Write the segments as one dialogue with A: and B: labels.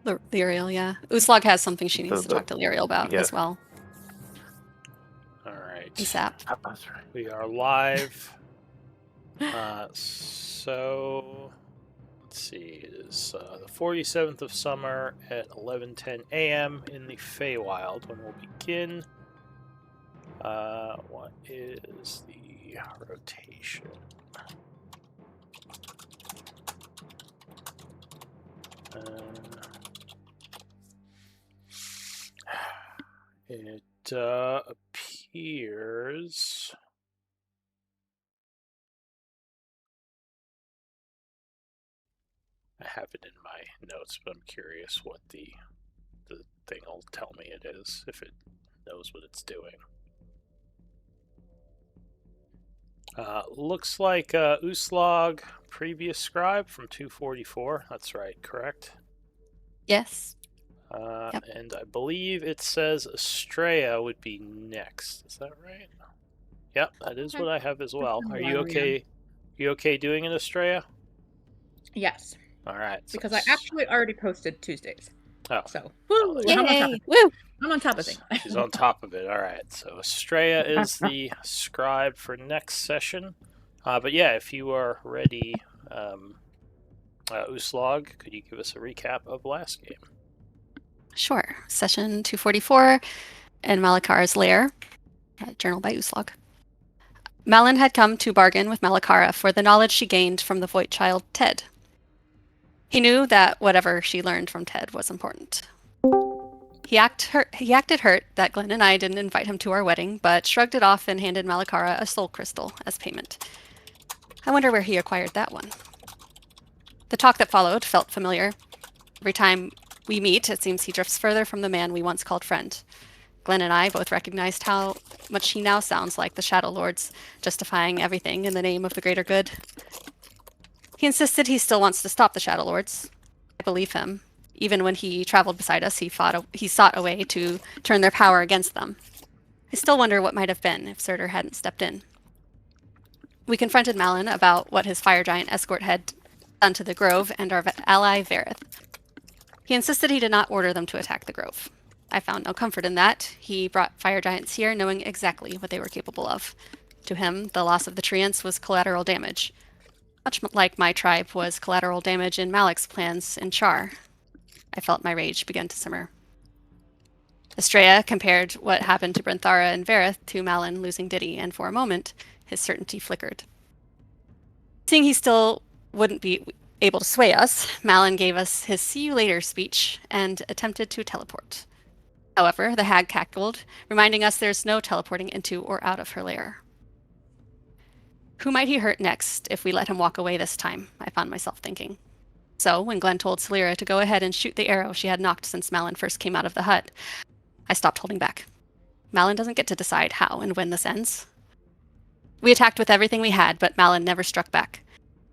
A: Lyriel, yeah. Uslog has something she needs to talk to Lyriel about as well.
B: All right.
A: ASAP.
C: That's right.
B: We are live. So let's see. It is the 47th of summer at 11:10 a.m. in the Feywild when we'll begin. What is the rotation? It appears. I have it in my notes, but I'm curious what the thing will tell me it is, if it knows what it's doing. Looks like Uslog, previous scribe from 244. That's right, correct?
A: Yes.
B: Yep. And I believe it says Estrella would be next. Is that right? Yep, that is what I have as well. Are you okay? You okay doing it, Estrella?
D: Yes.
B: All right.
D: Because I actually already posted Tuesdays.
B: Oh.
D: So, woo!
A: Yay! Woo!
D: I'm on top of things.
B: She's on top of it. All right. So Estrella is the scribe for next session. But yeah, if you are ready, Uslog, could you give us a recap of last game?
A: Sure. Session 244 in Malakar's lair. Journal by Uslog. Malin had come to bargain with Malakara for the knowledge she gained from the Void child Ted. He knew that whatever she learned from Ted was important. He acted hurt that Glenn and I didn't invite him to our wedding, but shrugged it off and handed Malakara a soul crystal as payment. I wonder where he acquired that one. The talk that followed felt familiar. Every time we meet, it seems he drifts further from the man we once called friend. Glenn and I both recognized how much he now sounds like the Shadowlords, justifying everything in the name of the greater good. He insisted he still wants to stop the Shadowlords. I believe him. Even when he traveled beside us, he sought a way to turn their power against them. I still wonder what might have been if Surtur hadn't stepped in. We confronted Malin about what his fire giant escort had done to the Grove and our ally Verith. He insisted he did not order them to attack the Grove. I found no comfort in that. He brought fire giants here knowing exactly what they were capable of. To him, the loss of the treants was collateral damage. Much like my tribe was collateral damage in Malik's plans in Char. I felt my rage begin to simmer. Estrella compared what happened to Brenthara and Verith to Malin losing Diddy, and for a moment, his certainty flickered. Seeing he still wouldn't be able to sway us, Malin gave us his see you later speech and attempted to teleport. However, the hag cackled, reminding us there's no teleporting into or out of her lair. Who might he hurt next if we let him walk away this time? I found myself thinking. So, when Glenn told Celira to go ahead and shoot the arrow she had knocked since Malin first came out of the hut, I stopped holding back. Malin doesn't get to decide how and when this ends. We attacked with everything we had, but Malin never struck back.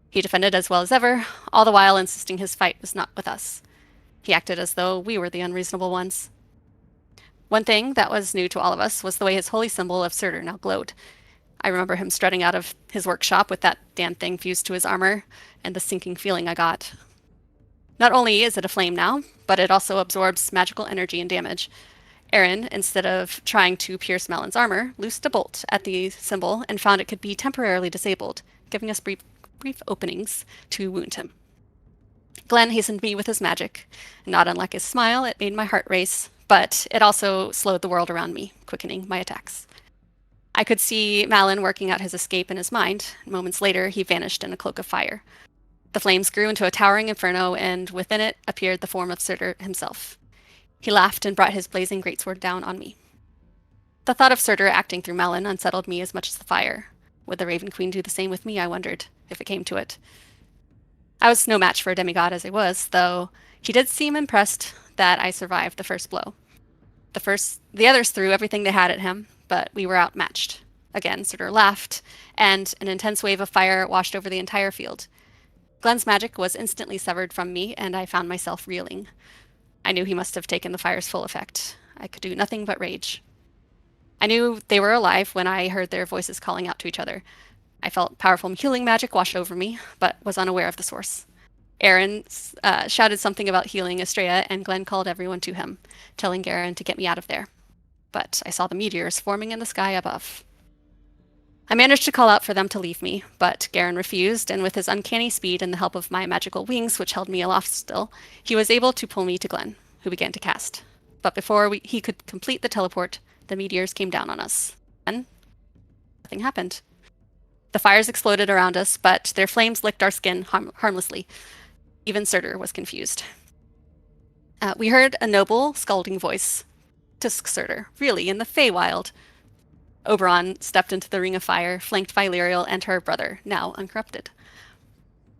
A: He defended as well as ever, all the while insisting his fight was not with us. He acted as though we were the unreasonable ones. One thing that was new to all of us was the way his holy symbol of Surtur now glowed. I remember him strutting out of his workshop with that damn thing fused to his armor, and the sinking feeling I got. Not only is it a flame now, but it also absorbs magical energy and damage. Aaron, instead of trying to pierce Malin's armor, loosed a bolt at the symbol and found it could be temporarily disabled, giving us brief openings to wound him. Glenn hastened me with his magic. Not unlike his smile, it made my heart race, but it also slowed the world around me, quickening my attacks. I could see Malin working out his escape in his mind. Moments later, he vanished in a cloak of fire. The flames grew into a towering inferno, and within it appeared the form of Surtur himself. He laughed and brought his blazing greatsword down on me. The thought of Surtur acting through Malin unsettled me as much as the fire. Would the Raven Queen do the same with me, I wondered, if it came to it. I was no match for a demigod as I was, though he did seem impressed that I survived the first blow. The others threw everything they had at him, but we were outmatched. Again, Surtur laughed, and an intense wave of fire washed over the entire field. Glenn's magic was instantly severed from me, and I found myself reeling. I knew he must have taken the fire's full effect. I could do nothing but rage. I knew they were alive when I heard their voices calling out to each other. I felt powerful healing magic wash over me, but was unaware of the source. Aaron shouted something about healing Estrella, and Glenn called everyone to him, telling Garen to get me out of there. But I saw the meteors forming in the sky above. I managed to call out for them to leave me, but Garen refused, and with his uncanny speed and the help of my magical wings, which held me aloft still, he was able to pull me to Glenn, who began to cast. But before he could complete the teleport, the meteors came down on us. Then, nothing happened. The fires exploded around us, but their flames licked our skin harmlessly. Even Surtur was confused. We heard a noble, scolding voice. Tisk Surtur, really, in the Feywild. Oberon stepped into the ring of fire, flanked by Lyriel and her brother, now uncorrupted.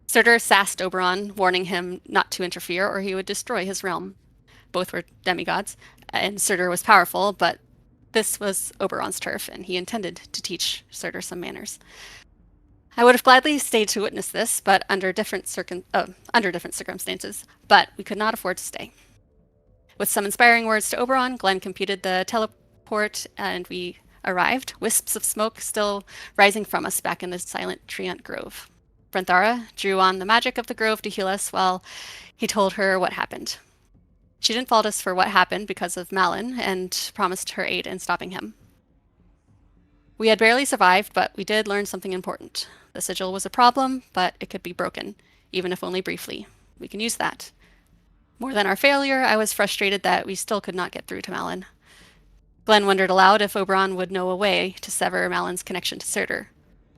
A: Surtur sassed Oberon, warning him not to interfere or he would destroy his realm. Both were demigods, and Surtur was powerful, but this was Oberon's turf, and he intended to teach Surtur some manners. I would have gladly stayed to witness this, but under different circumstances, but we could not afford to stay. With some inspiring words to Oberon, Glenn computed the teleport, and we arrived, wisps of smoke still rising from us back in the silent treant grove. Brenthara drew on the magic of the grove to heal us while he told her what happened. She didn't fault us for what happened because of Malin, and promised her aid in stopping him. We had barely survived, but we did learn something important. The sigil was a problem, but it could be broken, even if only briefly. We can use that. More than our failure, I was frustrated that we still could not get through to Malin. Glenn wondered aloud if Oberon would know a way to sever Malin's connection to Surtur.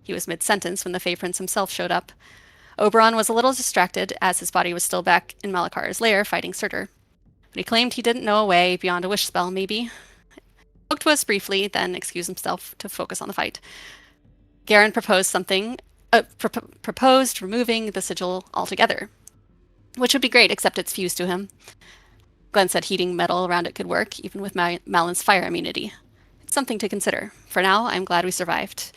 A: He was mid-sentence when the Fey Prince himself showed up. Oberon was a little distracted, as his body was still back in Malakar's lair fighting Surtur. But he claimed he didn't know a way beyond a wish spell, maybe. Spoke to us briefly, then excused himself to focus on the fight. Garen proposed proposed removing the sigil altogether, which would be great, except it's fused to him. Glenn said heating metal around it could work, even with Malin's fire immunity. It's something to consider. For now, I'm glad we survived.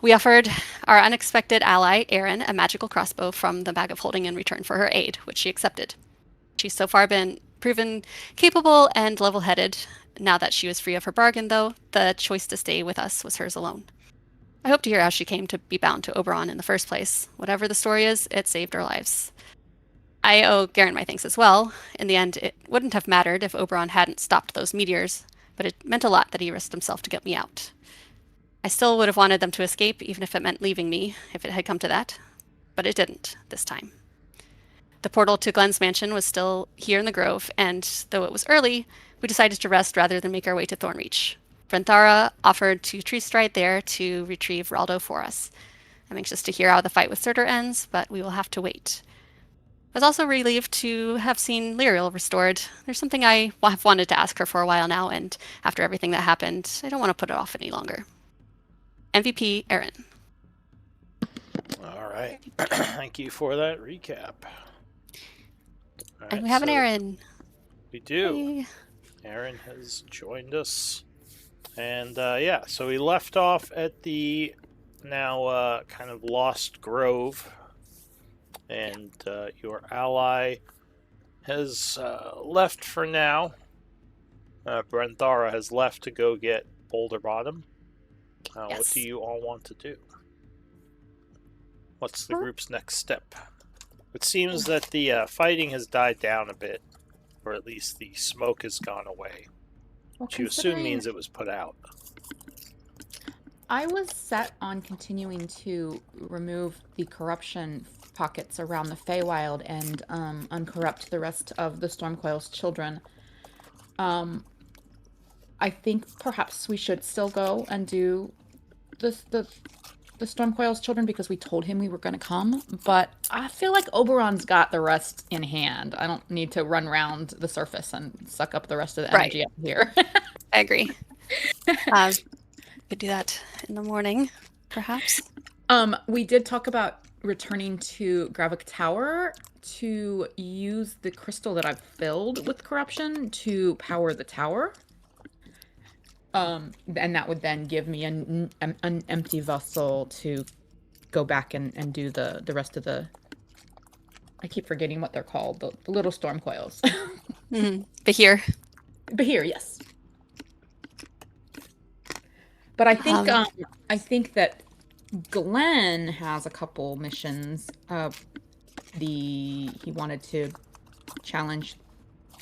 A: We offered our unexpected ally, Erin, a magical crossbow from the Bag of Holding in return for her aid, which she accepted. She's so far been proven capable and level-headed. Now that she was free of her bargain, though, the choice to stay with us was hers alone. I hope to hear how she came to be bound to Oberon in the first place. Whatever the story is, it saved our lives. I owe Garen my thanks as well. In the end, it wouldn't have mattered if Oberon hadn't stopped those meteors, but it meant a lot that he risked himself to get me out. I still would have wanted them to escape, even if it meant leaving me, if it had come to that. But it didn't, this time. The portal to Glenn's mansion was still here in the grove, and though it was early, we decided to rest rather than make our way to Thornreach. Brenthara offered to tree stride there to retrieve Raldo for us. I'm anxious to hear how the fight with Surtur ends, but we will have to wait. I was also relieved to have seen Lyriel restored. There's something I have wanted to ask her for a while now, and after everything that happened, I don't want to put it off any longer. MVP, Aaron.
B: All right. Thank you for that recap. All
A: And
B: right,
A: we have an
B: so
A: Aaron.
B: We do.
A: Hey.
B: Aaron has joined us. And yeah, so we left off at the now kind of lost grove. And your ally has left for now. Brenthara has left to go get Boulder Bottom.
A: Yes.
B: What do you all want to do? What's the group's next step? It seems that the fighting has died down a bit, or at least the smoke has gone away, which you assume means it was put out.
C: I was set on continuing to remove the corruption pockets around the Feywild and uncorrupt the rest of the Stormcoil's children. I think perhaps we should still go and do the Stormcoil's children because we told him we were going to come, but I feel like Oberon's got the rest in hand. I don't need to run around the surface and suck up the rest of the energy up here.
A: I agree. Could do that in the morning, perhaps.
C: We did talk about returning to Gravik Tower to use the crystal that I've filled with corruption to power the tower. And that would then give me an empty vessel to go back and do the rest of the... I keep forgetting what they're called. The little storm coils.
A: Mm-hmm. Behir.
C: Behir, yes. But I think that Glenn has a couple missions. he wanted to challenge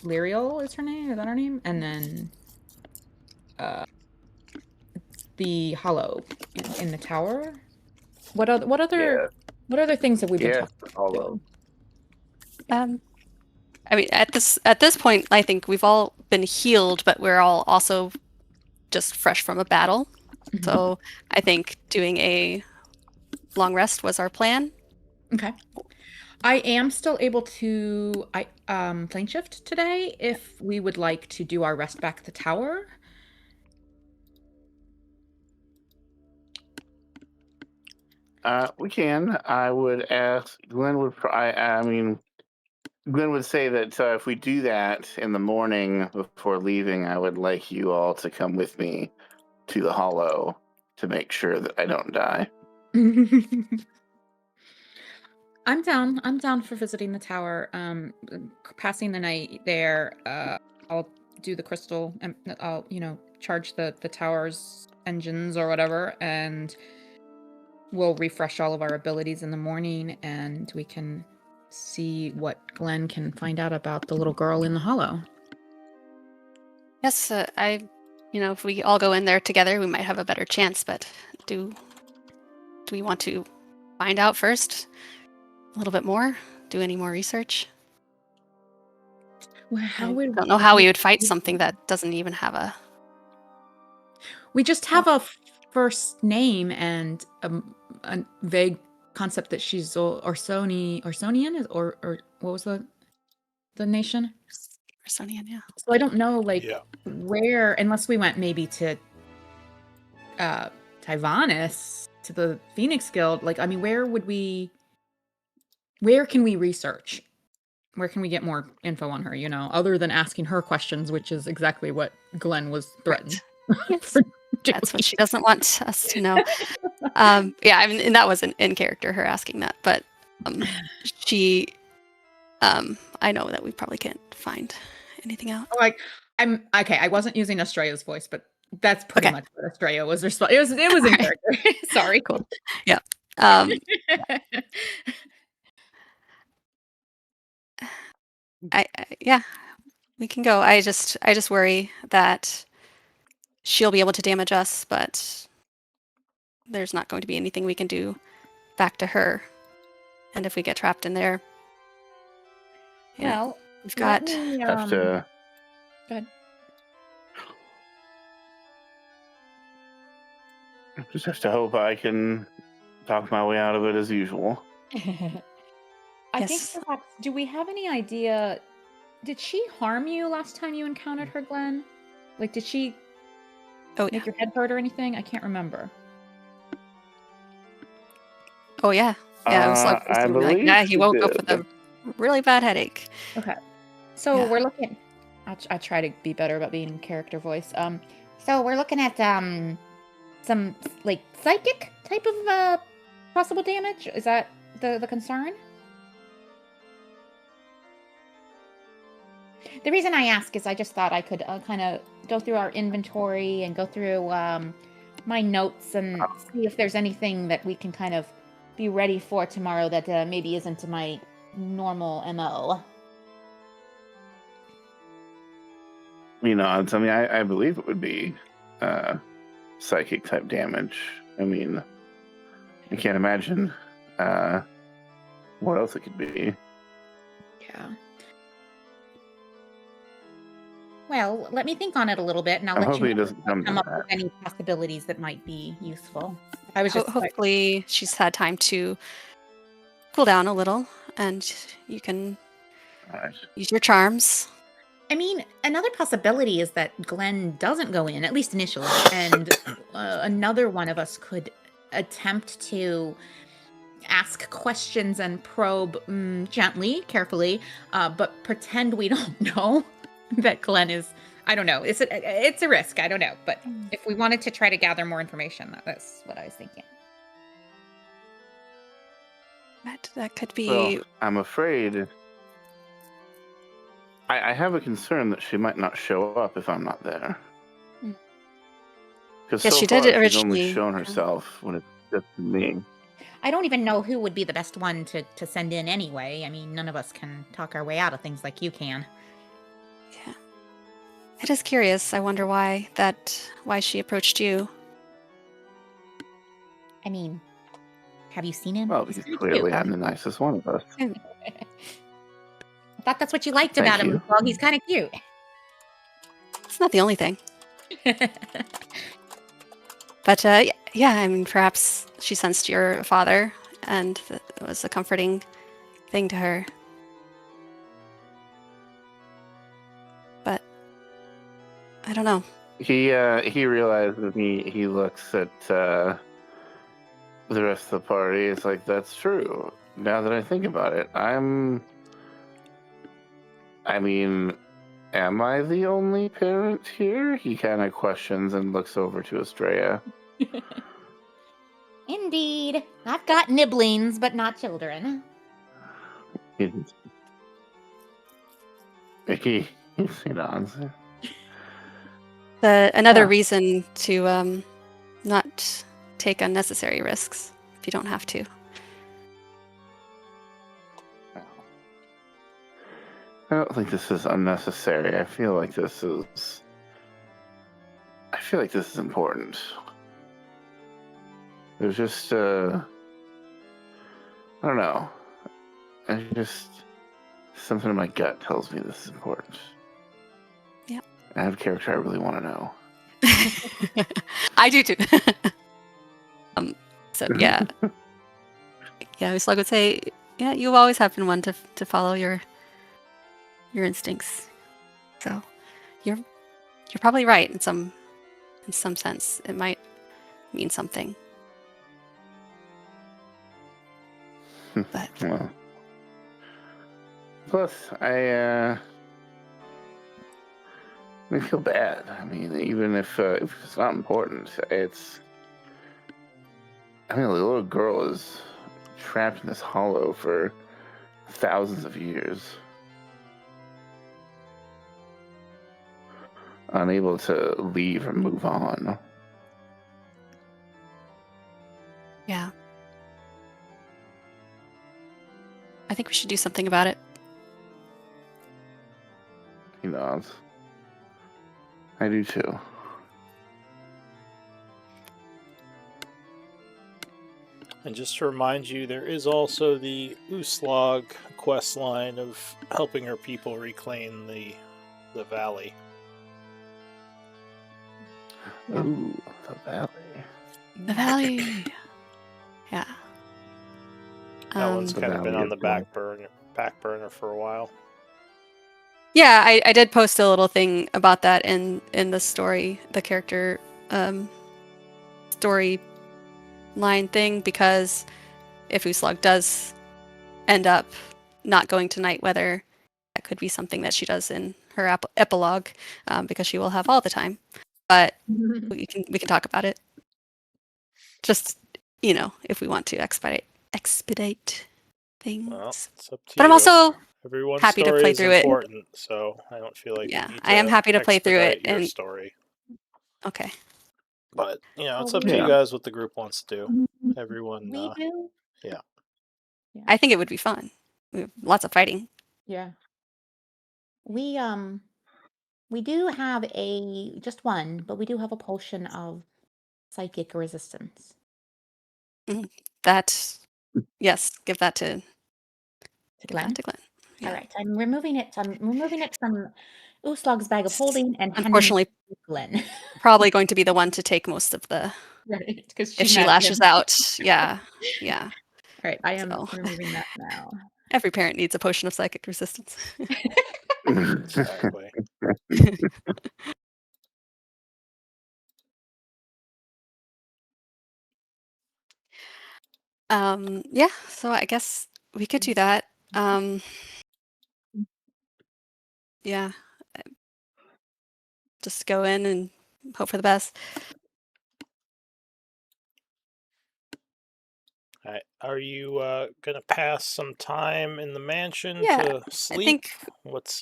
C: Lyriel is her name? Is that her name? And then the Hollow in the tower. What other things have we been talking
E: Hollow.
A: I mean, at this point, I think we've all been healed, but we're all also just fresh from a battle.
C: Mhm.
A: So I think doing a long rest was our plan.
C: Okay. I am still able to plane shift today if we would like to do our rest back at the tower.
E: We can. I would ask. Glenn would. I mean, Glenn would say that if we do that in the morning before leaving, I would like you all to come with me to the Hollow to make sure that I don't die.
C: I'm down. I'm down for visiting the tower. Passing the night there. I'll do the crystal and I'll, charge the tower's engines or whatever, and we'll refresh all of our abilities in the morning, and we can see what Glenn can find out about the little girl in the hollow.
A: Yes, if we all go in there together, we might have a better chance. But do we want to find out first a little bit more? Do any more research?
C: Well,
A: I don't know how we would fight something that doesn't even have a.
C: We just have a first name and a vague concept that she's Orsonian, or what was the nation?
A: Orsonian, yeah.
C: So I don't know,
B: Yeah.
C: where, unless we went maybe to Tyvanis, to the Phoenix Guild. Where can we research? Where can we get more info on her, other than asking her questions, which is exactly what Glenn was threatened.
A: Yes. That's what she doesn't want us to know. Yeah, I mean, and that was in character, her asking that. But she, I know that we probably can't find anything out.
C: I'm okay. I wasn't using Estrella's voice, but that's pretty
A: Okay.
C: much what Estrella was responding. It was in
A: Right.
C: character. Sorry.
A: Cool. Yeah. Yeah, we can go. I just worry that she'll be able to damage us, but there's not going to be anything we can do back to her. And if we get trapped in there,
C: Well,
A: we've got.
E: Have to.
C: Go ahead.
E: Just have to hope I can talk my way out of it as usual.
C: I think
A: Yes.
C: perhaps, do we have any idea? Did she harm you last time you encountered her, Glenn? Did she make your head hurt or anything? I can't remember.
A: Oh yeah. Yeah, it was
E: I believe
A: yeah, he
E: she
A: woke up
E: did.
A: with a really bad headache.
C: Okay. So
A: Yeah.
C: we're looking. I try to be better about being in character voice. So we're looking at some psychic type of possible damage. Is that the concern? The reason I ask is I just thought I could kind of go through our inventory and go through my notes and see if there's anything that we can kind of be ready for tomorrow that maybe isn't my normal MO.
E: I believe it would be psychic type damage. I mean, I can't imagine what else it could be.
C: Yeah. Well, let me think on it a little bit, and I'll
E: I'm
C: let
E: hoping
C: you
E: it doesn't come to
C: come up
E: that.
C: with any possibilities that might be useful. I was just
A: Hopefully she's had time to cool down a little, and you can
E: Right.
A: use your charms.
C: I mean, another possibility is that Glenn doesn't go in, at least initially, and another one of us could attempt to ask questions and probe gently, carefully, but pretend we don't know that Glenn is. I don't know. It's a risk. I don't know. But if we wanted to try to gather more information, that's what I was thinking.
A: That could be.
E: Well, I'm afraid I have a concern that she might not show up if I'm not there. Because
A: Yeah,
E: so
A: she
E: far
A: did
E: she's
A: originally.
E: only shown herself when it's just me.
F: I don't even know who would be the best one to send in anyway. I mean, none of us can talk our way out of things like you can.
A: Yeah. It is curious. I wonder why she approached you.
F: I mean, have you seen him?
E: Well,
F: He's
E: he's
F: kinda
E: clearly
F: cute.
E: I'm the nicest one of us.
F: I thought that's what you liked
E: Thank
F: about him.
E: you.
F: Well, he's kind of cute.
A: It's not the only thing. But yeah, I mean, perhaps she sensed your father, and it was a comforting thing to her. But I don't know.
E: He realizes, and he looks at the rest of the party. It's like, that's true. Now that I think about it, I mean, am I the only parent here? He kind of questions and looks over to Estrella.
F: Indeed. I've got nibblings, but not children.
E: He nods.
A: Another
E: Yeah.
A: reason to not take unnecessary risks if you don't have to.
E: I don't think this is unnecessary. I feel like this is important. There's just I don't know. Something in my gut tells me this is important.
A: Yeah.
E: I have a character I really want to know.
A: I do too. So yeah, Uslag would say, yeah, you always have been one to follow your instincts. So you're probably right in some sense. It might mean something. But
E: Well, plus, I feel bad. I mean, even if it's not important, I mean, the little girl is trapped in this hollow for thousands of years, unable to leave or move on.
A: yeah, I think we should do something about it.
E: He nods. I do too.
B: And just to remind you, there is also the Uslog quest line of helping her people reclaim the valley.
F: Yeah.
E: Ooh, the valley.
A: The valley. Yeah.
B: That one's
E: The
B: kind of been
E: Valley
B: on
E: of
B: the
E: Blood.
B: back burner for a while.
A: Yeah, I did post a little thing about that in the story, the character story line thing, because if Uslag does end up not going to night weather, that could be something that she does in her epilogue, because she will have all the time. But we can talk about it. Just, if we want to expedite things.
B: Well, it's up to
A: But
B: you.
A: I'm also
B: Everyone's
A: happy to
B: story
A: play
B: is
A: through it.
B: important, so I don't feel like
A: Yeah,
B: you need
A: I am
B: to
A: happy to play through it,
B: expedite your
A: and
B: story.
A: okay.
B: But it's
F: So
B: up to
E: Yeah.
B: you guys what the group wants to do. Everyone,
F: We do.
B: yeah.
A: I think it would be fun. We have lots of fighting.
F: Yeah. We do have just one, but we do have a potion of psychic resistance.
A: That, yes, give that to
F: To Glenn.
A: Glenn. Yeah.
F: All right, I'm removing it. I'm removing it from Uslog's bag of holding and handing
A: Unfortunately,
F: it to Glenn.
A: probably going to be the one to take most of the.
F: Right, because
A: If she lashes out, yeah.
F: All right, I am
A: So.
F: removing that now.
A: Every parent needs a potion of psychic resistance.
B: Exactly.
A: Yeah, so I guess we could do that. Yeah. Just go in and hope for the best.
B: All right. Are you gonna pass some time in the mansion
A: Yeah,
B: to sleep?
A: think-
B: What's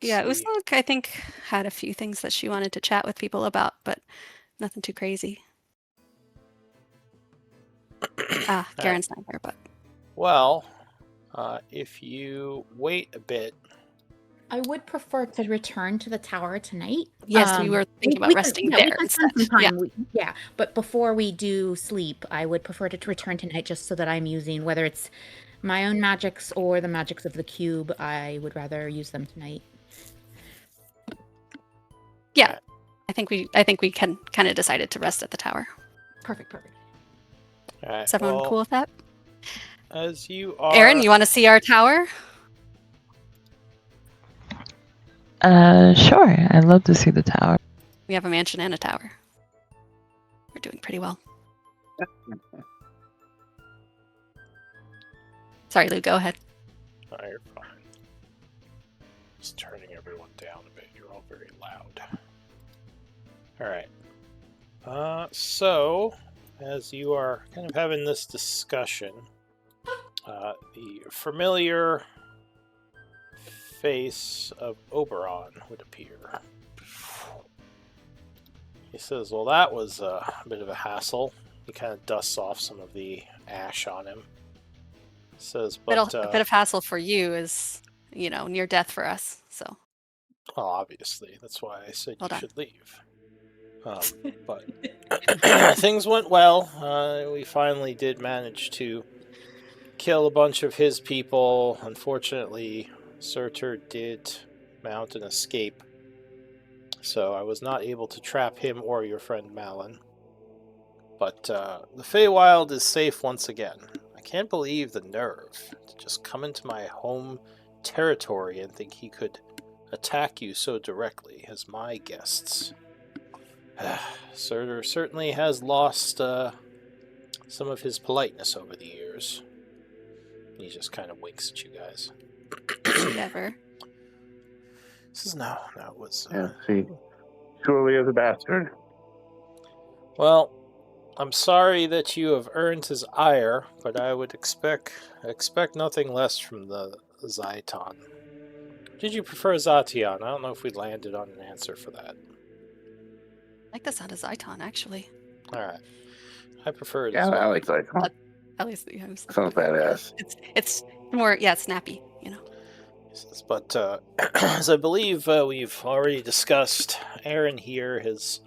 A: Yeah,
B: the...
A: Uslug, I think, had a few things that she wanted to chat with people about, but nothing too crazy. Garen's not here, but
B: Well, if you wait a bit,
F: I would prefer to return to the tower tonight.
A: yes, we were thinking about resting
F: we
A: there
F: can
A: instead.
F: spend some
A: Yeah.
F: time. Yeah, but before we do sleep, I would prefer to return tonight just so that I'm using, whether it's my own magics or the magics of the cube, I would rather use them tonight.
A: Yeah. I think we can kind of decided to rest at the tower.
F: Perfect.
B: all right,
A: Is everyone
B: well,
A: cool with that?
B: as you are,
A: Aaron, you want to see our tower?
G: Sure. I'd love to see the tower.
A: We have a mansion and a tower. We're doing pretty well. Sorry, Lou, go ahead.
B: Oh, you're fine. Just turning everyone down a bit. You're all very loud. All right. So, as you are kind of having this discussion, the familiar face of Oberon would appear. He says, well, that was a bit of a hassle. He kind of dusts off some of the ash on him. Says, but
A: A bit of hassle for you is, near death for us. So
B: well, obviously, that's why I said
A: Hold
B: you
A: on.
B: should leave. But things went well. We finally did manage to kill a bunch of his people. Unfortunately, Surtur did mount an escape, so I was not able to trap him or your friend Malin. But the Feywild is safe once again. I can't believe the nerve to just come into my home territory and think he could attack you so directly as my guests. Surtur certainly has lost some of his politeness over the years. He just kind of winks at you guys.
A: ever.
B: Says, no, it was...
E: Yeah, see, surely is a bastard.
B: Well, I'm sorry that you have earned his ire, but I would expect nothing less from the Zaiton. Did you prefer Zation? I don't know if we landed on an answer for that.
A: I like the sound of Zaiton, actually.
B: Alright. I prefer it
E: Yeah,
B: as well.
E: I like that.
A: At least I was
E: Sounds badass.
A: It's more, snappy,
B: But as I believe we've already discussed, Erin here has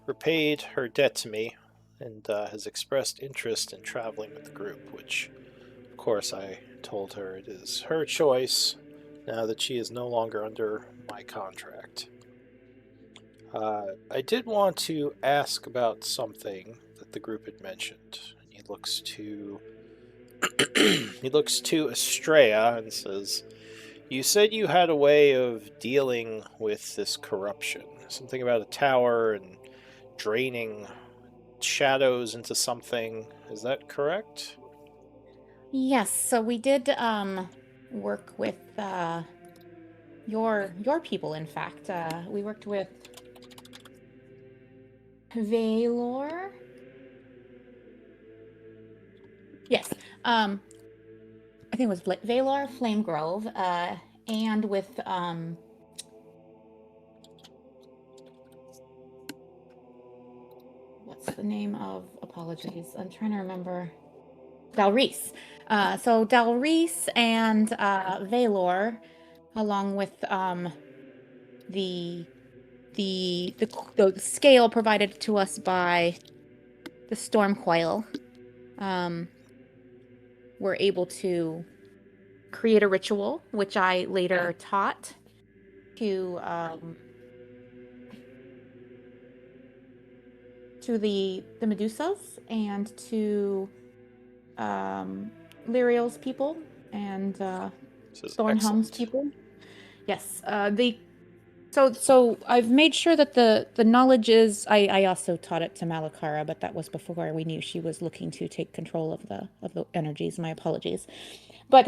B: repaid her debt to me and has expressed interest in traveling with the group, which, of course, I told her it is her choice now that she is no longer under my contract. I did want to ask about something that the group had mentioned. He looks to Estrella and says, you said you had a way of dealing with this corruption. Something about a tower and draining shadows into something. Is that correct?
F: Yes, so we did work with your people, in fact. We worked with Valor. Yes. I think it was Valor, Flame Grove, and with what's the name of, apologies, I'm trying to remember. Dalreese. So Dalreese and Valor, along with the scale provided to us by the Storm Coil, were able to create a ritual, which I later taught to the Medusas and to Lyriel's people and Thornhelm's people. Yes, So I've made sure that the knowledge is. I also taught it to Malakara, but that was before we knew she was looking to take control of the energies. My apologies, but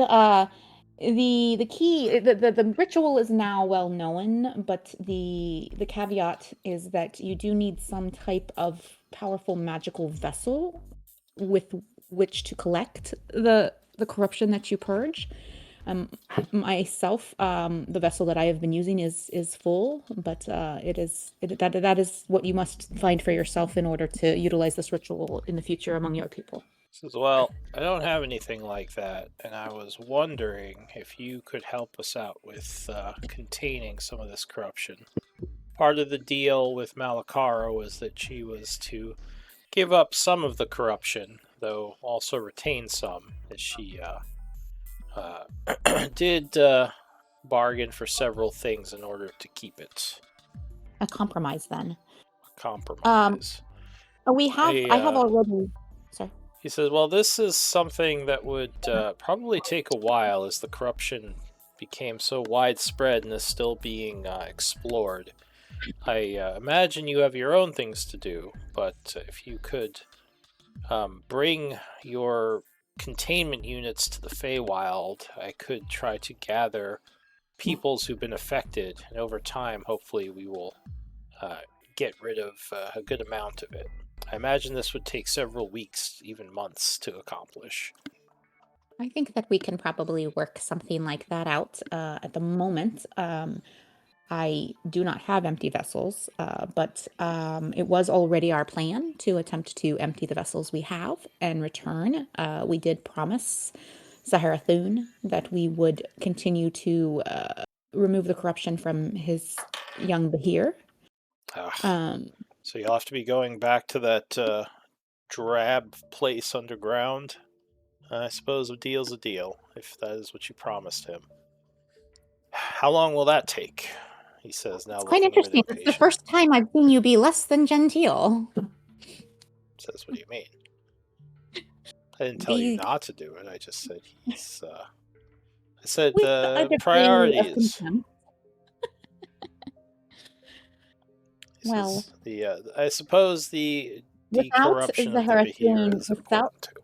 F: the key, the ritual is now well known, but the caveat is that you do need some type of powerful magical vessel with which to collect the corruption that you purge. Myself, the vessel that I have been using is full, but that is what you must find for yourself in order to utilize this ritual in the future among your people.
B: Says, well, I don't have anything like that, and I was wondering if you could help us out with containing some of this corruption. Part of the deal with Malakara was that she was to give up some of the corruption, though also retain some, as she did bargain for several things in order to keep it.
F: A compromise, then.
B: Compromise.
F: I have already. Sorry.
B: He says, well, this is something that would probably take a while as the corruption became so widespread and is still being explored. I imagine you have your own things to do, but if you could bring your containment units to the Feywild, I could try to gather peoples who've been affected, and over time, hopefully, we will get rid of a good amount of it. I imagine this would take several weeks, even months, to accomplish.
F: I think that we can probably work something like that out. At the moment, I do not have empty vessels, but it was already our plan to attempt to empty the vessels we have and return. We did promise Zaharathun that we would continue to remove the corruption from his young Bahir.
B: So you'll have to be going back to that drab place underground. I suppose a deal's a deal, if that is what you promised him. How long will that take? He says, now
F: It's quite
B: looking
F: interesting.
B: at
F: It's the first time I've seen you be less than genteel.
B: Says, what do you mean? I didn't tell you not to do it. I just said he's... I said priorities.
F: Well,
B: I suppose the corruption of the Bahir is important too.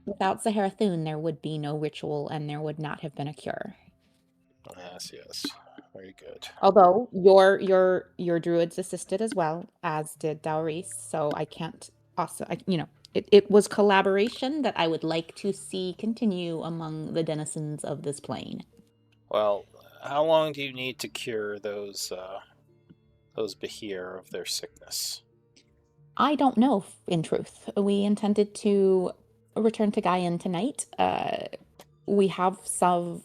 F: Without Zaharathun, there would be no ritual and there would not have been a cure.
B: Yes. Very good.
F: Although your druids assisted as well, as did Dowries, so I can't also, it was collaboration that I would like to see continue among the denizens of this plane.
B: Well, how long do you need to cure those Bahir of their sickness?
F: I don't know, in truth. We intended to return to Gaian tonight. We have some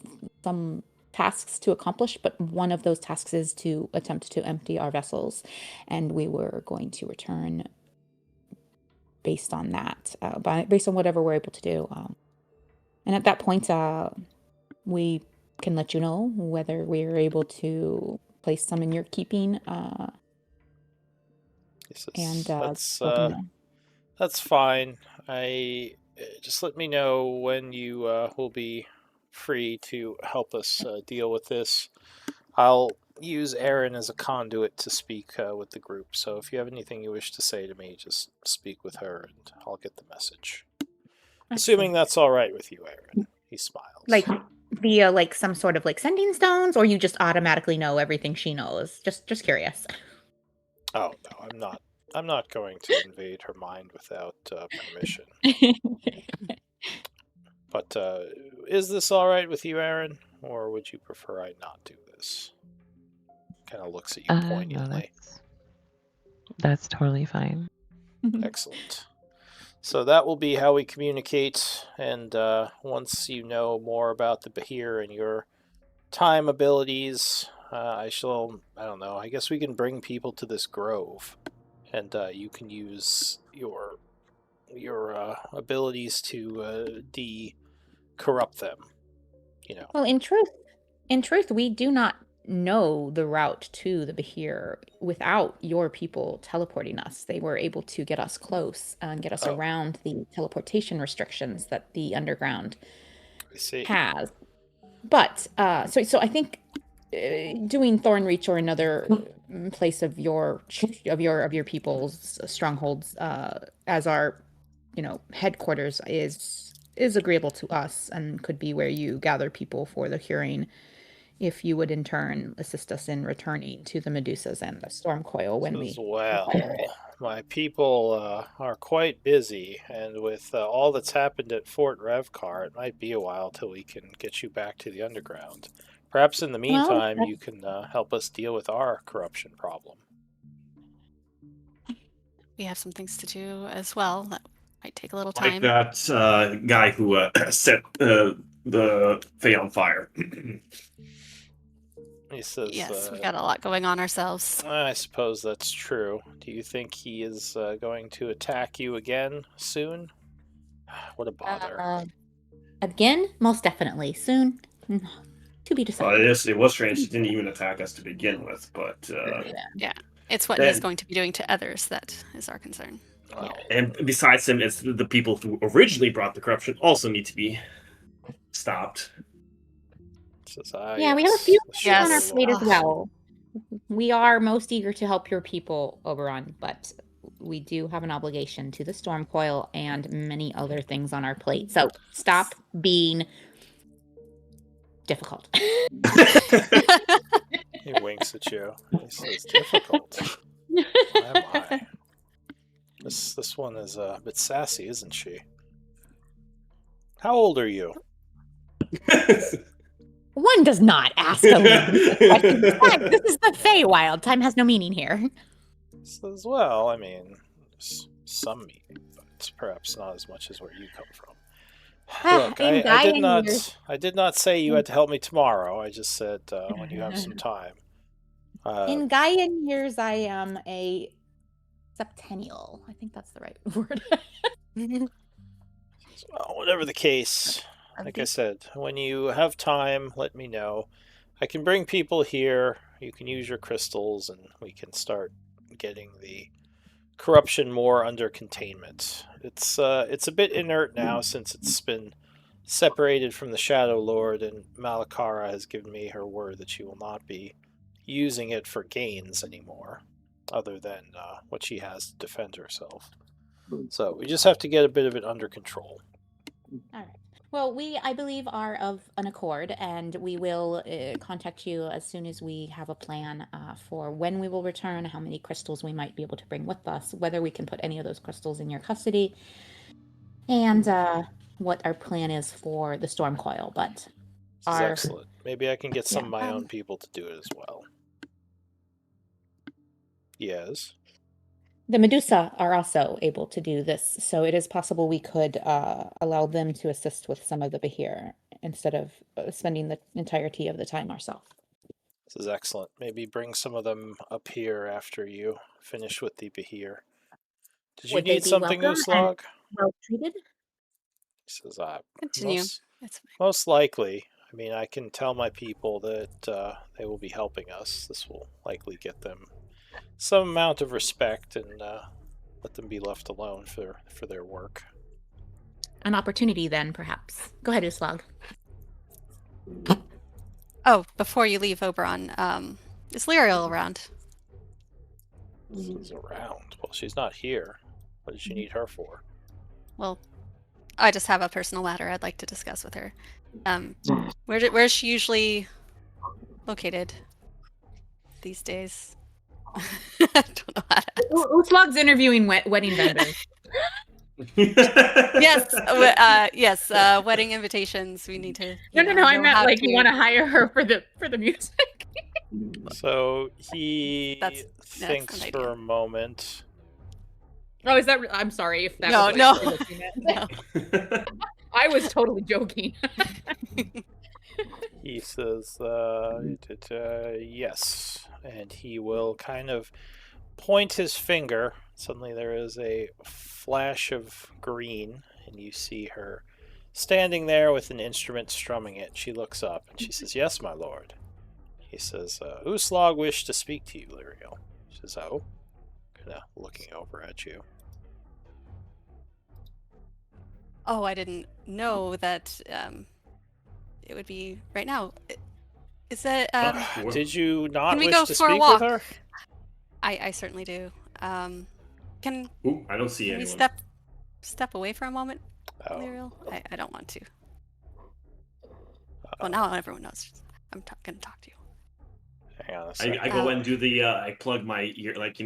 F: tasks to accomplish, but one of those tasks is to attempt to empty our vessels, and we were going to return based on that, based on whatever we're able to do. And at that point, we can let you know whether we're able to place some in your keeping.
B: That's fine. Just let me know when you will be free to help us deal with this. I'll use Aaron as a conduit to speak with the group. So if you have anything you wish to say to me, just speak with her and I'll get the message. Assuming that's all right with you, Aaron. He smiles.
F: Like via some sort of sending stones, or you just automatically know everything she knows? Just curious.
B: Oh no, I'm not going to invade her mind without permission. But is this all right with you, Aaron? Or would you prefer I not do this? Kind of looks at you poignantly.
G: No, that's totally fine.
B: Excellent. So that will be how we communicate, and once you know more about the Bahir and your time abilities, I don't know, I guess we can bring people to this grove, and you can use your abilities to corrupt them,
F: Well, in truth, we do not know the route to the Bahir without your people teleporting us. They were able to get us close and get us around the teleportation restrictions that the underground has. But so I think doing Thornreach or another place of your people's strongholds as our headquarters is agreeable to us and could be where you gather people for the curing, if you would in turn assist us in returning to the Medusas and the Storm Coil when we...
B: Well, my people are quite busy, and with all that's happened at Fort Revkar, it might be a while till we can get you back to the underground. Perhaps in the meantime, you can help us deal with our corruption problem.
A: We have some things to do as well. Might take a little
H: Like
A: time.
H: that guy who set the Fae on fire.
B: He says,
A: Yes, we got a lot going on ourselves.
B: I suppose that's true. Do you think he is going to attack you again soon? What a bother.
F: Again, most definitely soon. To be decided.
H: It was strange. He didn't even attack us to begin with, but
A: It's what he's going to be doing to others that is our concern.
B: Well,
H: and besides him, it's the people who originally brought the corruption also need to be stopped.
B: says,
F: Yeah, we have a few
B: the
F: things on our
A: Yes.
F: plate as well. We are most eager to help your people, Oberon, but we do have an obligation to the Storm Coil and many other things on our plate. So stop being difficult.
B: He winks at you. He says, difficult. My. This one is a bit sassy, isn't she? How old are you?
F: One does not ask a leading question. Besides, this is the Feywild. Time has no meaning here.
B: Says, well, I mean, some meaning, but perhaps not as much as where you come from. Look, I did not say you had to help me tomorrow. I just said when you have some time.
F: In Gaian years, I am a septennial. I think that's the right word.
B: Well, whatever the case, like I said, when you have time, let me know. I can bring people here. You can use your crystals, and we can start getting the corruption more under containment. It's a bit inert now since it's been separated from the Shadowlord, and Malakara has given me her word that she will not be using it for gains anymore, other than what she has to defend herself. So we just have to get a bit of it under control.
F: All right. Well, we, I believe, are of an accord, and we will contact you as soon as we have a plan for when we will return, how many crystals we might be able to bring with us, whether we can put any of those crystals in your custody, and what our plan is for the Storm Coil. But
B: This is excellent. Maybe I can get some of my own people to do it as well. Yes.
F: The Medusa are also able to do this, so it is possible we could allow them to assist with some of the Behir instead of spending the entirety of the time ourselves.
B: This is excellent. Maybe bring some of them up here after you finish with the Behir. Did you need something, Uslog?
F: Well treated?
B: He says,
A: Continue.
B: most likely. I mean, I can tell my people that they will be helping us. This will likely get them some amount of respect and let them be left alone for their work.
F: An opportunity, then, perhaps. Go ahead, Uslog.
A: Oh, before you leave, Oberon, is Lyriel around?
B: She's around. Well, she's not here. What did she need her for?
A: Well, I just have a personal matter I'd like to discuss with her. Where's she usually located these days? I don't know how to ask.
C: Uslog's interviewing wedding vendors.
A: Yes, yes. Wedding invitations. We need to.
C: No. I meant like you want to hire her for the music.
B: So he thinks
A: an
B: for a moment.
C: Oh, is that? I'm sorry if that.
A: No.
C: I was totally joking.
B: He says, yes, and he will kind of point his finger. Suddenly there is a flash of green, and you see her standing there with an instrument strumming it. She looks up, and she says, yes, my lord. He says, Uslog wished to speak to you, Lyriel. She says, oh? Kind of looking over at you.
A: Oh, I didn't know that it would be right now. Is that
B: did you not
A: can we
B: wish
A: go
B: to
A: for a
B: speak
A: walk?
B: with her?
A: I certainly do. Can
H: Ooh, I don't see
A: we
H: anyone.
A: step away for a moment,
B: Oh.
A: Lyriel? I don't want to. Well, now everyone knows. I'm going to talk to you.
B: Hang on a second.
H: I go and do the I plug my ear, like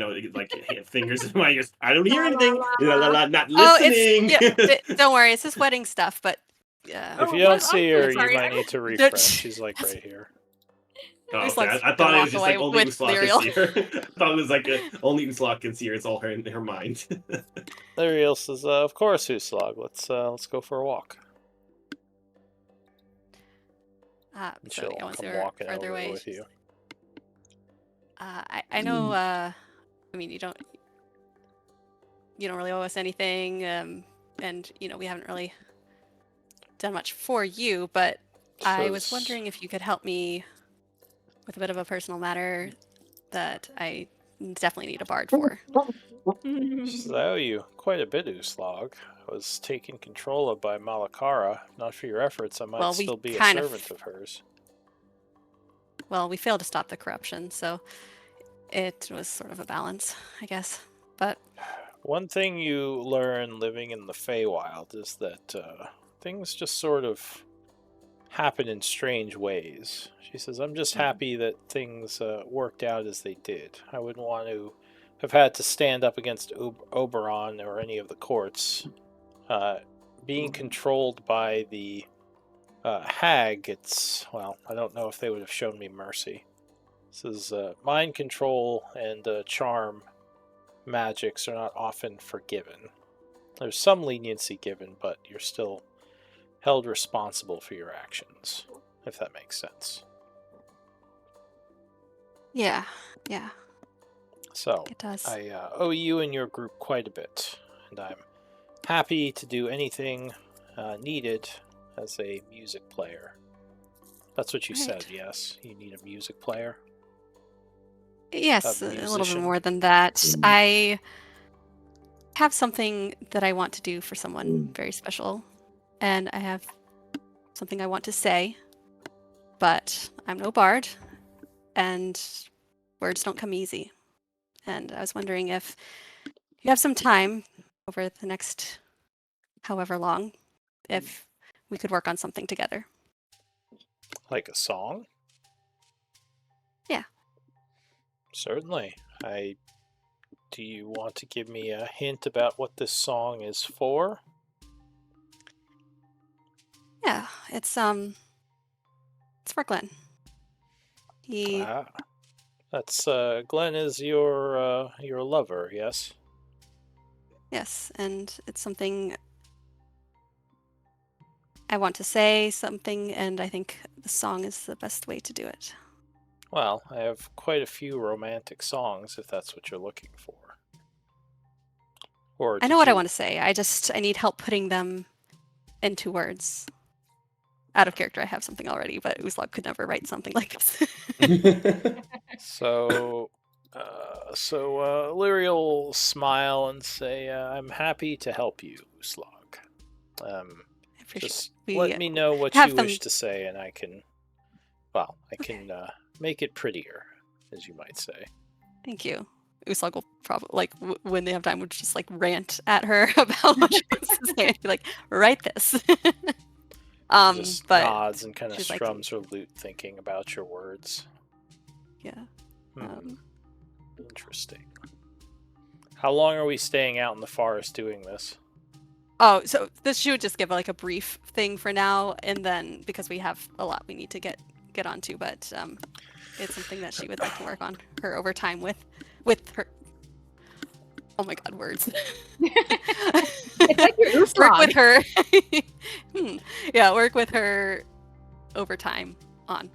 H: fingers in my ears. I don't hear anything. Not listening.
A: Don't worry, it's just wedding stuff. But
B: if you don't see her, you might need to refresh. She's like right here.
H: Oh, okay.
A: Uslug's
H: I
A: gonna
H: thought it
A: walk
H: was just like
A: away
H: only
A: with
H: Uslak can
A: Lyriel.
H: see her. I thought it was like only Uslak can see her. It's all her in her mind.
B: Lyriel says, "Of course, Uslag. Let's go for a walk." And
A: So
B: she'll
A: once
B: come
A: you're
B: walking
A: further
B: over
A: away,
B: with you.
A: I know. I mean, you don't really owe us anything, and we haven't really done much for you. But I was
B: Says,
A: wondering if you could help me with a bit of a personal matter that I definitely need a bard for.
B: She says, "I owe you quite a bit, Uslag. I was taken control of by Malakara. If not for your efforts, I might
A: Well, we
B: still be a
A: kind of-
B: servant of hers."
A: Well, we failed to stop the corruption, so it was sort of a balance, I guess. But
B: One thing you learn living in the Feywild is that things just sort of happen in strange ways. She says, "I'm just happy that things worked out as they did. I wouldn't want to have had to stand up against Oberon or any of the courts. Being controlled by the hag, I don't know if they would have shown me mercy. This is mind control and charm magics are not often forgiven. There's some leniency given, but you're still held responsible for your actions, if that makes sense."
A: yeah.
B: So,
A: It does.
B: I owe you and your group quite a bit, and I'm happy to do anything needed as a music player. That's what you said,
A: Right.
B: yes? You need a music player?
A: Yes,
B: A
A: a little bit
B: musician?
A: more than that. I have something that I want to do for someone very special, and I have something I want to say, but I'm no bard, and words don't come easy. And I was wondering if you have some time over the next however long, if we could work on something together.
B: Like a song?
A: Yeah.
B: Certainly. Do you want to give me a hint about what this song is for?
A: Yeah, it's for Glenn. He
B: That's Glenn is your lover, yes?
A: Yes, and it's something I want to say something, and I think the song is the best way to do it.
B: Well, I have quite a few romantic songs if that's what you're looking for. Or
A: I know what I want to say. I need help putting them into words. Out of character, I have something already, but Uslug could never write something like this.
B: So Lyria will smile and say, "I'm happy to help you, Uslag.
A: I appreciate
B: Just
A: it.
B: let me know what
A: have
B: you
A: them-
B: wish to say, and I can make it prettier, as you might say."
A: Thank you. Uslag will probably when they have time would just rant at her about what she wants to say and be like, write this.
B: Just
A: but
B: nods and kind of
A: she's
B: strums her lute, thinking about your words.
A: Yeah.
B: Interesting. How long are we staying out in the forest doing this?
A: Oh, so she would just give a brief thing for now, and then because we have a lot we need to get onto, but it's something that she would like to work on her over time with her. Oh my God, words.
C: It's like your
A: Work with her. Yeah, work with her over time on.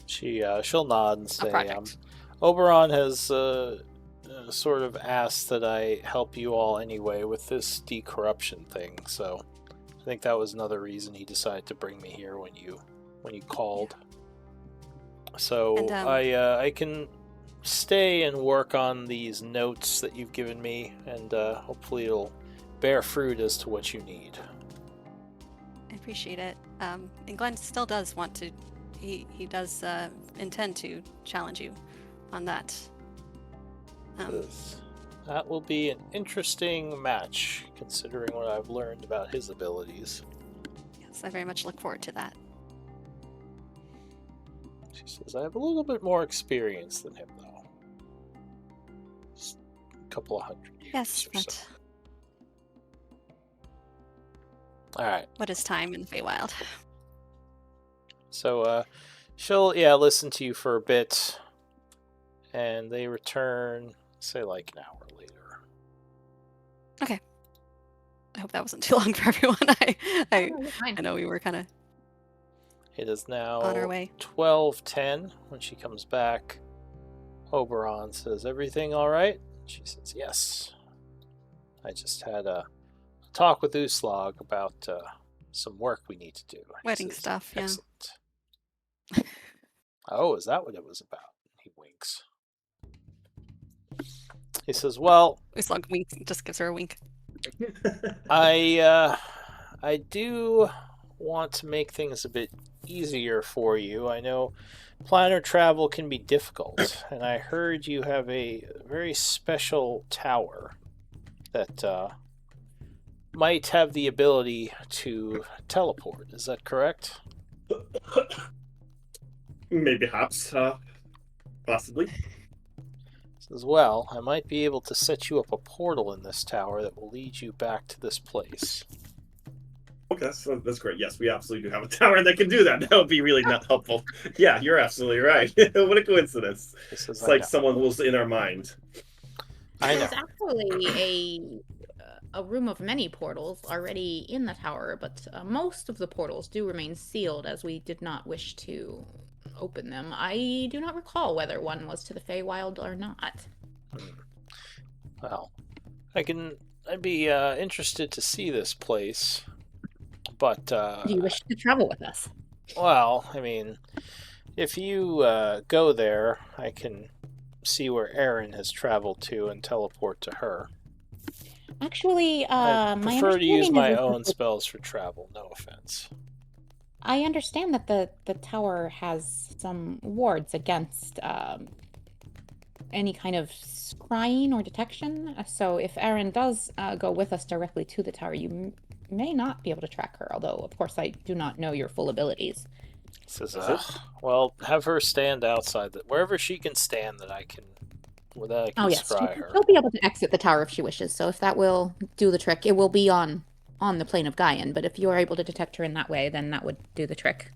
B: She'll nod and
A: A
B: say,
A: project.
B: "Oberon has sort of asked that I help you all anyway with this decorruption thing, so I think that was another reason he decided to bring me here when you called. So
A: And,
B: I can stay and work on these notes that you've given me, and hopefully it'll bear fruit as to what you need."
A: I appreciate it. And Glenn still does want to. He does intend to challenge you on that.
B: That will be an interesting match, considering what I've learned about his abilities.
A: Yes, I very much look forward to that.
B: She says, "I have a little bit more experience than him, though. Just a couple of 100 years
A: Yes,
B: or
A: but
B: so." All right.
A: what is time in the Feywild?
B: So she'll listen to you for a bit, and they return, say like an hour later.
A: I hope that wasn't too long for everyone. I
C: Oh, you're fine.
A: know we were kind of
B: It is now
A: on our way.
B: 12:10 when she comes back. Oberon says, "Everything all right?" She says, "Yes. I just had a talk with Uslag about some work we need to do." He
A: Wedding
B: says,
A: stuff, yeah.
B: Excellent. Oh, is that what it was about? He winks. He says, "Well,
A: Uslog winks, just gives her a wink.
B: I do want to make things a bit easier for you. I know planar travel can be difficult, and I heard you have a very special tower that might have the ability to teleport. Is that correct?"
H: Maybe, perhaps, possibly.
B: Says, "Well, I might be able to set you up a portal in this tower that will lead you back to this place."
H: Okay, that's great. Yes, we absolutely do have a tower that can do that. That would be really not helpful. Yeah, you're absolutely right. What a coincidence.
B: He says,
H: It's like someone was in our mind.
B: I know.
F: There's actually a room of many portals already in the tower, but most of the portals do remain sealed as we did not wish to open them. I do not recall whether one was to the Feywild or not.
B: Well, I'd be interested to see this place, but
F: Do you wish to travel with us?
B: well, I mean, if you go there, I can see where Erin has traveled to and teleport to her.
F: Actually,
B: I
F: my
B: prefer to use
F: understanding
B: my
F: is that
B: own spells for travel. No offense.
F: I understand that the tower has some wards against any kind of scrying or detection. So if Erin does go with us directly to the tower, you may not be able to track her. Although, of course, I do not know your full abilities.
B: Says, well, have her stand outside wherever she can stand that I can
F: Oh yes,
B: scry her.
F: she'll be able to exit the tower if she wishes. So if that will do the trick, it will be on the plane of Gaian. But if you are able to detect her in that way, then that would do the trick.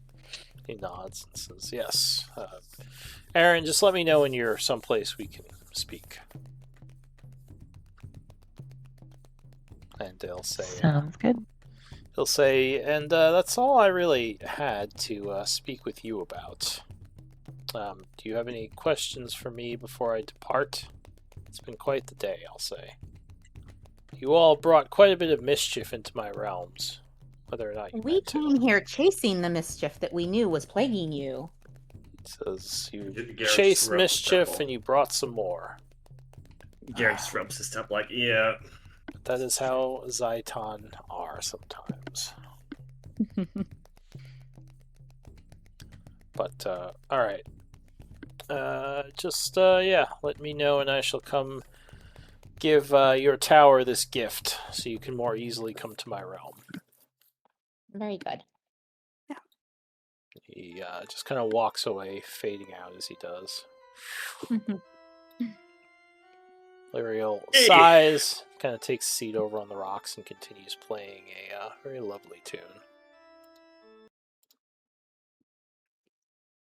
B: He nods and says, "Yes. Erin, just let me know when you're someplace we can speak." And they'll say,
G: Sounds good.
B: he'll say, "And that's all I really had to speak with you about. Do you have any questions for me before I depart? It's been quite the day, I'll say. You all brought quite a bit of mischief into my realms, whether or not you
F: We
B: meant to."
F: came here chasing the mischief that we knew was plaguing you.
B: It says, "You
H: Garrett
B: chased
H: just rubs his
B: mischief
H: temple.
B: and you brought some more."
H: Garrett just rubs his temple like, yeah.
B: That is how Zaiton are sometimes. But, alright. Let me know and I shall come give your tower this gift so you can more easily come to my realm.
F: Very good.
B: He just kind of walks away, fading out as he does. Lyriel sighs, kind of takes a seat over on the rocks and continues playing a very lovely tune.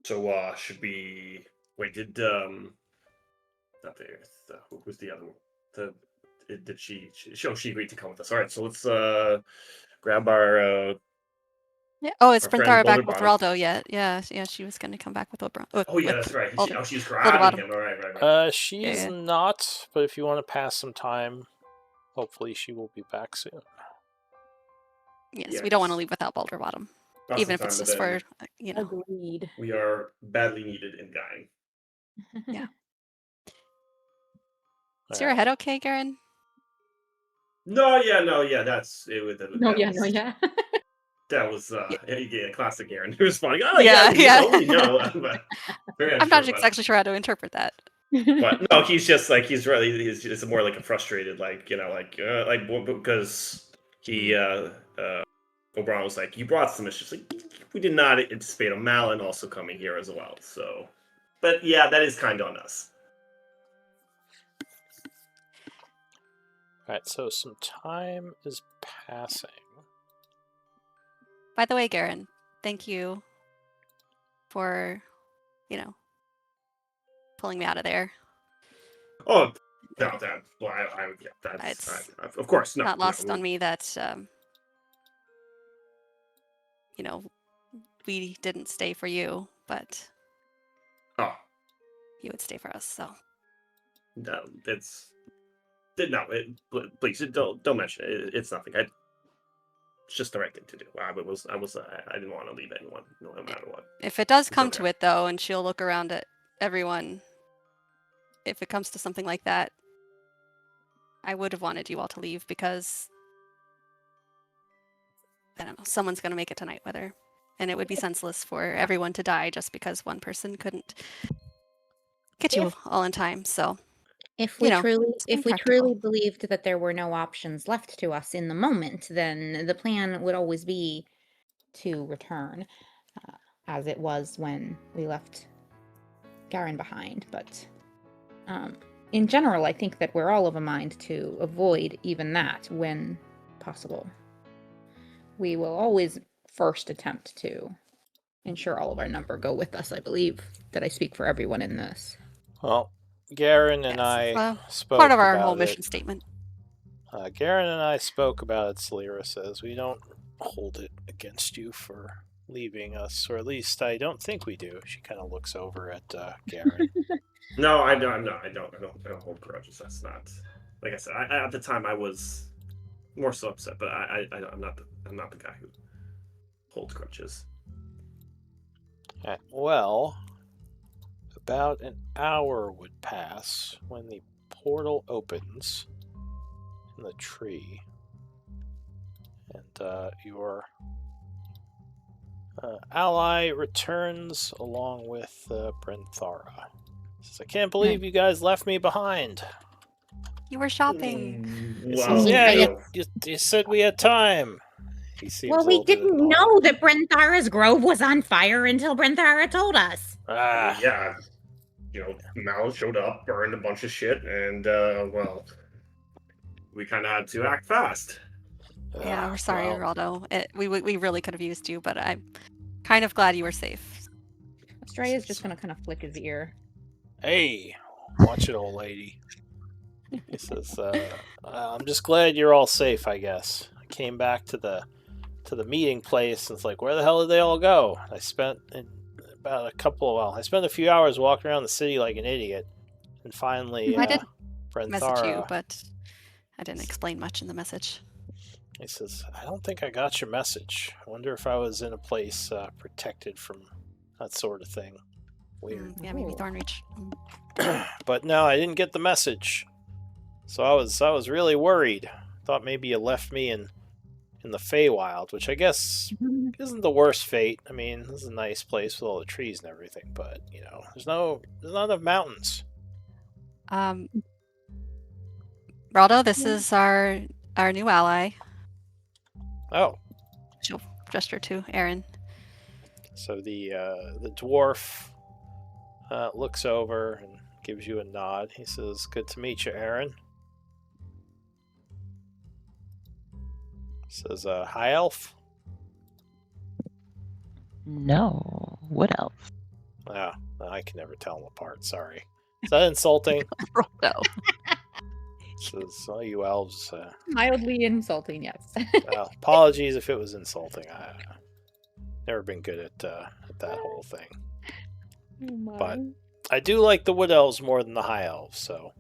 H: So, should we... Wait, did, not who was the other one? Did she agreed to come with us. Alright, so let's, grab our,
A: Yeah. Oh, is
H: our friend
A: Brinthara back with
H: Boulderbottom.
A: Raldo yet? Yeah, she was going to come back with Oberon.
H: Oh, yeah, that's right. She's grabbing him. Alright.
B: She's not, but if you want to pass some time, hopefully she will be back soon.
A: Yes, we don't want to leave without Boulderbottom. Even if it's just for,
F: Agreed.
H: We are badly needed in dying.
A: Yeah. Is your head okay, Garen?
H: No, that's it. That was a classic Aaron. It was funny. Oh
A: yeah.
H: But
A: I'm not exactly sure how to interpret that.
H: But no, he's just like he's more like a frustrated, because he O'Brien was like, "You brought some issues." Like, we did not anticipate a Malin also coming here as well. So, but yeah, that is kind of on us.
B: Alright, so some time is passing.
A: By the way, Garen, thank you for, pulling me out of there.
H: Oh, no, that's
A: It's
H: of course
A: not lost on me that, we didn't stay for you, but
H: Oh,
A: you would stay for us. So
H: no, please don't mention it. It's nothing. It's just the right thing to do. I didn't want to leave anyone, no matter what.
A: if it does
H: It's
A: come
H: okay.
A: to it, though, and she'll look around at everyone, if it comes to something like that, I would have wanted you all to leave because, I don't know, someone's going to make it tonight, and it would be senseless for everyone to die just because one person couldn't get you all in time. So
F: If we
A: being
F: truly
A: practical.
F: believed that there were no options left to us in the moment, then the plan would always be to return, as it was when we left Garen behind. But in general, I think that we're all of a mind to avoid even that when possible. We will always first attempt to ensure all of our number go with us. I believe that I speak for everyone in this.
B: Well, Garen and
A: Yes,
B: I
A: it's
B: spoke
A: part of our
B: about
A: whole
B: it.
A: mission statement.
B: Garen and I spoke about it. Selira says we don't hold it against you for leaving us, or at least I don't think we do. She kind of looks over at Garen.
H: No, I don't hold grudges. That's not. Like I said, at the time I was more so upset, but I'm not the guy who holds grudges.
B: Well, about an hour would pass when the portal opens in the tree, and your ally returns along with Brenthara. Says, I can't believe you guys left me behind.
A: You were shopping.
B: He
H: Wow.
B: says, yeah,
H: you
B: you said we had time. He seems
F: Well,
B: a
F: we
B: little bit
F: didn't
B: annoyed.
F: know that Brenthara's grove was on fire until Brenthara told us.
B: Ah,
H: yeah, Mal showed up, burned a bunch of shit, and well, we kind of had to act fast.
A: Yeah, we're sorry,
B: well,
A: Geraldo. We really could have used you, but I'm kind of glad you were safe.
F: Estrella's just gonna kind of flick his ear.
B: Hey, watch it, old lady. He says, I'm just glad you're all safe, I guess. I came back to the meeting place, and it's like, where the hell did they all go? I spent I spent a few hours walking around the city like an idiot, and finally,
A: I did
B: Brenthara,
A: message you, but I didn't explain much in the message.
B: He says, I don't think I got your message. I wonder if I was in a place protected from that sort of thing. Weird.
A: Yeah, maybe
F: Ooh.
A: Thornreach.
B: But no, I didn't get the message. So I was really worried. Thought maybe you left me in the Feywild, which I guess isn't the worst fate. I mean, this is a nice place with all the trees and everything, but there's not enough mountains.
A: Geraldo, this is our new ally.
B: Oh,
A: She'll gesture to Aaron.
B: so the dwarf looks over and gives you a nod. He says, "Good to meet you, Aaron." Says, "High elf."
G: No. Wood elf.
B: Yeah, I can never tell them apart. Sorry. Is that insulting?
A: Geraldo.
B: Says, "Oh, you elves."
F: Mildly insulting, yes.
B: Apologies if it was insulting. I've never been good at that whole thing. But I do like the wood elves more than the high elves. So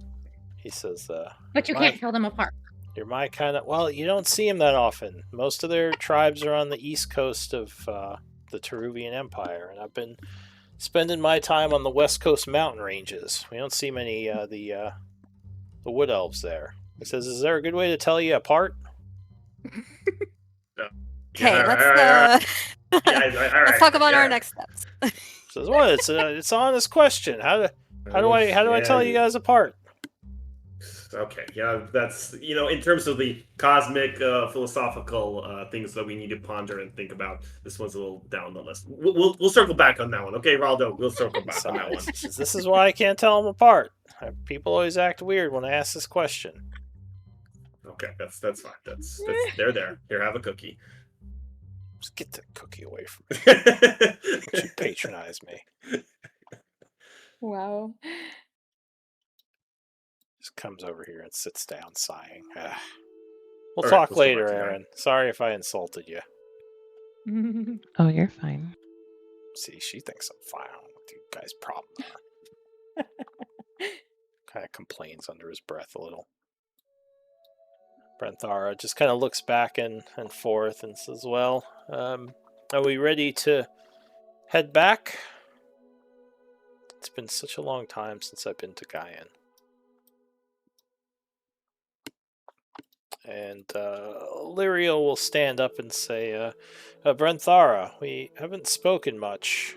B: he says,
F: But you can't tell them apart.
B: You're my kind of... Well, you don't see them that often. Most of their tribes are on the east coast of the Teruvian Empire, and I've been spending my time on the west coast mountain ranges. We don't see many the wood elves there. He says, is there a good way to tell you apart?
A: Okay, let's let's talk about our next steps.
B: Says, what? It's an honest question. How do I tell you guys apart?
H: Okay, yeah, that's in terms of the cosmic philosophical things that we need to ponder and think about. This one's a little down the list. We'll circle back on that one. Okay, Raldo, we'll circle back on that one.
B: This is why I can't tell them apart. People always act weird when I ask this question.
H: Okay, that's fine. That's they're there. Here, have a cookie.
B: Just get the cookie away from me. You patronize me.
F: Wow.
B: Just comes over here and sits down, sighing. We'll
H: All right,
B: talk
H: let's go back
B: later,
H: to that.
B: Aaron. Sorry if I insulted you.
G: Oh, you're fine.
B: See, she thinks I'm fine. I don't know what you guys' problem are. Kind of complains under his breath a little. Brenthara just kind of looks back and forth and says, well, are we ready to head back? It's been such a long time since I've been to Gaian. And Lyriel will stand up and say, Brenthara, we haven't spoken much,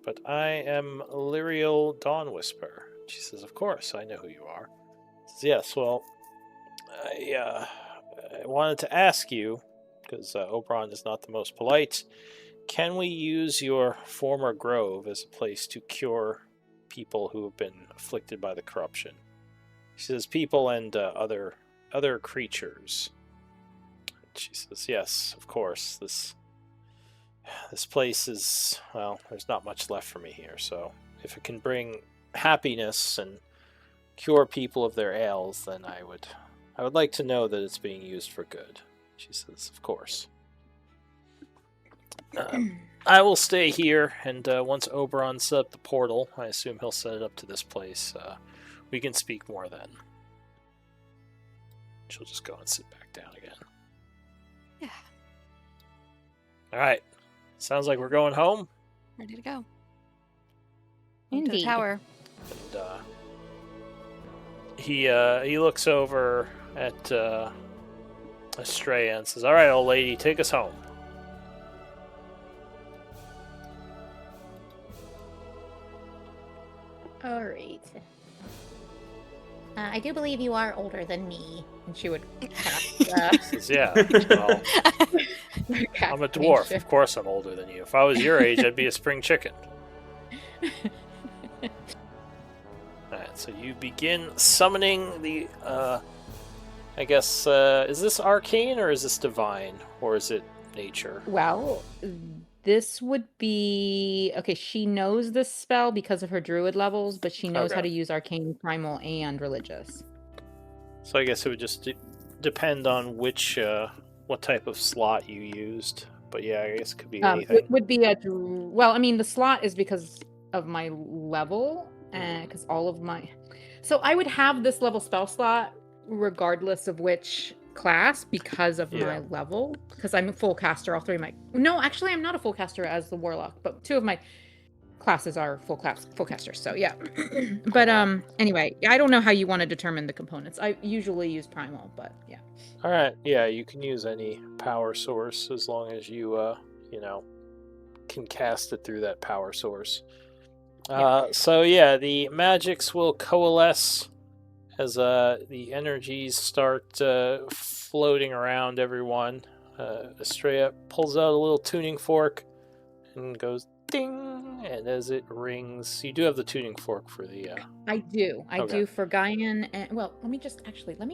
B: but I am Lyriel Dawnwhisper. She says, of course, I know who you are. Says, yes, well, I wanted to ask you, because Oberon is not the most polite, can we use your former grove as a place to cure people who have been afflicted by the corruption? She says, people and other creatures. She says, yes, of course. This place is, well, there's not much left for me here, so if it can bring happiness and cure people of their ails, then I would like to know that it's being used for good. She says, of course. I will stay here, and once Oberon set up the portal, I assume he'll set it up to this place, we can speak more then. She'll just go and sit back down again.
A: Yeah.
B: Alright. Sounds like we're going home.
A: Ready to go. Home
F: Indeed.
A: to the tower.
B: And he looks over at Estrella and says, alright, old lady, take us home.
I: All right. I do believe you are older than me.
C: And she would cast,
B: He says, yeah, well, I'm a dwarf. Of course I'm older than you. If I was your age, I'd be a spring chicken. Alright, so you begin summoning the, I guess, is this arcane or is this divine? Or is it nature?
C: Well, this would be... Okay, she knows this spell because of her druid levels, but she knows how to use arcane, primal, and religious.
B: So I guess it would just depend on which, what type of slot you used. But yeah, I guess it could be anything.
C: It would be a... Well, I mean, the slot is because of my level, and because all of my... So I would have this level spell slot regardless of which class because of my level, because I'm a full caster. All three of my... No, actually, I'm not a full caster as the warlock, but two of my classes are full casters, so yeah. But anyway, I don't know how you want to determine the components. I usually use primal, but yeah.
B: All right, yeah, you can use any power source as long as you can cast it through that power source. So yeah, the magics will coalesce as the energies start floating around everyone. Estrella pulls out a little tuning fork and goes ding, and as it rings, you do have the tuning fork for the...
C: I do for Gaian, and well, let me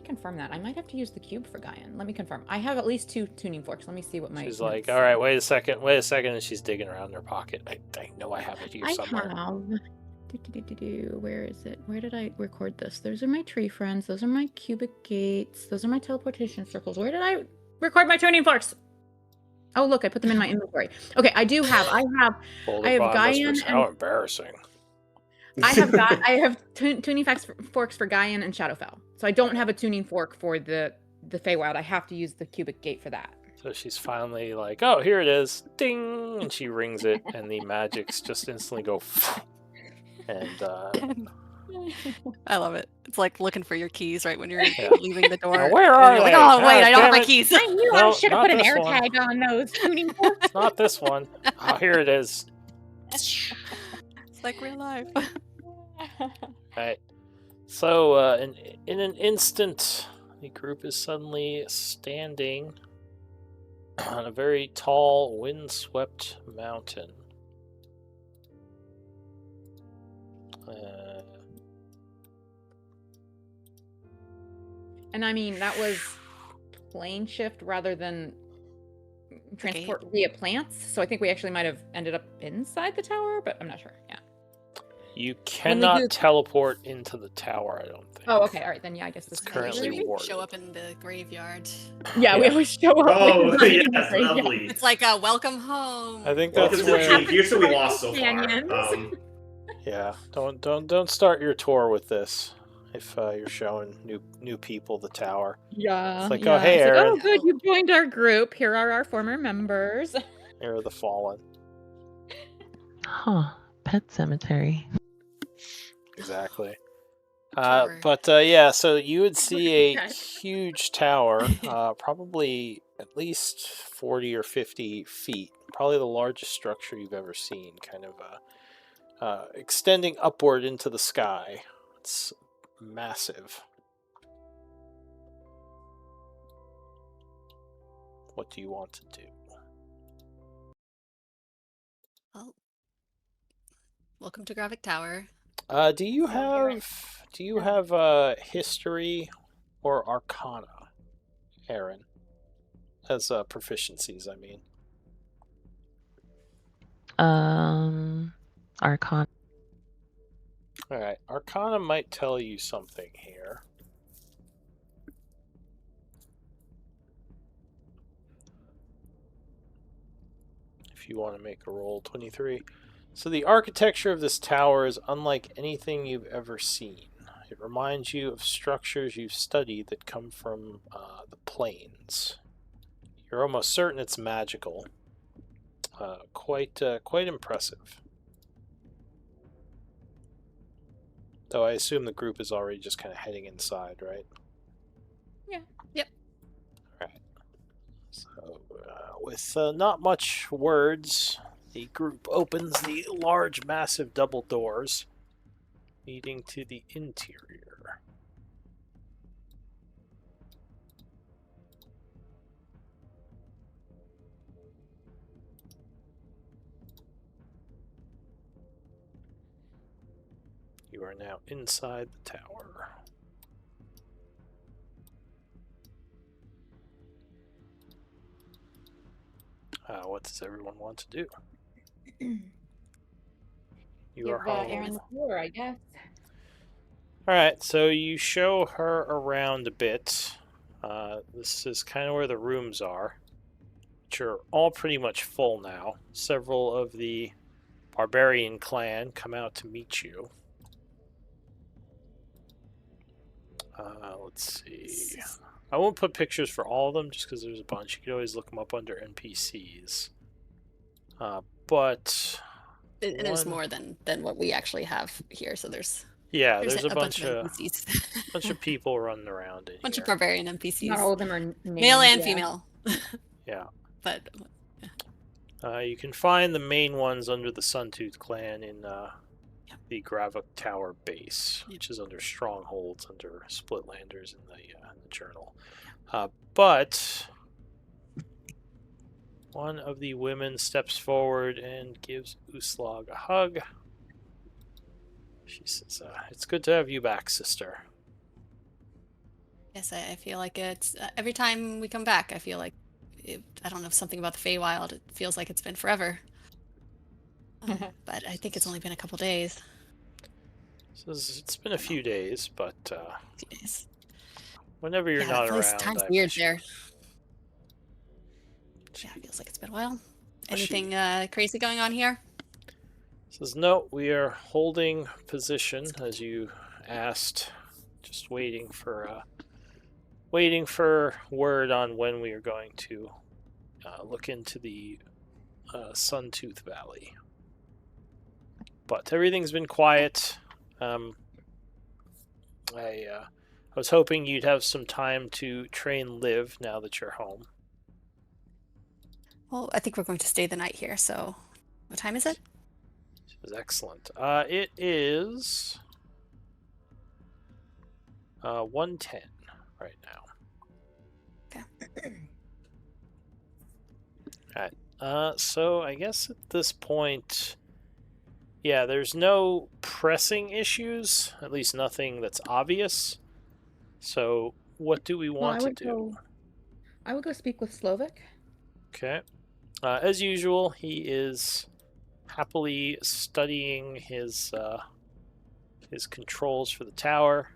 C: confirm that. I might have to use the cube for Gaian. Let me confirm. I have at least 2 tuning forks. Let me see what my...
B: She's like, all right, wait a second, and she's digging around in her pocket. I know I have it here somewhere.
C: I have... Where is it? Where did I record this? Those are my tree friends. Those are my cubic gates. Those are my teleportation circles. Where did I record my tuning forks? Oh, look, I put them in my inventory. Okay, I have Gaian.
B: How embarrassing.
C: I have tuning forks for Gaian and Shadowfell. So I don't have a tuning fork for the Feywild. I have to use the cubic gate for that.
B: So she's finally like, oh, here it is. Ding! And she rings it, and the magics just instantly go... And
A: I love it. It's like looking for your keys right when you're leaving the door.
B: Now, where are they?
A: Like, oh, wait, I don't have my keys.
I: I knew I should have put an air tag on those tuning forks.
B: It's not this one. Oh, here it is.
A: It's like real life.
B: Right. So, in an instant, the group is suddenly standing on a very tall, windswept mountain.
C: And I mean, that was plane shift rather than transport via plants. So I think we actually might have ended up inside the tower, but I'm not sure. Yeah.
B: You cannot teleport into the tower, I don't think.
C: Oh, okay. All right. Then, yeah, I guess this
B: It's currently
A: we
B: warded.
A: show up in the graveyard.
C: Yeah, we always show up.
H: Oh, yes, lovely.
A: It's like a welcome home.
B: I think
H: Welcome
B: that's
H: to
B: where.
H: Here's what we lost so far.
D: Companions.
B: Yeah, don't start your tour with this. If you're showing new people the tower.
C: Yeah.
B: It's like,
C: yeah.
B: oh hey,
C: it's like,
B: Aaron.
C: oh good, you joined our group. Here are our former members.
B: Here are the fallen.
G: Huh. Pet cemetery.
B: Exactly. But yeah, so you would see a huge tower, probably at least 40 or 50 feet. Probably the largest structure you've ever seen, kind of extending upward into the sky. It's massive. What do you want to do?
A: Well, welcome to Gravic Tower.
B: Do you have history or arcana, Aaron? As proficiencies, I mean.
G: Arcana.
B: All right, arcana might tell you something here. If you want to make a roll, 23. So the architecture of this tower is unlike anything you've ever seen. It reminds you of structures you've studied that come from the plains. You're almost certain it's magical. Quite impressive. Though I assume the group is already just kind of heading inside, right?
C: Yeah.
A: Yep.
B: All right. So, with not much words, the group opens the large, massive double doors leading to the interior. You are now inside the tower. What does everyone want to do? You are home.
C: Aaron the floor, I guess.
B: Alright, so you show her around a bit. This is kind of where the rooms are, which are all pretty much full now. Several of the barbarian clan come out to meet you. Let's see. I won't put pictures for all of them just because there's a bunch. You can always look them up under NPCs. But
A: there's more than what we actually have here. So there's
B: there's a bunch of
A: NPCs.
B: bunch of people running around in
A: bunch
B: here.
A: of barbarian NPCs.
C: Not all of them are named,
A: male and female.
B: Yeah.
A: But
B: you can find the main ones under the Suntooth clan in the Gravic Tower base, which is under Strongholds, under Splitlanders in the journal. But one of the women steps forward and gives Uslag a hug. She says, it's good to have you back, sister.
A: Yes, I feel like it's every time we come back, I feel like I don't know, something about the Feywild. It feels like it's been forever. But I think it's only been a couple days.
B: It's been a few days, but
A: few days.
B: Whenever you're not around,
A: time's weird there. Yeah, it feels like it's been a while. Anything crazy going on here?
B: Says no. We are holding position as you asked. Just waiting for word on when we are going to look into the Suntooth Valley. But everything's been quiet. I was hoping you'd have some time to train Liv now that you're home.
A: Well, I think we're going to stay the night here, so what time is it?
B: This is excellent. It is 1:10 right now.
A: Okay.
B: Alright. So I guess at this point, yeah, there's no pressing issues, at least nothing that's obvious. So what do we want to do?
C: I would go speak with Slovak.
B: Okay. As usual, he is happily studying his controls for the tower.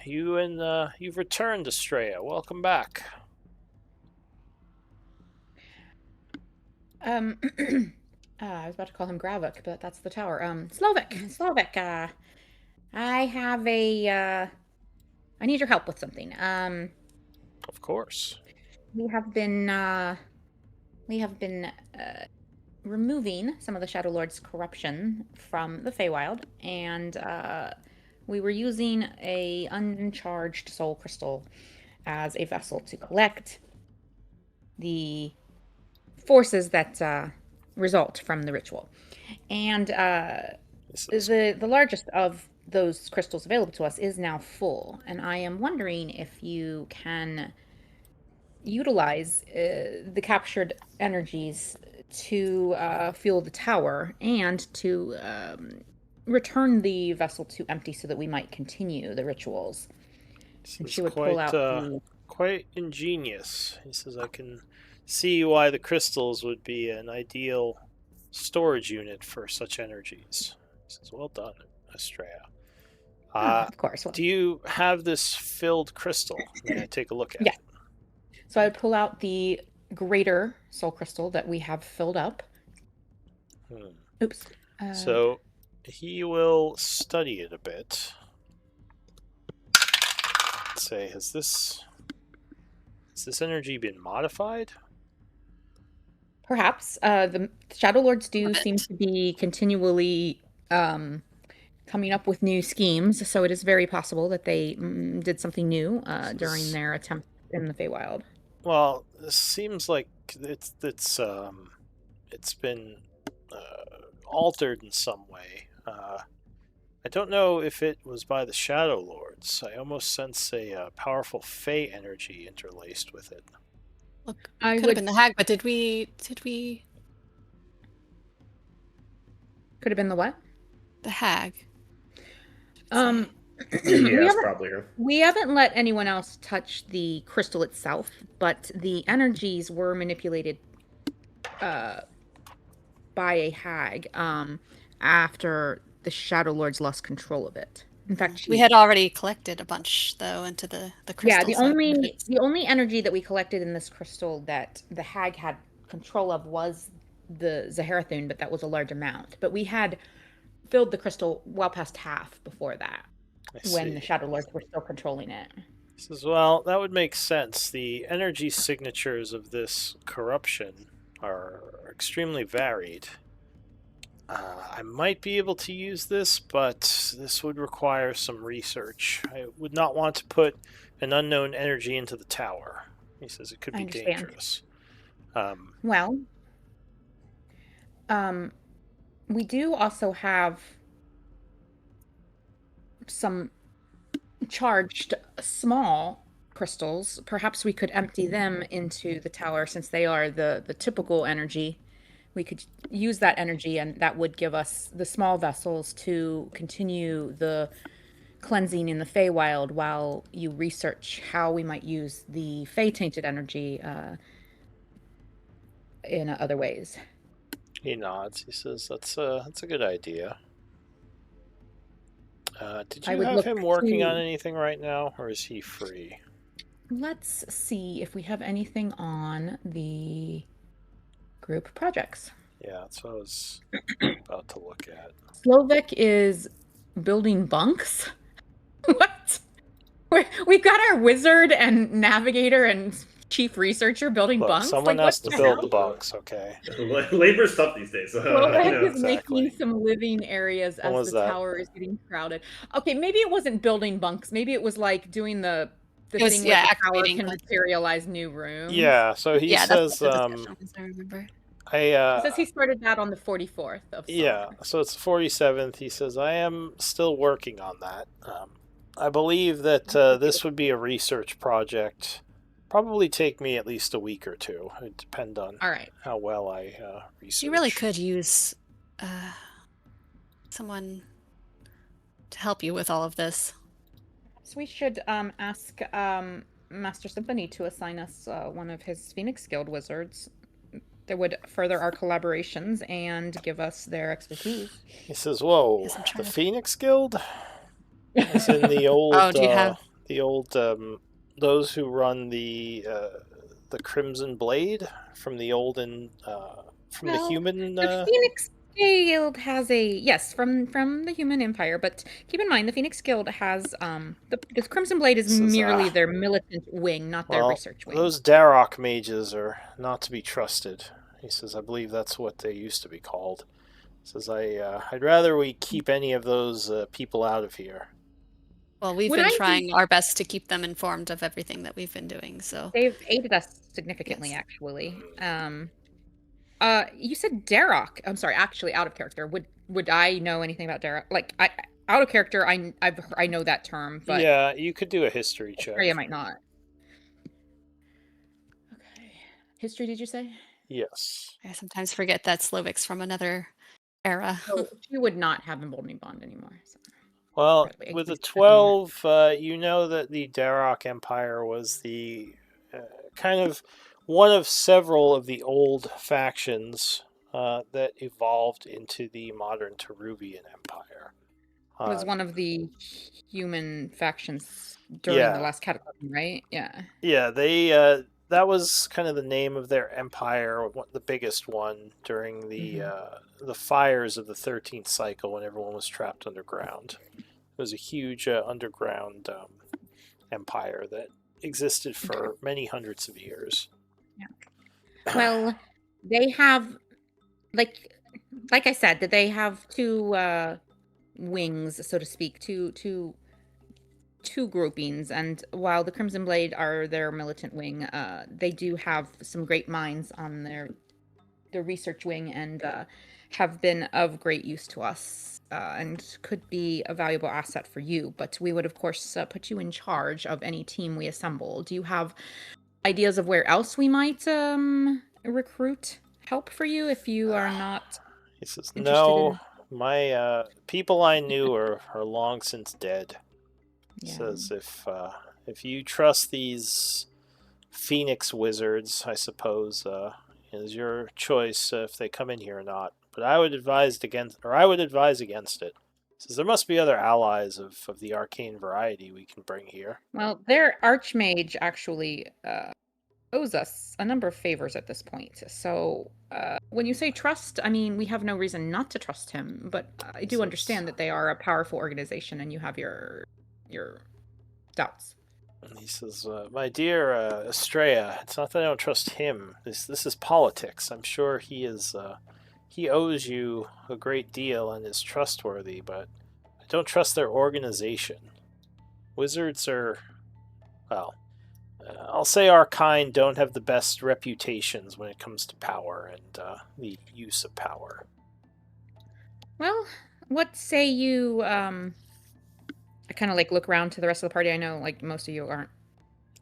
B: You've returned, Estrella. Welcome back.
C: I was about to call him Gravik, but that's the tower. Slovik, I have I need your help with something.
B: Of course.
C: We have been removing some of the Shadowlord's corruption from the Feywild, and we were using a uncharged soul crystal as a vessel to collect the forces that result from the ritual. And the largest of those crystals available to us is now full, and I am wondering if you can utilize the captured energies to fuel the tower and to return the vessel to empty so that we might continue the rituals. And she would pull out
B: quite ingenious. He says, I can see why the crystals would be an ideal storage unit for such energies. He says, well done, Estrella.
C: Of course.
B: Do you have this filled crystal? May I take a look at it?
C: So I would pull out the greater soul crystal that we have filled up. Oops.
B: So he will study it a bit. Say, has this energy been modified?
C: Perhaps. The Shadowlords do seem to be continually coming up with new schemes, so it is very possible that they did something new during their attempt in the Feywild.
B: Well, this seems like it's been altered in some way. I don't know if it was by the Shadowlords. I almost sense a powerful Fey energy interlaced with it.
A: Look, could have been the hag, but did we?
C: Could have been the what?
A: The hag.
H: Yes, probably her.
C: We haven't let anyone else touch the crystal itself, but the energies were manipulated by a hag after the Shadowlords lost control of it. In fact,
A: we had already collected a bunch though into the crystal.
C: Yeah, the only energy that we collected in this crystal that the hag had control of was the Zaharathun, but that was a large amount. But we had filled the crystal well past half before that, when the Shadowlords were still controlling it.
B: He says, well, that would make sense. The energy signatures of this corruption are extremely varied. I might be able to use this, but this would require some research. I would not want to put an unknown energy into the tower. He says it could be dangerous.
C: We do also have some charged small crystals. Perhaps we could empty them into the tower, since they are the typical energy. We could use that energy, and that would give us the small vessels to continue the cleansing in the Feywild while you research how we might use the Fey-tainted energy in other ways.
B: He nods. He says, that's a good idea. Did you have him working on anything right now, or is he free?
C: Let's see if we have anything on the group projects.
B: Yeah, that's what I was about to look at.
C: Slovik is building bunks? What? We've got our wizard and navigator and chief researcher building bunks?
B: Someone has to build the bunks, okay?
H: Labor's tough these days.
C: Slovik is making some living areas as the tower is getting crowded. Okay, maybe it wasn't building bunks. Maybe it was like doing the thing where the tower can materialize new rooms.
B: Yeah, so he says,
A: I remember.
C: He says he started that on the 44th of summer.
B: Yeah, so it's the 47th. He says, I am still working on that. I believe that this would be a research project. Probably take me at least a week or two. It depends on how well I research.
A: You really could use someone to help you with all of this.
C: So we should ask Master Symphony to assign us one of his Phoenix Guild wizards that would further our collaborations and give us their expertise.
B: He says, "Whoa,
A: Yes, I'm
B: the
A: trying to.
B: Phoenix Guild, as in the old,
A: Oh, do you have?
B: those who run the Crimson Blade from the olden, from the
C: Well,
B: human."
C: the Phoenix Guild has from the Human Empire, but keep in mind the Phoenix Guild has the Crimson Blade is
B: Says,
C: merely their militant wing, not their
B: Well,
C: research wing.
B: those Darok mages are not to be trusted. He says, "I believe that's what they used to be called." He says, I'd rather we keep any of those people out of here."
A: Well, we've
C: Would
A: been
C: I
A: trying our best to keep them informed of everything that we've been doing. So
C: They've aided us significantly,
A: Yes.
C: actually. You said Darok. I'm sorry, actually, out of character. Would I know anything about Darok? Like, out of character, I know that term, but
B: Yeah, you could do a history check.
C: Australia might not. Okay, history. Did you say?
B: Yes.
A: I sometimes forget that Slovak's from another era.
C: Oh, she would not have emboldening bond anymore. So.
B: Well,
C: Incredibly,
B: with the
C: at the moment.
B: 12, you know that the Darok Empire was the kind of one of several of the old factions that evolved into the modern Teruvian Empire.
C: It was one of the human factions during
B: Yeah.
C: the last cataclysm, right? Yeah.
B: Yeah, they that was kind of the name of their empire, the biggest one during the fires of the 13th cycle when everyone was trapped underground. It was a huge underground empire that existed for many hundreds of years.
C: Yeah. Well, they have, like I said, that they have two wings, so to speak, two groupings, and while the Crimson Blade are their militant wing, they do have some great minds on their research wing, and have been of great use to us, and could be a valuable asset for you. But we would, of course, put you in charge of any team we assemble. Do you have ideas of where else we might recruit help for you if you are not?
B: He says,
C: interested
B: "No, my people I knew are long since dead." He
C: Yeah.
B: says, if you trust these Phoenix wizards, I suppose is your choice if they come in here or not. But I would advise against it. He says there must be other allies of the arcane variety we can bring here.
C: Well, their archmage actually owes us a number of favors at this point. So when you say trust, I mean, we have no reason not to trust him, but I do understand that they are a powerful organization and you have your doubts.
B: And he says, "My dear Estrella, it's not that I don't trust him. This is politics. I'm sure he owes you a great deal and is trustworthy, but I don't trust their organization. Wizards are, well, I'll say our kind don't have the best reputations when it comes to power and the use of power."
C: Well, what say you? I kind of look around to the rest of the party. I know most of you aren't.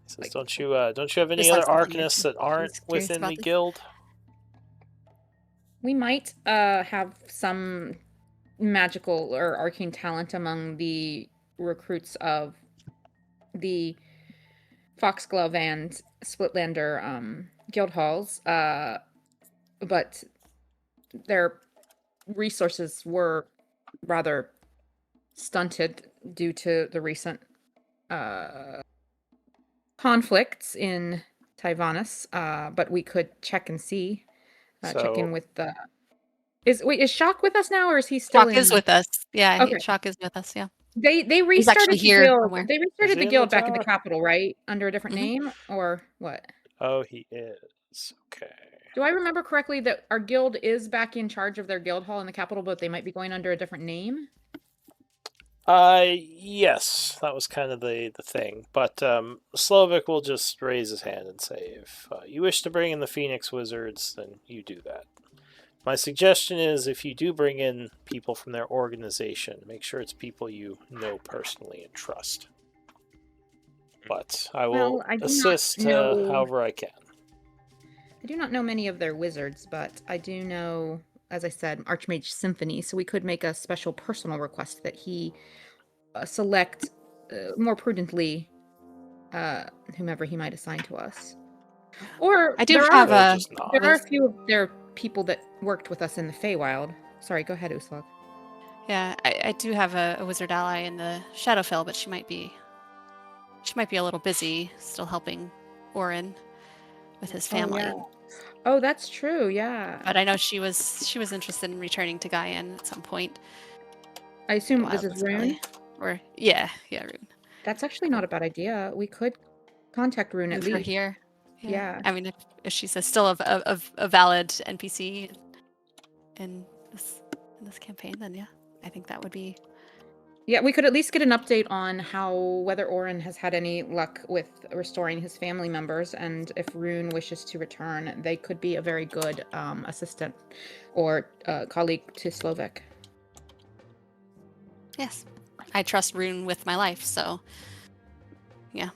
B: He says, don't you have any
A: Just
B: other
A: like looking at
B: arcanists
A: you.
B: that aren't
A: He's curious
B: within
A: about
B: the
A: this.
B: guild?
C: We might have some magical or arcane talent among the recruits of the Foxglove and Splitlander guild halls, but their resources were rather stunted due to the recent conflicts in Tyvanus. But we could check and see. Check in with the. Is Shock with us now, or is he still
A: Shock
C: in?
A: is with us. Yeah,
C: Okay.
A: Shock is with us. Yeah.
C: They
A: He's actually
C: restarted the
A: here
C: guild.
A: somewhere.
C: They
B: Is
C: restarted
B: he
C: the
B: in
C: guild
B: the
C: back in the
B: tower?
C: capital, right? Under a different
A: Mhm.
C: name, or what?
B: Oh, he is. Okay.
C: Do I remember correctly that our guild is back in charge of their guild hall in the capital, but they might be going under a different name?
B: Yes, that was kind of the thing. But Slovak will just raise his hand and say, if you wish to bring in the Phoenix Wizards, then you do that. My suggestion is, if you do bring in people from their organization, make sure it's people you know personally and trust. But I will
C: Well, I do not
B: assist
C: know-
B: however I can.
C: I do not know many of their wizards, but I do know, as I said, Archmage Symphony, so we could make a special personal request that he select more prudently whomever he might assign to us. Or
A: I do
C: there
A: have
C: are,
A: a.
C: there are a few of their people that worked with us in the Feywild. Sorry, go ahead, Uslag.
A: Yeah, I do have a wizard ally in the Shadowfell, but she might be a little busy still helping Orin with his family.
C: Oh, yeah. Oh, that's true. Yeah.
A: But I know she was interested in returning to Gaian at some point.
C: I assume this is Rune.
A: Or yeah, Rune.
C: That's actually not a bad idea. We could contact Rune at
A: Move her
C: least.
A: here.
C: Yeah.
A: I mean, if she's still a valid NPC in this campaign, then yeah, I think that would be.
C: Yeah, we could at least get an update on whether Orin has had any luck with restoring his family members, and if Rune wishes to return, they could be a very good assistant or colleague to Slovak.
A: Yes, I trust Rune with my life, so yeah.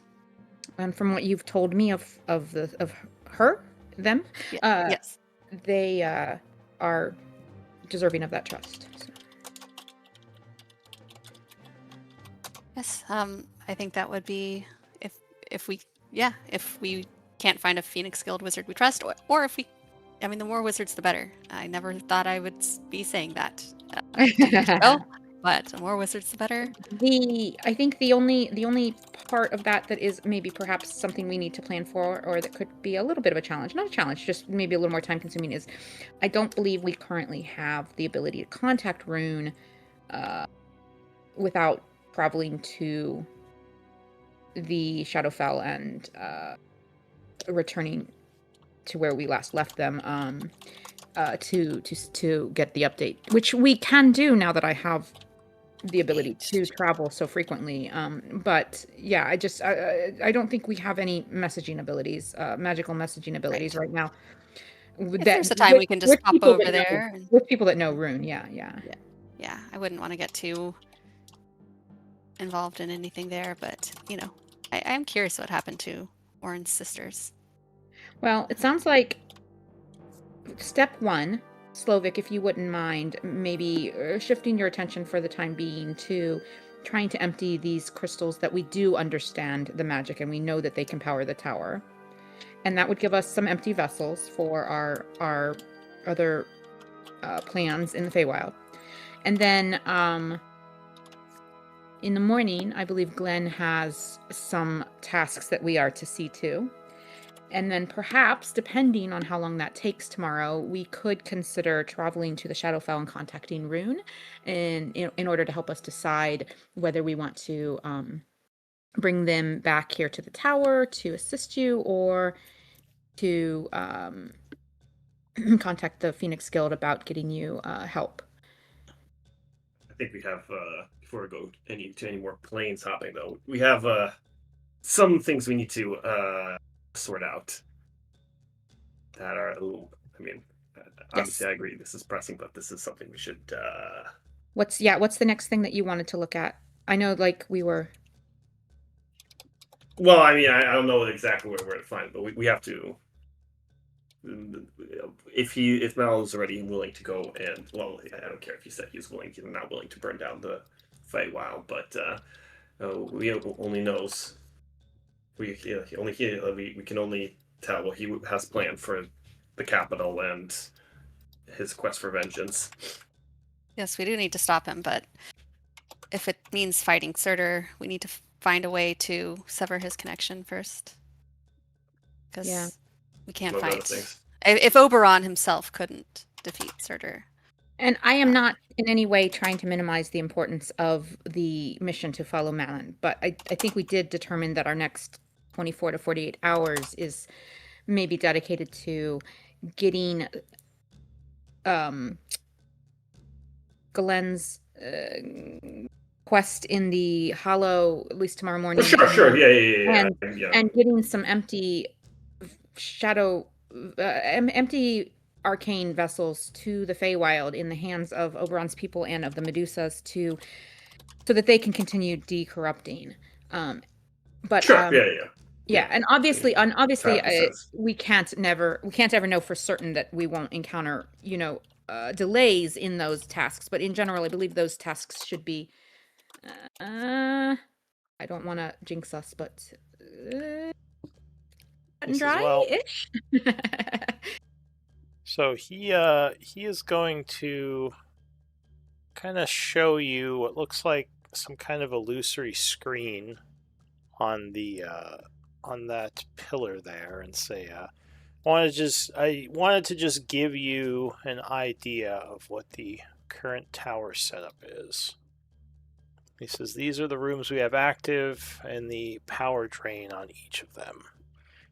C: And from what you've told me of them,
A: yes,
C: they are deserving of that trust. So.
A: Yes, I think that would be if we can't find a Phoenix Guild wizard we trust, or if we, I mean, the more wizards the better. I never thought I would be saying that, but the more wizards the better.
C: I think the only part of that is maybe perhaps something we need to plan for, or that could be a little bit of a challenge. Not a challenge, just maybe a little more time consuming. Is I don't believe we currently have the ability to contact Rune without traveling to the Shadowfell and returning to where we last left them to get the update, which we can do now that I have the ability to travel so frequently. But yeah, I don't think we have any messaging abilities, magical messaging abilities right now.
A: If there's a time we can just pop over there.
C: With people that know Rune, yeah.
A: Yeah, I wouldn't want to get too involved in anything there, but I am curious what happened to Orin's sisters.
C: Well, it sounds like step one, Slovak, if you wouldn't mind, maybe shifting your attention for the time being to trying to empty these crystals that we do understand the magic and we know that they can power the tower. And that would give us some empty vessels for our other plans in the Feywild. And then in the morning, I believe Glenn has some tasks that we are to see to. And then perhaps, depending on how long that takes tomorrow, we could consider traveling to the Shadowfell and contacting Rune in order to help us decide whether we want to bring them back here to the tower to assist you, or to contact the Phoenix Guild about getting you help.
H: I think we have, before we go to any more planes hopping, though, we have some things we need to sort out that are a little, I mean, obviously, yes. I agree this is pressing, but this is something we should
C: what's the next thing that you wanted to look at? I know, like, we were,
H: well, I mean, I don't know exactly where to find it, but we have to, if Mal is already willing to go, and well, I don't care if he said he's not willing to burn down the Feywild, but we only knows. We can only tell what he has planned for the capital and his quest for vengeance.
A: Yes, we do need to stop him, but if it means fighting Surtur, we need to find a way to sever his connection first. Because we can't fight. If Oberon himself couldn't defeat Surtur.
C: And I am not in any way trying to minimize the importance of the mission to follow Malin, but I think we did determine that our next 24 to 48 hours is maybe dedicated to getting Glenn's quest in the Hollow, at least tomorrow morning.
H: Sure, yeah.
C: And getting some empty empty arcane vessels to the Feywild in the hands of Oberon's people and of the Medusas so that they can continue decorrupting. But
H: sure,
C: yeah, and obviously, we can't ever know for certain that we won't encounter, delays in those tasks. But in general, I believe those tasks should be. I don't want to jinx us, but
B: He says,
C: dry-ish.
B: So he is going to kind of show you what looks like some kind of illusory screen on the on that pillar there, and say, I wanted to just give you an idea of what the current tower setup is. He says these are the rooms we have active and the power drain on each of them.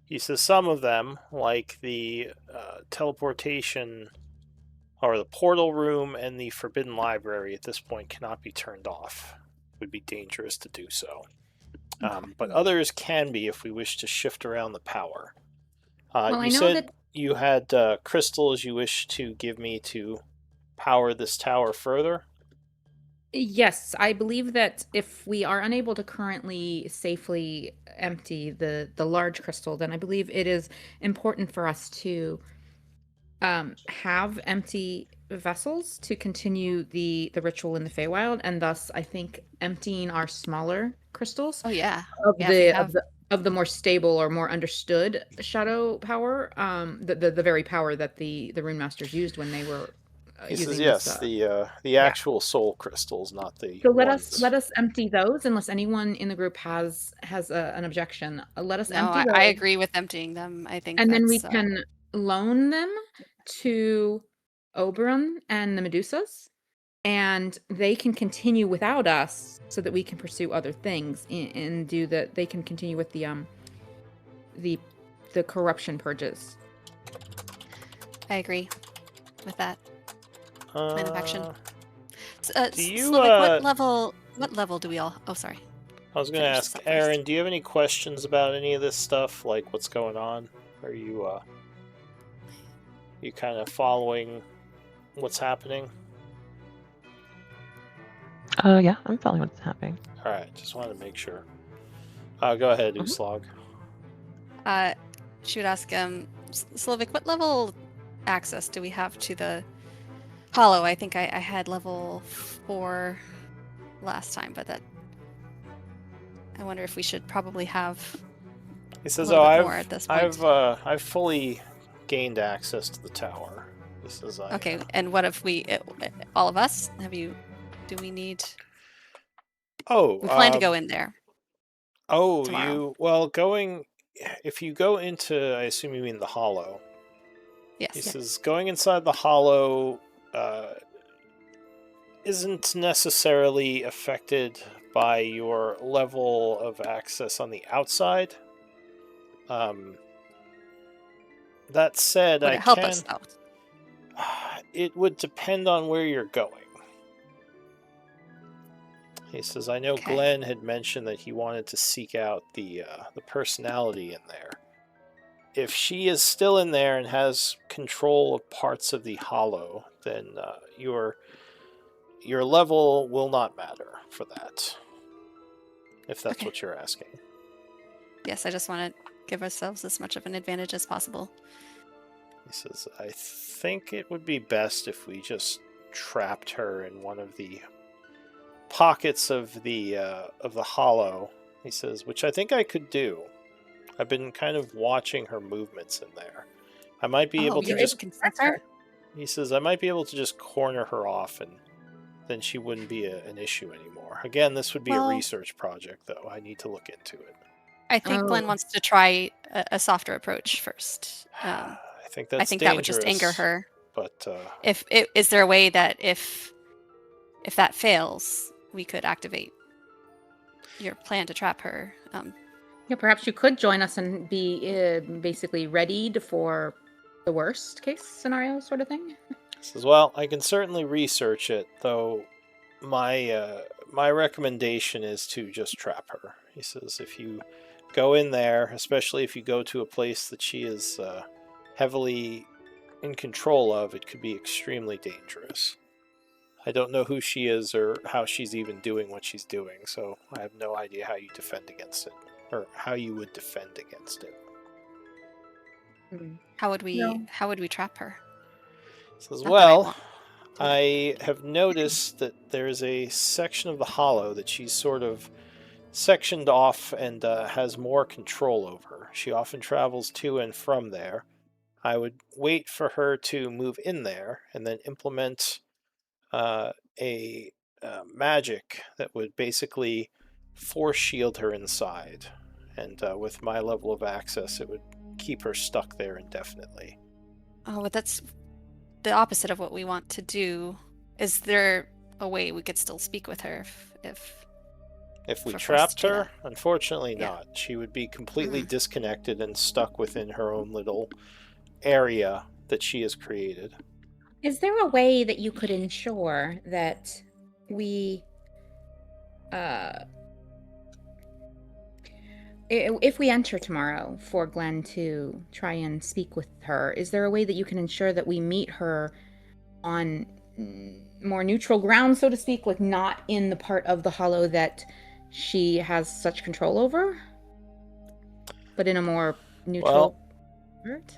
B: He says some of them, like the teleportation or the portal room and the forbidden library, at this point cannot be turned off. It would be dangerous to do so. But others can be if we wish to shift around the power.
C: Well,
B: you said you had crystals you wish to give me to power this tower further?
C: Yes, I believe that if we are unable to currently safely empty the large crystal, then I believe it is important for us to have empty vessels to continue the ritual in the Feywild, and thus I think emptying our smaller crystals of the more stable or more understood shadow power, the very power that the rune masters used when they were
B: He says
C: using
B: yes,
C: this,
B: the actual soul crystals, not the
C: so
B: ones.
C: let us empty those, unless anyone in the group has an objection. Let us empty those.
A: I agree with emptying them. I think
C: and then we can loan them to Oberon and the Medusas, and they can continue without us, so that we can pursue other things and do that. They can continue with the corruption purges.
A: I agree with that plan of action.
B: Do you,
A: Slovak, what level do we all... Oh, sorry.
B: I was going to ask, Aaron, do you have any questions about any of this stuff? Like, what's going on? Are you, you kind of following what's happening?
G: Yeah, I'm following what's happening.
B: Alright, just wanted to make sure. Go ahead, Uslog.
A: She would ask, Slovak, what level access do we have to the Hollow? I think I had level 4 last time, but that... I wonder if we should probably have...
B: He says,
A: more at this point.
B: I've fully gained access to the tower. He says,
A: okay, and what if we... all of us? Do we need...
B: Oh,
A: we plan to go in there.
B: Oh,
A: tomorrow.
B: if you go into, I assume you mean the Hollow.
A: Yes.
B: He says going inside the Hollow isn't necessarily affected by your level of access on the outside. That said,
A: Would it help us out?
B: It would depend on where you're going. He says, I know Glenn had mentioned that he wanted to seek out the personality in there. If she is still in there and has control of parts of the Hollow, then your level will not matter for that. If that's what you're asking.
A: Yes, I just want to give ourselves as much of an advantage as possible.
B: He says, I think it would be best if we just trapped her in one of the pockets of the Hollow. He says, which I think I could do. I've been kind of watching her movements in there. I might be able to just... He says, I might be able to just corner her off, and then she wouldn't be an issue anymore. Again, this would be a research project, though. I need to look into it.
A: I think Glenn wants to try a softer approach first.
B: I think that's dangerous,
A: that would just anger her.
B: But
A: is there a way that if that fails, we could activate your plan to trap her?
C: Yeah, perhaps you could join us and be basically readied for the worst case scenario, sort of thing.
B: He says, well, I can certainly research it, though my recommendation is to just trap her. He says, if you go in there, especially if you go to a place that she is heavily in control of, it could be extremely dangerous. I don't know who she is or how she's even doing what she's doing, so I have no idea how you defend against it, or how you would defend against it.
A: How would we trap her?
B: He says, well, I have noticed that there's a section of the Hollow that she's sort of sectioned off and has more control over. She often travels to and from there. I would wait for her to move in there and then implement a magic that would basically force shield her inside. And with my level of access, it would keep her stuck there indefinitely.
A: Oh, but that's the opposite of what we want to do. Is there a way we could still speak with her
B: if we
A: we're forced
B: trapped
A: to do
B: her?
A: that?
B: Unfortunately
A: Yeah.
B: not. She would be completely disconnected and stuck within her own little area that she has created.
F: Is there a way that you could ensure that we, if we enter tomorrow for Glenn to try and speak with her, is there a way that you can ensure that we meet her on more neutral ground, so to speak, like not in the part of the hollow that she has such control over, but in a more neutral part?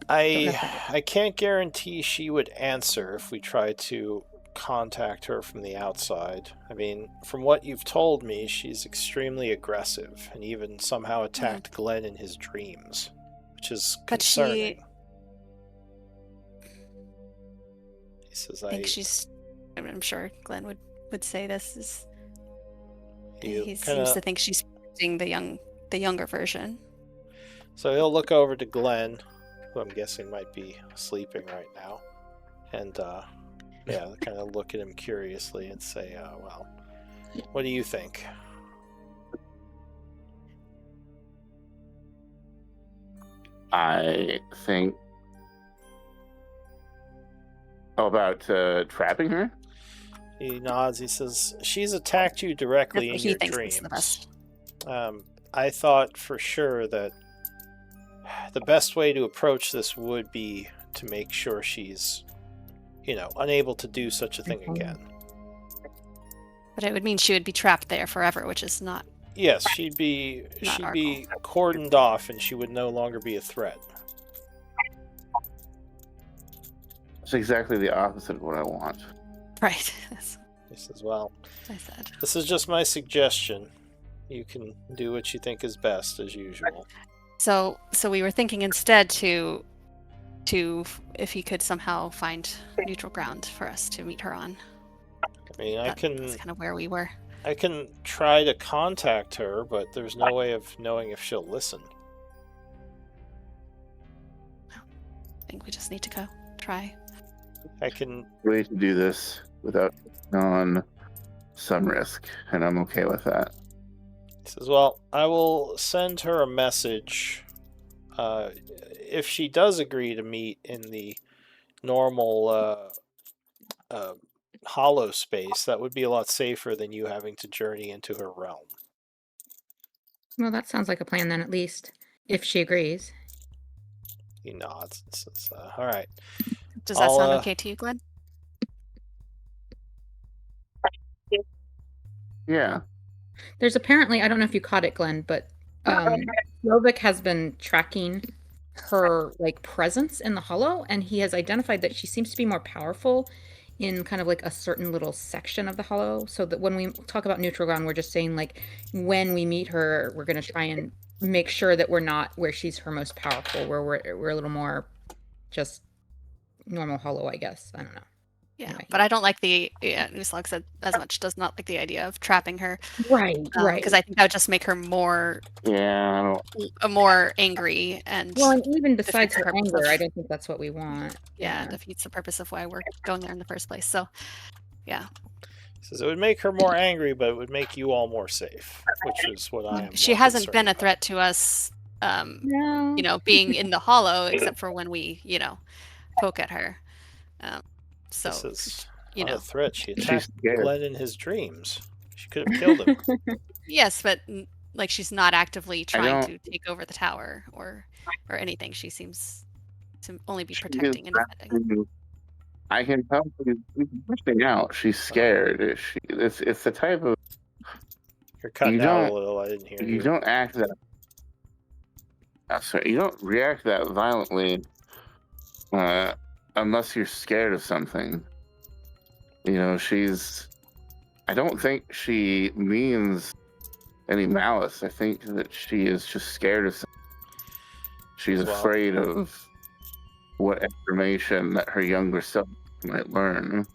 B: I can't guarantee she would answer if we tried to contact her from the outside. I mean, from what you've told me, she's extremely aggressive and even somehow attacked Glenn in his dreams, which is concerning. He says,
A: I'm sure Glenn would say this is.
B: He
A: seems to think she's using the younger version.
B: So he'll look over to Glenn, who I'm guessing might be sleeping right now, and kind of look at him curiously and say, well, what do you think?
E: I think about trapping her.
B: He nods. He says, she's attacked you directly in your dreams.
A: The best.
B: I thought for sure that the best way to approach this would be to make sure she's, unable to do such a thing again.
A: But it would mean she would be trapped there forever, which is not.
B: Yes, she'd be cordoned off, and she would no longer be a threat.
E: It's exactly the opposite of what I want.
A: Right.
B: He says, well,
A: I said.
B: This is just my suggestion. You can do what you think is best, as usual.
A: So we were thinking instead to if he could somehow find neutral ground for us to meet her on.
B: I mean, that's
A: kind of where we were.
B: I can try to contact her, but there's no way of knowing if she'll listen.
A: I think we just need to go try.
B: I can
E: way to do this without on some risk, and I'm okay with that.
B: He says, well, I will send her a message. If she does agree to meet in the normal hollow space, that would be a lot safer than you having to journey into her realm.
F: Well, that sounds like a plan then, at least, if she agrees.
B: He nods and says, all right.
A: Does that sound okay to you, Glenn?
E: Yeah.
F: There's apparently, I don't know if you caught it, Glenn, but Rovic has been tracking her presence in the hollow, and he has identified that she seems to be more powerful in kind of a certain little section of the hollow, so that when we talk about neutral ground, we're just saying when we meet her, we're going to try and make sure that we're not where she's her most powerful, where we're a little more just normal hollow, I guess. I don't know.
A: Yeah, anyway. But I don't like Uslag said as much, does not like the idea of trapping her.
F: Right.
A: Because I think that would just make her more more angry and
F: even besides her anger, I don't think that's what we want.
A: Yeah, defeats the purpose of why we're going there in the first place. So, yeah.
B: He says it would make her more angry, but it would make you all more safe, which is what I am.
A: She hasn't been a threat to us, being in the hollow, except for when we, poke at her. So
B: this is not a threat. She attacked Glenn in his dreams. She could have killed him.
A: Yes, but she's not actively trying to take over the tower or anything. She seems to only be protecting and defending.
E: I can tell she's pushing out. She's scared. It's the type of.
B: You're cutting out a little. I didn't hear you.
E: You don't act that. Sorry, you don't react that violently. Unless you're scared of something. I don't think she means any malice. I think that she is just scared of something. She's afraid of what information that her younger self might learn.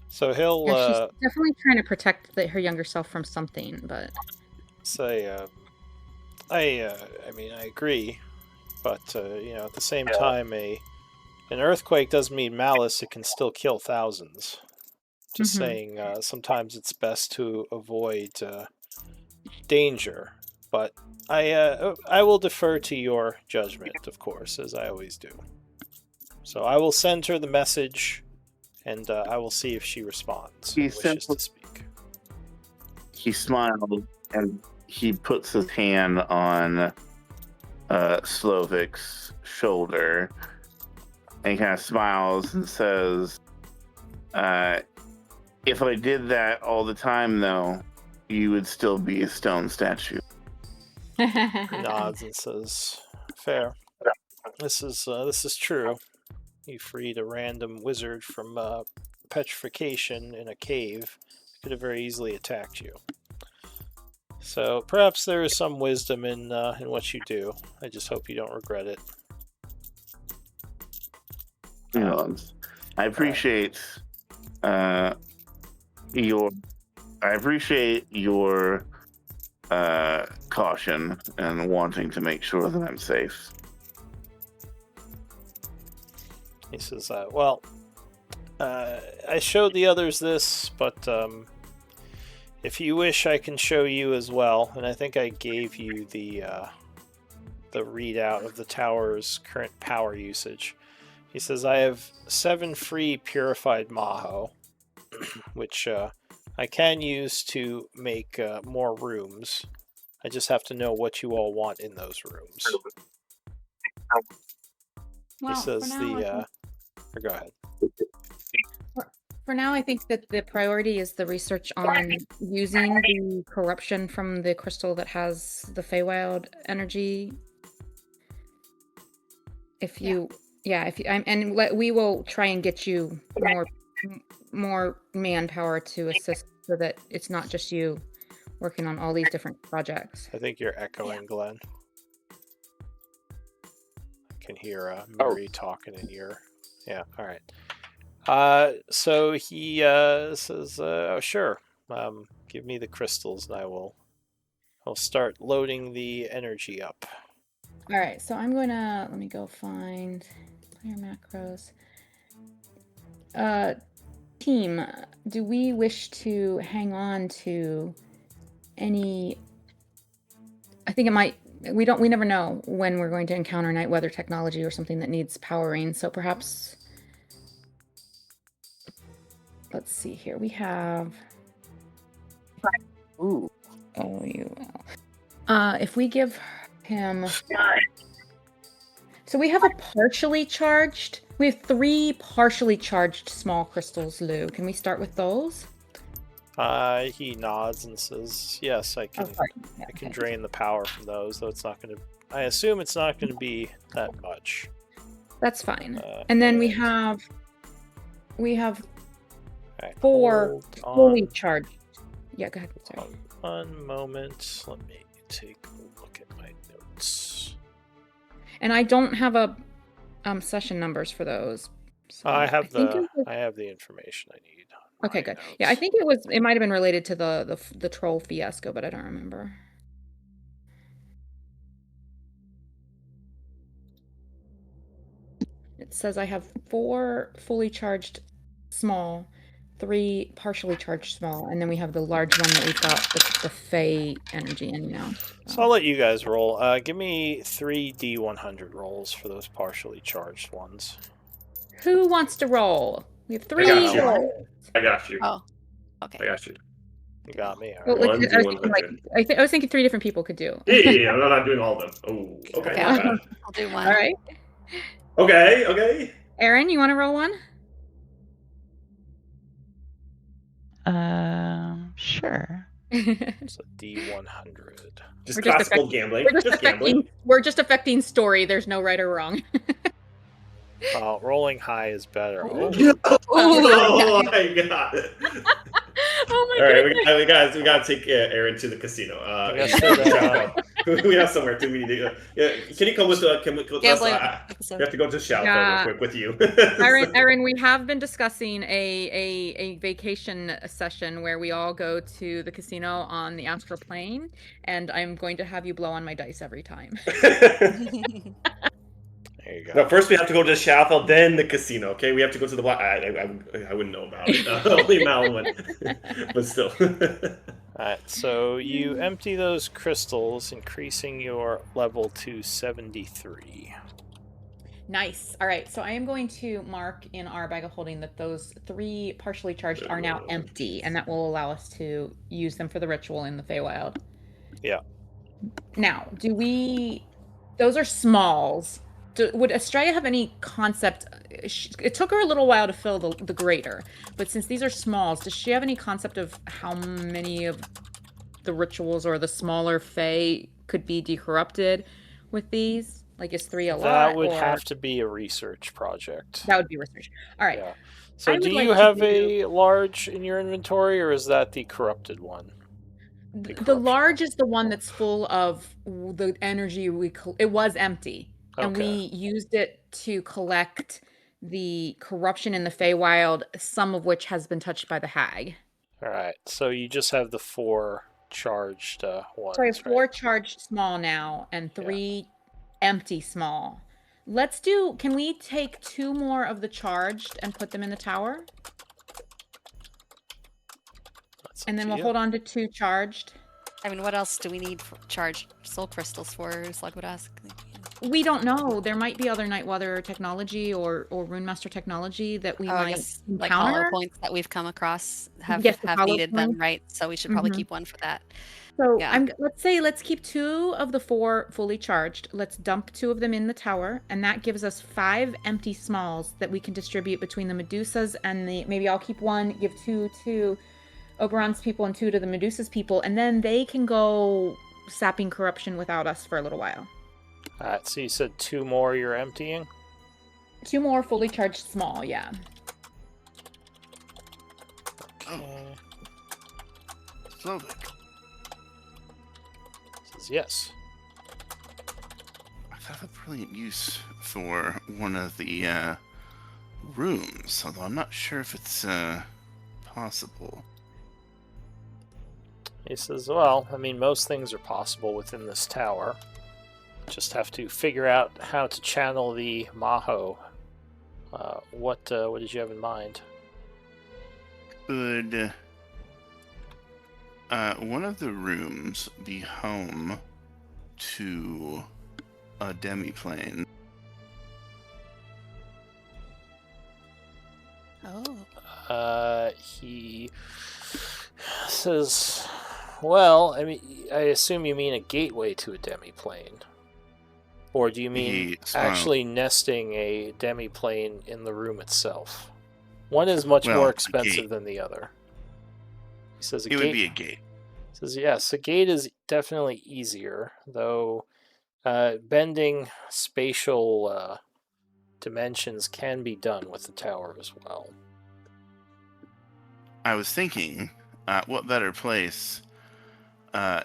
B: So he'll
F: she's definitely trying to protect her younger self from something, but
B: say, I mean, I agree, but you know, at the same time, an earthquake doesn't mean malice. It can still kill thousands. Just saying, sometimes it's best to avoid danger. But I will defer to your judgment, of course, as I always do. So I will send her the message, and I will see if she responds.
E: He
B: wishes to speak.
E: He smiles and he puts his hand on Slovik's shoulder, and he kind of smiles and says, "If I did that all the time, though, you would still be a stone statue."
B: Nods and says, "Fair. This is true. You freed a random wizard from petrification in a cave. Could have very easily attacked you. So perhaps there is some wisdom in what you do. I just hope you don't regret it."
E: You know, I appreciate your caution and wanting to make sure that I'm safe.
B: He says, "Well, I showed the others this, but if you wish, I can show you as well." And I think I gave you the readout of the tower's current power usage. He says, "I have 7 free purified Maho, which I can use to make more rooms. I just have to know what you all want in those rooms."
F: Well,
B: he says go ahead.
F: For now, I think that the priority is the research on using the corruption from the crystal that has the Feywild energy. We will try and get you more manpower to assist, so that it's not just you working on all these different projects.
B: I think you're echoing, Glenn. I can hear Mary talking in your... Yeah, all right. So he says, "Oh, sure. Give me the crystals, and I'll start loading the energy up."
F: All right, so I'm going to... Let me go find player macros. Team, do we wish to hang on to any... I think it might... We never know when we're going to encounter night weather technology or something that needs powering, so perhaps... Let's see here. We have...
E: Ooh.
F: Oh, you... if we give him... So we have a partially charged... We have 3 partially charged small crystals, Lou. Can we start with those?
B: He nods and says, "Yes, I can. I can drain the power from those, though it's not going to. I assume it's not going to be that much."
F: That's fine. And then we have
B: right,
F: 4 fully charged. Yeah, go ahead. Sorry.
B: One moment. Let me take a look at my notes.
F: And I don't have a session numbers for those. So
B: I have the information I need.
F: Okay, good. Notes. Yeah, I think it might have been related to the troll fiasco, but I don't remember. It says I have 4 fully charged small, 3 partially charged small, and then we have the large one that we've got the Fey energy in now.
B: So I'll let you guys roll. Give me 3 D100 rolls for those partially charged ones.
F: Who wants to roll? We have 3 rolls.
H: I got you.
A: Oh, okay.
H: I got you.
B: You got me.
F: Well, I was thinking 3 different people could do.
H: Yeah, I'm not doing all of them. Oh, okay.
A: I'll do one.
F: All right.
H: Okay.
F: Aaron, you want to roll one?
G: Sure.
B: It's a D100.
H: Just classical gambling.
F: We're just affecting story. There's no right or wrong.
B: Rolling high is better.
H: Oh my god.
C: Oh
H: All
C: my
H: right,
C: goodness.
H: we gotta take Aaron to the casino. We have somewhere too. We need to. Can you come with us?
A: Gambling
H: We
A: episode.
H: have to go to Shadowlord
C: Yeah.
H: real quick with you.
C: Erin, we have been discussing a vacation session where we all go to the casino on the astral plane, and I'm going to have you blow on my dice every time.
B: There you go.
H: No, first we have to go to Shadowfell, then the casino. Okay, we have to go to the. I wouldn't know about it. Only Mal would, but still.
B: Alright, so you empty those crystals, increasing your level to 73.
C: Nice. All right, so I am going to mark in our bag of holding that those 3 partially charged are now empty, and that will allow us to use them for the ritual in the Feywild.
B: Yeah.
C: Now, those are smalls. Would Estrella have any concept? It took her a little while to fill the greater, but since these are smalls, does she have any concept of how many of the rituals or the smaller Fey could be decorrupted with these? Like, is 3 a lot?
B: That would have to be a research project.
C: That would be research. All right.
B: Yeah. So do you
C: like
B: have a large in your inventory, or is that the corrupted one?
C: The large is the one that's full of the energy it was empty. And we used it to collect the corruption in the Feywild, some of which has been touched by the hag.
B: All right, so you just have the 4 charged ones.
C: So I have 4 charged small now and 3 empty small. Can we take 2 more of the charged and put them in the tower? And then we'll hold on to 2 charged.
A: I mean, what else do we need for charged soul crystals for? Slug would ask.
C: We don't know. There might be other Nightweather technology or Runemaster technology that we might encounter.
A: Like hollow points that we've come across have needed them, right? So we should probably keep one for that.
C: So let's keep 2 of the 4 fully charged. Let's dump 2 of them in the tower, and that gives us 5 empty smalls that we can distribute between the Medusas and maybe I'll keep 1, give 2 to Oberon's people and 2 to the Medusa's people, and then they can go sapping corruption without us for a little while.
B: Alright, so you said 2 more you're emptying?
C: 2 more fully charged small, yeah.
E: Okay. Slovak.
B: Says yes.
E: I have a brilliant use for one of the rooms, although I'm not sure if it's possible.
B: He says, well, I mean, most things are possible within this tower. Just have to figure out how to channel the Maho. What did you have in mind?
E: Could one of the rooms be home to a demiplane?
B: He says, well, I mean, I assume you mean a gateway to a demiplane. Or do you mean actually nesting a demiplane in the room itself? One is much more expensive than the other. He says
E: it would be a gate.
B: He says, yes, a gate is definitely easier, though bending spatial dimensions can be done with the tower as well.
E: I was thinking, what better place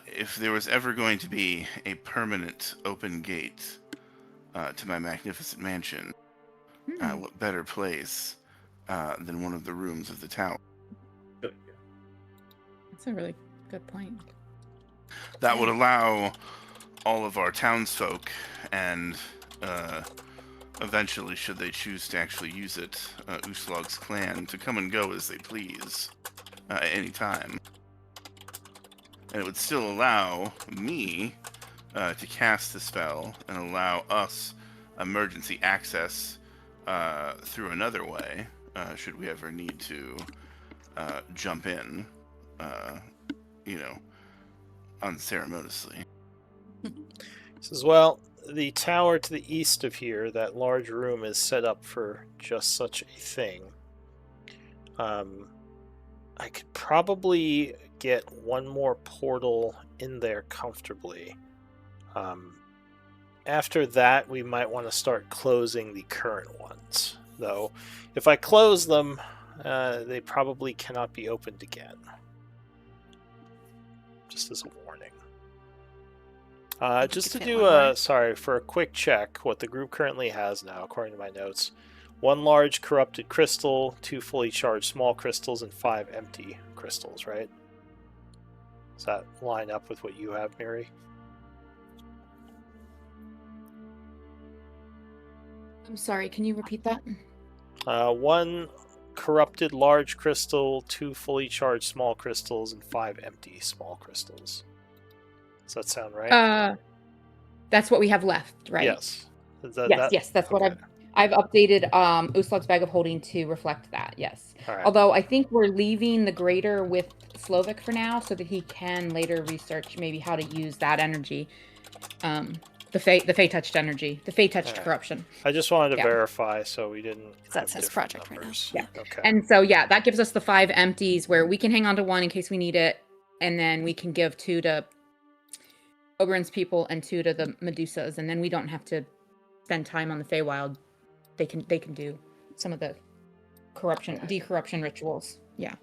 E: if there was ever going to be a permanent open gate to my magnificent mansion, what better place than one of the rooms of the tower?
C: That's a really good point.
E: That would allow all of our townsfolk and eventually, should they choose to actually use it, Uslog's clan, to come and go as they please at any time. And it would still allow me to cast the spell and allow us emergency access through another way, should we ever need to jump in, unceremoniously.
B: He says, well, the tower to the east of here, that large room, is set up for just such a thing. I could probably get one more portal in there comfortably. After that, we might want to start closing the current ones. Though, if I close them, they probably cannot be opened again. just as a warning.
A: You
B: Just to
A: could fit
B: do
A: one more.
B: for a quick check, what the group currently has now, according to my notes: 1 large corrupted crystal, 2 fully charged small crystals, and 5 empty crystals. Right? Does that line up with what you have, Miri?
C: I'm sorry, can you repeat that?
B: 1 corrupted large crystal, 2 fully charged small crystals, and 5 empty small crystals. Does that sound right?
C: That's what we have left, right?
B: Yes.
C: Yes, that's what I've updated Uslug's bag of holding to reflect that. Yes.
B: All right.
C: Although I think we're leaving the greater with Slovik for now, so that he can later research maybe how to use that energy, the Fey touched energy, the Fey touched corruption.
B: I just wanted to verify so we didn't.
A: That's his project numbers.
C: Right now.
A: Yeah.
B: Okay.
C: And so that gives us the 5 empties where we can hang on to 1 in case we need it, and then we can give 2 to Oberon's people and 2 to the Medusas, and then we don't have to spend time on the Feywild. They can do some of the decorruption rituals. Yeah.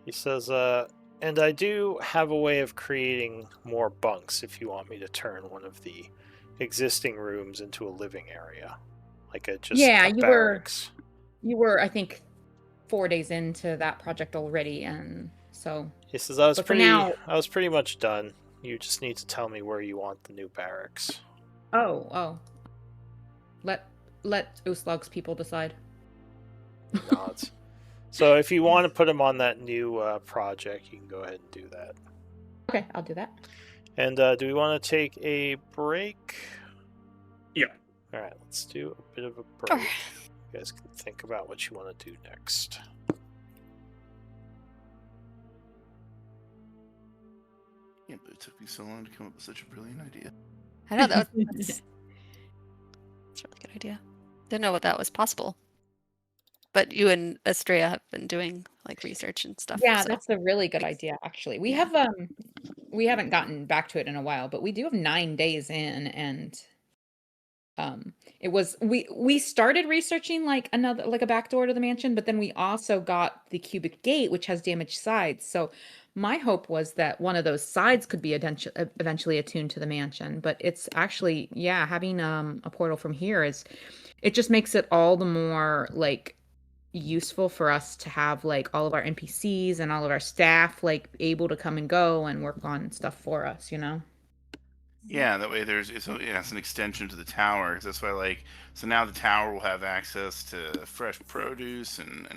B: He says, and I do have a way of creating more bunks if you want me to turn one of the existing rooms into a living area, like a barracks.
C: You were I think 4 days into that project already, and so
B: he says I was pretty much done. You just need to tell me where you want the new barracks.
C: Oh. Let Uslug's people decide.
B: Nods. So if you want to put him on that new project, you can go ahead and do that.
C: Okay, I'll do that.
B: And do we want to take a break?
H: Yeah.
B: All right, let's do a bit of a break. You guys can think about what you want to do next.
E: Yeah, but it took me so long to come up with such a brilliant idea.
A: I know that's a really good idea. Didn't know that was possible. But you and Estrella have been doing like research and stuff.
C: Yeah,
A: so.
C: that's a really good idea. Actually, we haven't gotten back to it in a while, but we do have 9 days in, and it was we started researching like a back door to the mansion, but then we also got the cubic gate, which has damaged sides. So my hope was that one of those sides could be eventually attuned to the mansion, but it's actually having a portal from here it just makes it all the more like useful for us to have like all of our NPCs and all of our staff like able to come and go and work on stuff for us,
E: Yeah, that way it's an extension to the tower, because that's why so now the tower will have access to fresh produce and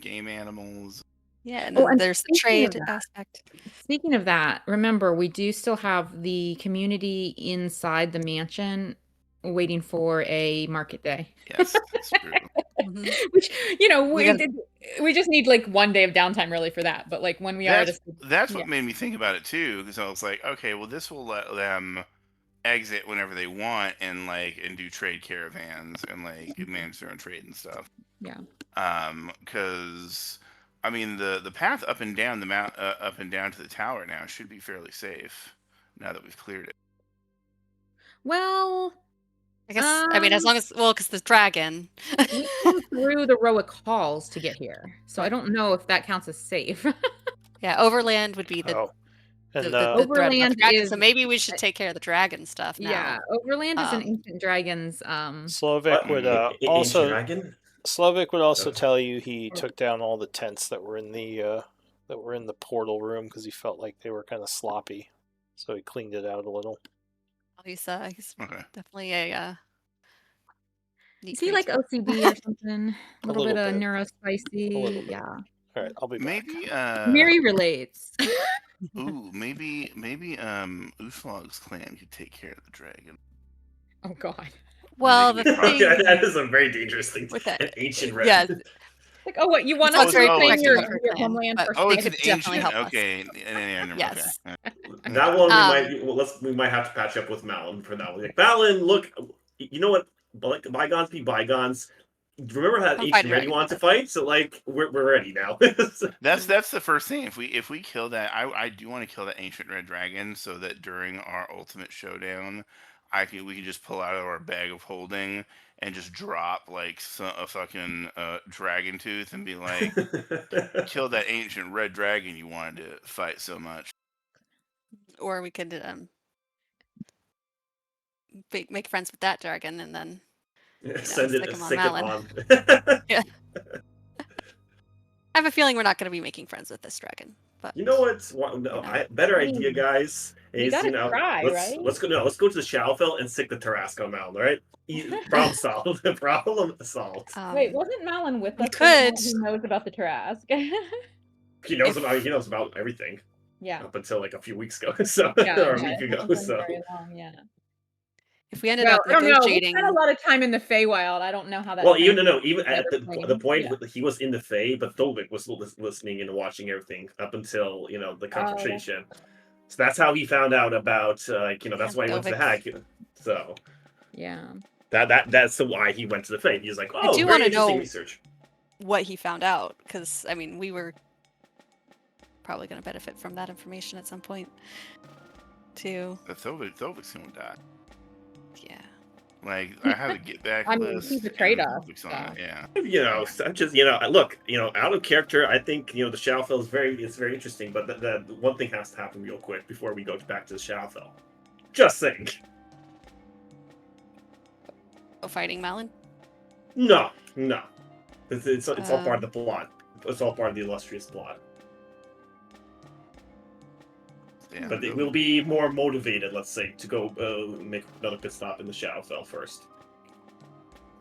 E: game animals.
A: Yeah, and there's the trade aspect.
C: Speaking of that, remember we do still have the community inside the mansion waiting for a market day.
E: Yes, that's true.
C: Which we just need like 1 day of downtime really for that. But like when we
E: that's what made me think about it too, because I was like, okay, well this will let them exit whenever they want and do trade caravans and manage their own trade and stuff.
C: Yeah.
E: Because I mean the path up and down the mount up and down to the tower now should be fairly safe now that we've cleared it.
C: Well,
A: I guess I mean as long as because the dragon
C: we come through the Roic halls to get here, so I don't know if that counts as safe.
A: Yeah, Overland would be the
C: Overland
A: dragon, so maybe we should take care of the dragon stuff now.
C: Yeah, Overland is an ancient dragon's.
B: Slovik would also tell you he took down all the tents that were in the portal room because he felt like they were kind of sloppy, so he cleaned it out a little.
A: He's definitely a.
C: Is he like OCD or something? A little bit of neurospicy. Yeah.
B: All right, I'll be back.
E: Maybe
C: Miri relates.
E: Ooh, maybe Uslug's clan could take care of the dragon.
C: Oh God.
A: Well, the thing
H: that is a very dangerous thing with that ancient red.
A: Yes.
C: Like, oh, what you want us to reclaim your homeland?
E: Oh, it's an ancient.
A: Help
E: Okay.
A: Yes.
E: Okay.
H: That one we might have to patch up with Malin for that one. Like, Malin, look, you know what? Bygones be bygones. Remember how ancient red you want to fight? So we're ready now.
E: That's the first thing. If we kill that, I do want to kill that ancient red dragon so that during our ultimate showdown, we can just pull out of our bag of holding and just drop a fucking dragon tooth and be like, kill that ancient red dragon you wanted to fight so much.
A: or we could make friends with that dragon and then
H: Send
A: stick
H: it,
A: him on
H: stick it
A: Malin.
H: on.
A: Yeah. I have a feeling we're not going to be making friends with this dragon. But
H: You know what's better idea, guys?
D: You
H: Is
D: gotta try,
H: let's
D: right?
H: let's go to the Shadowfell and stick the Tarrasque on Malin, right? Problem solved. Problem solved.
D: Wait, wasn't Malin with
A: we
D: us?
A: could.
D: He knows about the Tarrasque.
H: He knows about everything.
D: Yeah.
H: Up until like a few weeks ago, so
D: Yeah,
H: or a week
D: it
H: ago.
D: hasn't been
H: So
D: very long, yeah.
A: If we ended
D: Well,
A: up
D: I don't know. We
A: negotiating,
D: spent a lot of time in the Feywild. I don't know how that.
H: well, even at the
D: things,
H: point
D: yeah.
H: he was in the Fae, but Thovik was listening and watching everything up until the confrontation. So that's how he found out about that's why he went to the hack. So
D: yeah,
H: that's why he went to the Fae. He's like,
A: I do
H: very
A: want to
H: interesting
A: know
H: research.
A: what he found out, because I mean, we were probably going to benefit from that information at some point too.
E: The Thovik's gonna die.
A: Yeah.
E: Like, I have a get back
D: I mean,
E: list.
D: he betrayed
E: and
D: us,
E: Thovik's on it, yeah.
H: Just look, out of character, I think the Shadowfell is very interesting, but the one thing has to happen real quick before we go back to the Shadowfell. Just saying.
A: Fighting Malin?
H: No. It's all part of the plot. It's all part of the illustrious plot.
E: Damn,
H: But they
E: Thobik.
H: will be more motivated, let's say, to go make another pit stop in the Shadowfell first.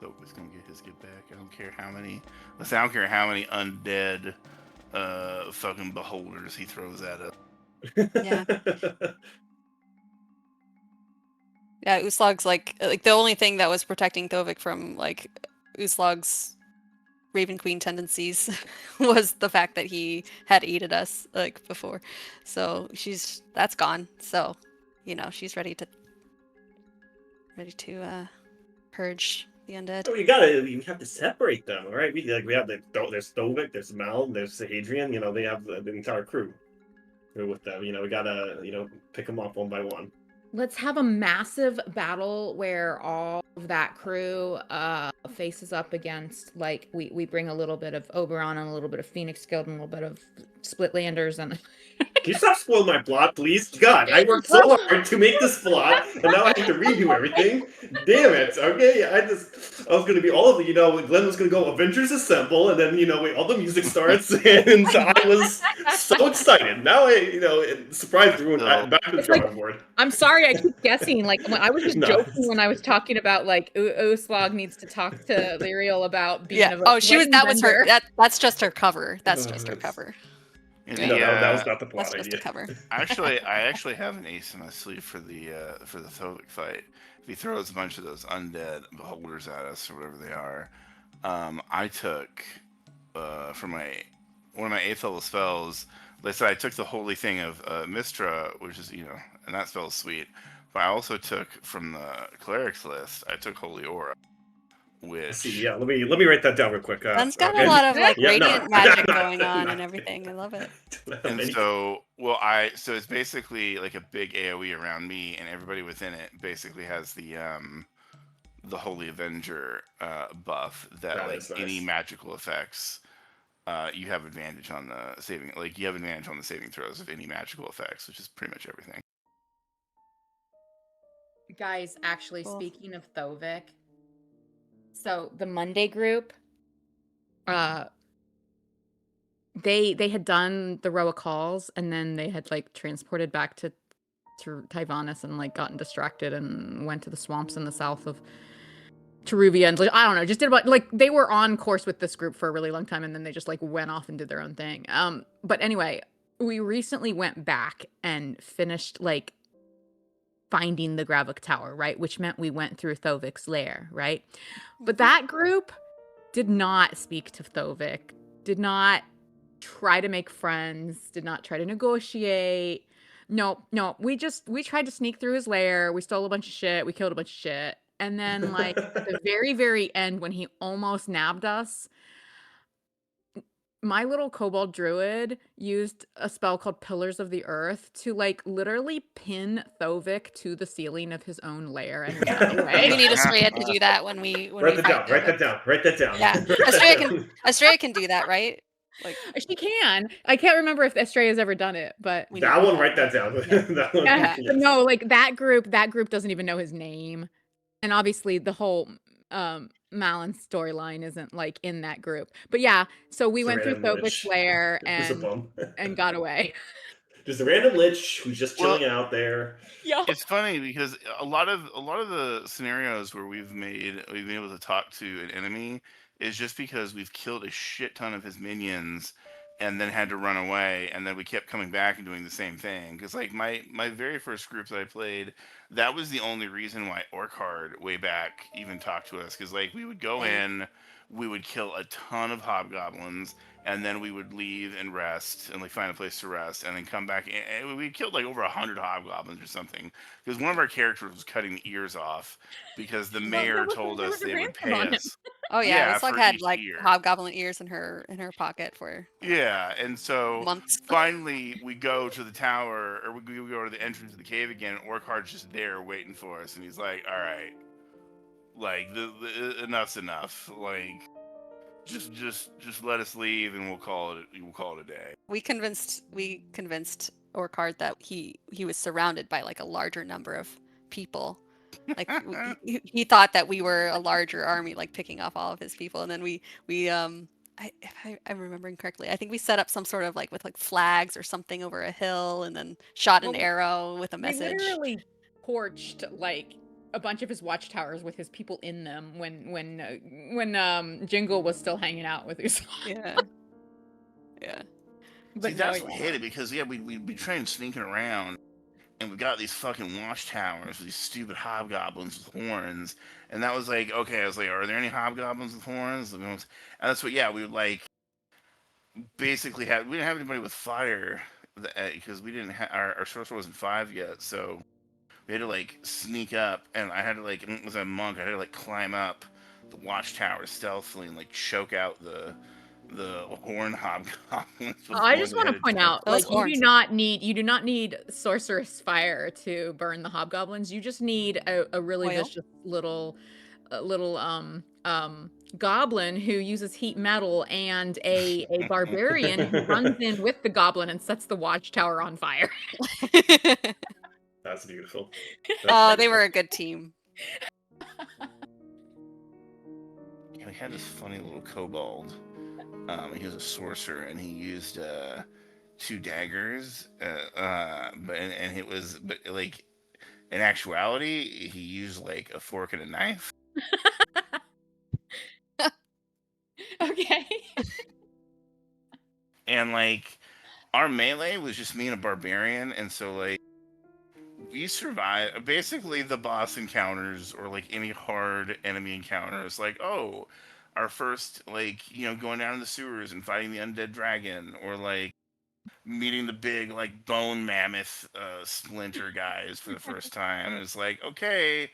E: Thovik's gonna get his get back. I don't care how many. Listen, I don't care how many undead, fucking beholders he throws at us.
A: Yeah. Yeah, Uslog's like the only thing that was protecting Thovik from like Uslog's Raven Queen tendencies was the fact that he had aided us like before. So that's gone. So, she's ready to purge the undead.
H: So you have to separate them, all right? We have there's Thovik, there's Mal, there's Hadrian. They have the entire crew with them. We gotta pick them up one by one.
C: Let's have a massive battle where all of that crew faces up against, like, we bring a little bit of Oberon and a little bit of Phoenix Guild and a little bit of Splitlanders and
H: Can you stop spoiling my plot, please? God, I worked so hard to make this plot, and now I have to redo everything. Damn it! Okay, I was gonna be all of the, Glenn was gonna go Avengers Assemble, and then all the music starts, and I was so excited. Now surprised everyone back to the drawing board.
C: I'm sorry, I keep guessing. Like, I was just joking when I was talking about like Uslog needs to talk to Lyriel about being.
A: Yeah. Oh, that was her. That's just her cover. That's just her cover.
H: That was not the plot
A: That's just
H: idea.
A: a cover.
E: I actually have an ace in my sleeve for the Thovik fight. If he throws a bunch of those undead beholders at us or whatever they are, I took for one of my 8th level spells. They said I took the holy thing of Mistra, which is and that spell's sweet. But I also took from the cleric's list. I took Holy Aura, which
H: See, yeah, let me write that down real quick.
A: Ben's got a lot of radiant magic
H: no,
A: going on
H: no.
A: and everything. I love it.
E: And so it's basically like a big AoE around me, and everybody within it basically has the Holy Avenger buff that like
H: nice.
E: any magical effects, you have advantage on the saving. Like you have advantage on the saving throws of any magical effects, which is pretty much everything.
C: Guys, actually,
A: Cool.
C: Speaking of Thovik, so the Monday group, they had done the row of calls, and then they had like transported back to Tyvanis and like gotten distracted and went to the swamps in the south of Teruvia and like, I don't know, just did about like they were on course with this group for a really long time, and then they just like went off and did their own thing. But anyway, we recently went back and finished like finding the Gravik Tower, right? Which meant we went through Thovik's lair, right? But that group did not speak to Thovik, did not try to make friends, did not try to negotiate. No, we tried to sneak through his lair. We stole a bunch of shit. We killed a bunch of shit. And then like at the very, very end, when he almost nabbed us, my little kobold druid used a spell called Pillars of the Earth to like literally pin Thovik to the ceiling of his own lair and run away.
A: We need Estrella to do that when we
H: Write that down.
A: Yeah, Estrella can do that, right? Like
C: She can. I can't remember if Estrella's ever done it, but
H: that one, write that down. That one,
C: yeah.
H: yes.
C: But no, like that group doesn't even know his name, and obviously the whole Malin storyline isn't like in that group. But yeah, so we
H: It's a
C: went through
H: random
C: Thobit's
H: lich.
C: lair
H: It's a bum.
C: and got away.
H: Just a random lich who's just chilling out there.
C: Yeah.
E: It's funny because a lot of the scenarios where we've been able to talk to an enemy is just because we've killed a shit ton of his minions and then had to run away, and then we kept coming back and doing the same thing. Because like my very first group that I played, that was the only reason why Orchard way back even talked to us. Because like we would go in, we would kill a ton of hobgoblins, and then we would leave and rest and like find a place to rest and then come back, and we killed like over 100 hobgoblins or something because one of our characters was cutting the ears off because the mayor told us they would pay us.
A: oh yeah, Uslug
E: for
A: had
E: each
A: like
E: ear.
A: hobgoblin ears in her pocket for
E: Yeah, and so
A: months.
E: finally we go to the tower, or we go to the entrance of the cave again, and Orchard's just there waiting for us, and he's like, all right, like enough's enough, like just let us leave and we'll call it a day.
A: We convinced Orchard that he was surrounded by like a larger number of people. Like he thought that we were a larger army, like picking off all of his people, and then we if I'm remembering correctly, I think we set up some sort of like with like flags or something over a hill, and then shot an arrow with a message.
C: We literally torched like a bunch of his watchtowers with his people in them when Jingle was still hanging out with us.
A: Yeah.
E: But see, that's what hit it, because we trained sneaking around, and we got these fucking watchtowers with these stupid hobgoblins with horns, and that was like, okay, I was like, are there any hobgoblins with horns? And that's what, we would like basically we didn't have anybody with fire because we didn't have our sorcerer wasn't 5 yet, so we had to like sneak up, and I had to like, as a monk, I had to like climb up the watchtower stealthily and like choke out the horn hobgoblins.
C: I just want to point out, like, you do not need sorceress fire to burn the hobgoblins. You just need a really vicious little goblin who uses heat metal, and a barbarian who runs in with the goblin and sets the watchtower on fire.
H: That's beautiful.
A: They were a good team.
E: We had this funny little kobold. He was a sorcerer, and he used 2 daggers. But like in actuality, he used like a fork and a knife.
C: Okay.
E: And like our melee was just me and a barbarian, and so like we survived basically the boss encounters, or like any hard enemy encounters, like our first, like, going down in the sewers and fighting the undead dragon, or like meeting the big like bone mammoth splinter guys for the first time. It's like, okay,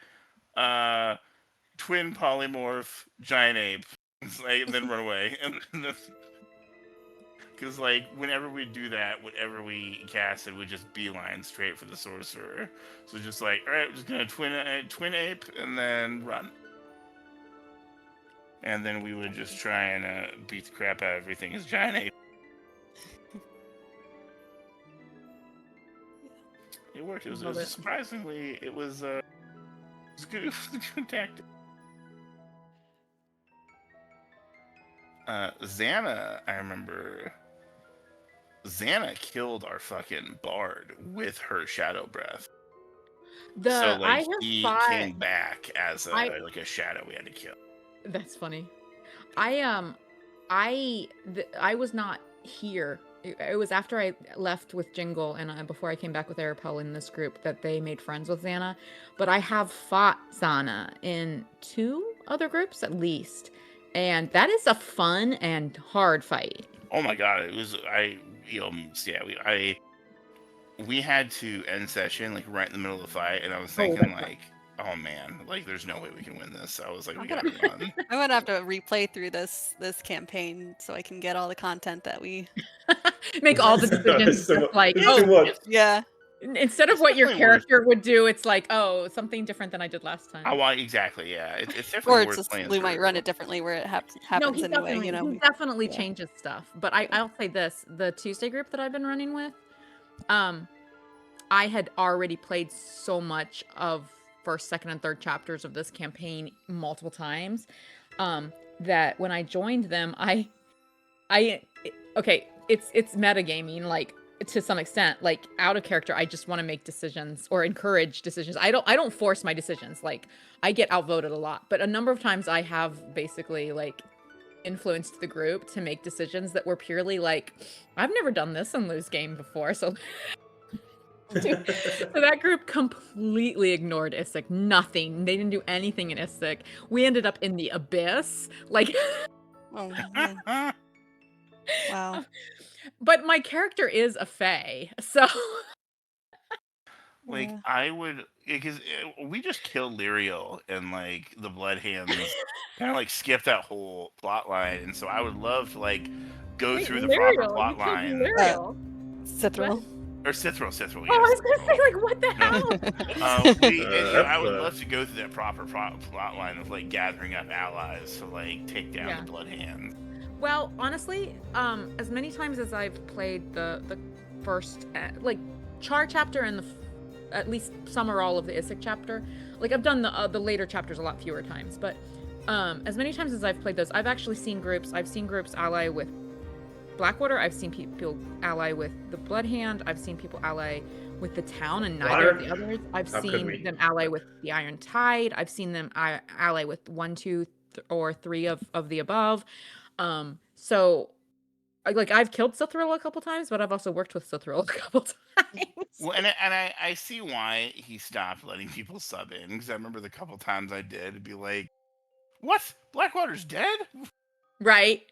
E: twin polymorph giant ape. It's like, and then run away. Because like whenever we do that, whatever we cast, it would just beeline straight for the sorcerer. So just like, all right, we're just gonna twin ape and then run. And then we would just try and beat the crap out of everything as giant ape. It worked. It was surprisingly, it was good. It was a good tactic. Xana, I remember. Xana killed our fucking bard with her shadow breath. So like he came back as a shadow we had to kill.
C: That's funny. I was not here. It was after I left with Jingle and before I came back with Arapel in this group that they made friends with Xana. But I have fought Xana in 2 other groups at least, and that is a fun and hard fight.
E: Oh my god! It was we had to end session like right in the middle of the fight, and I was thinking like, oh man, like there's no way we can win this. I was like, we gotta run.
A: I'm gonna have to replay through this campaign so I can get all the content that we
C: make all the decisions.
H: So,
C: like,
H: yeah.
C: Instead of what your character would do, it's like, oh, something different than I did last time.
E: Oh, well, exactly. Yeah, it's definitely
A: Or it's
E: worth
A: just
E: playing
A: Lou might
E: through.
A: run it differently where it happens
C: No, he
A: anyway.
C: definitely, he definitely changes stuff. But I'll say this: the Tuesday group that I've been running with, I had already played so much of first, second, and third chapters of this campaign multiple times, that when I joined them, okay, it's metagaming, like, to some extent, like, out of character, I just want to make decisions or encourage decisions. I don't force my decisions. Like, I get outvoted a lot, but a number of times I have basically, like, influenced the group to make decisions that were purely like, I've never done this in Lou's game before, so dude, so that group completely ignored Isik. Nothing. They didn't do anything in Isik. We ended up in the abyss. Like,
A: Oh man. Wow.
C: But my character is a fae, so
E: like I would, because we just killed Lyriel and like the Blood Hands, kind of like skip that whole plot line, and so I would love to like go through the proper plot line.
A: Cithril.
E: Or Cithril, yes.
C: Oh, I was gonna say, like, what the hell?
E: I would love to go through that proper plot line of like gathering up allies to like take down the Blood Hands.
C: Well, honestly, as many times as I've played the first like Char chapter and at least some or all of the Isik chapter, like I've done the later chapters a lot fewer times, but as many times as I've played those, I've actually seen groups. I've seen groups ally with Blackwater. I've seen people ally with the Blood Hand. I've seen people ally with the town and neither of the others. I've seen them ally with the Iron Tide. I've seen them ally with 1, 2, or 3 of the above. So, like, I've killed Cithril a couple times, but I've also worked with Cithril a couple times.
E: Well, and I see why he stopped letting people sub in, because I remember the couple times I did, it'd be like, what? Blackwater's dead?
C: Right.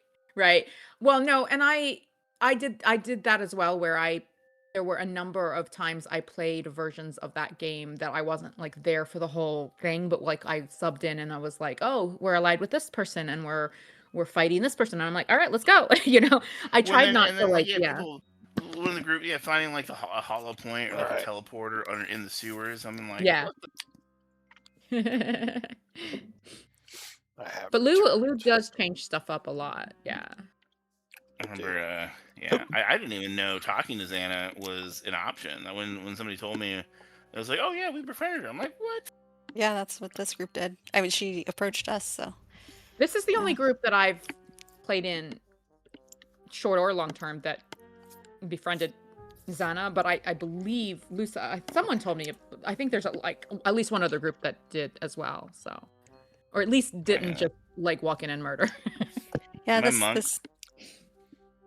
C: Well, no, and I did that as well, where there were a number of times I played versions of that game that I wasn't like there for the whole thing, but like I subbed in and I was like, oh, we're allied with this person and we're fighting this person, and I'm like, all right, let's go. I tried not to like,
E: people in the group, finding like a hollow point or like a teleporter in the sewers. I mean, like,
C: But Lou does change stuff up a lot. Yeah.
E: I remember, I didn't even know talking to Xana was an option. When somebody told me, I was like, oh yeah, we befriended her. I'm like, what?
A: Yeah, that's what this group did. I mean, she approached us, so.
C: This is the only group that I've played in, short or long term, that befriended Xana, but I believe someone told me, I think there's at least one other group that did as well, so. Or at least didn't just like walk in and murder.
A: Yeah,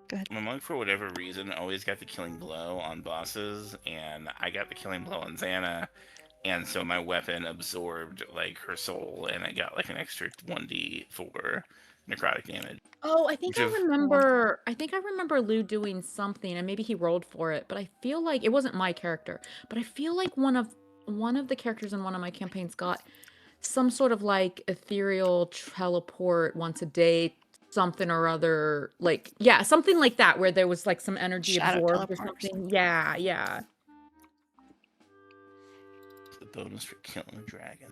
E: Go ahead. My monk, for whatever reason, always got the killing blow on bosses, and I got the killing blow on Xana, and so my weapon absorbed like her soul, and I got like an extra 1d for necrotic damage.
C: Oh, I think I remember Lou doing something, and maybe he rolled for it, but I feel like it wasn't my character, but I feel like one of the characters in one of my campaigns got some sort of like ethereal teleport once a day, something or other, like, something like that, where there was like some energy absorbed or something. Yeah.
E: The bonus for killing a dragon.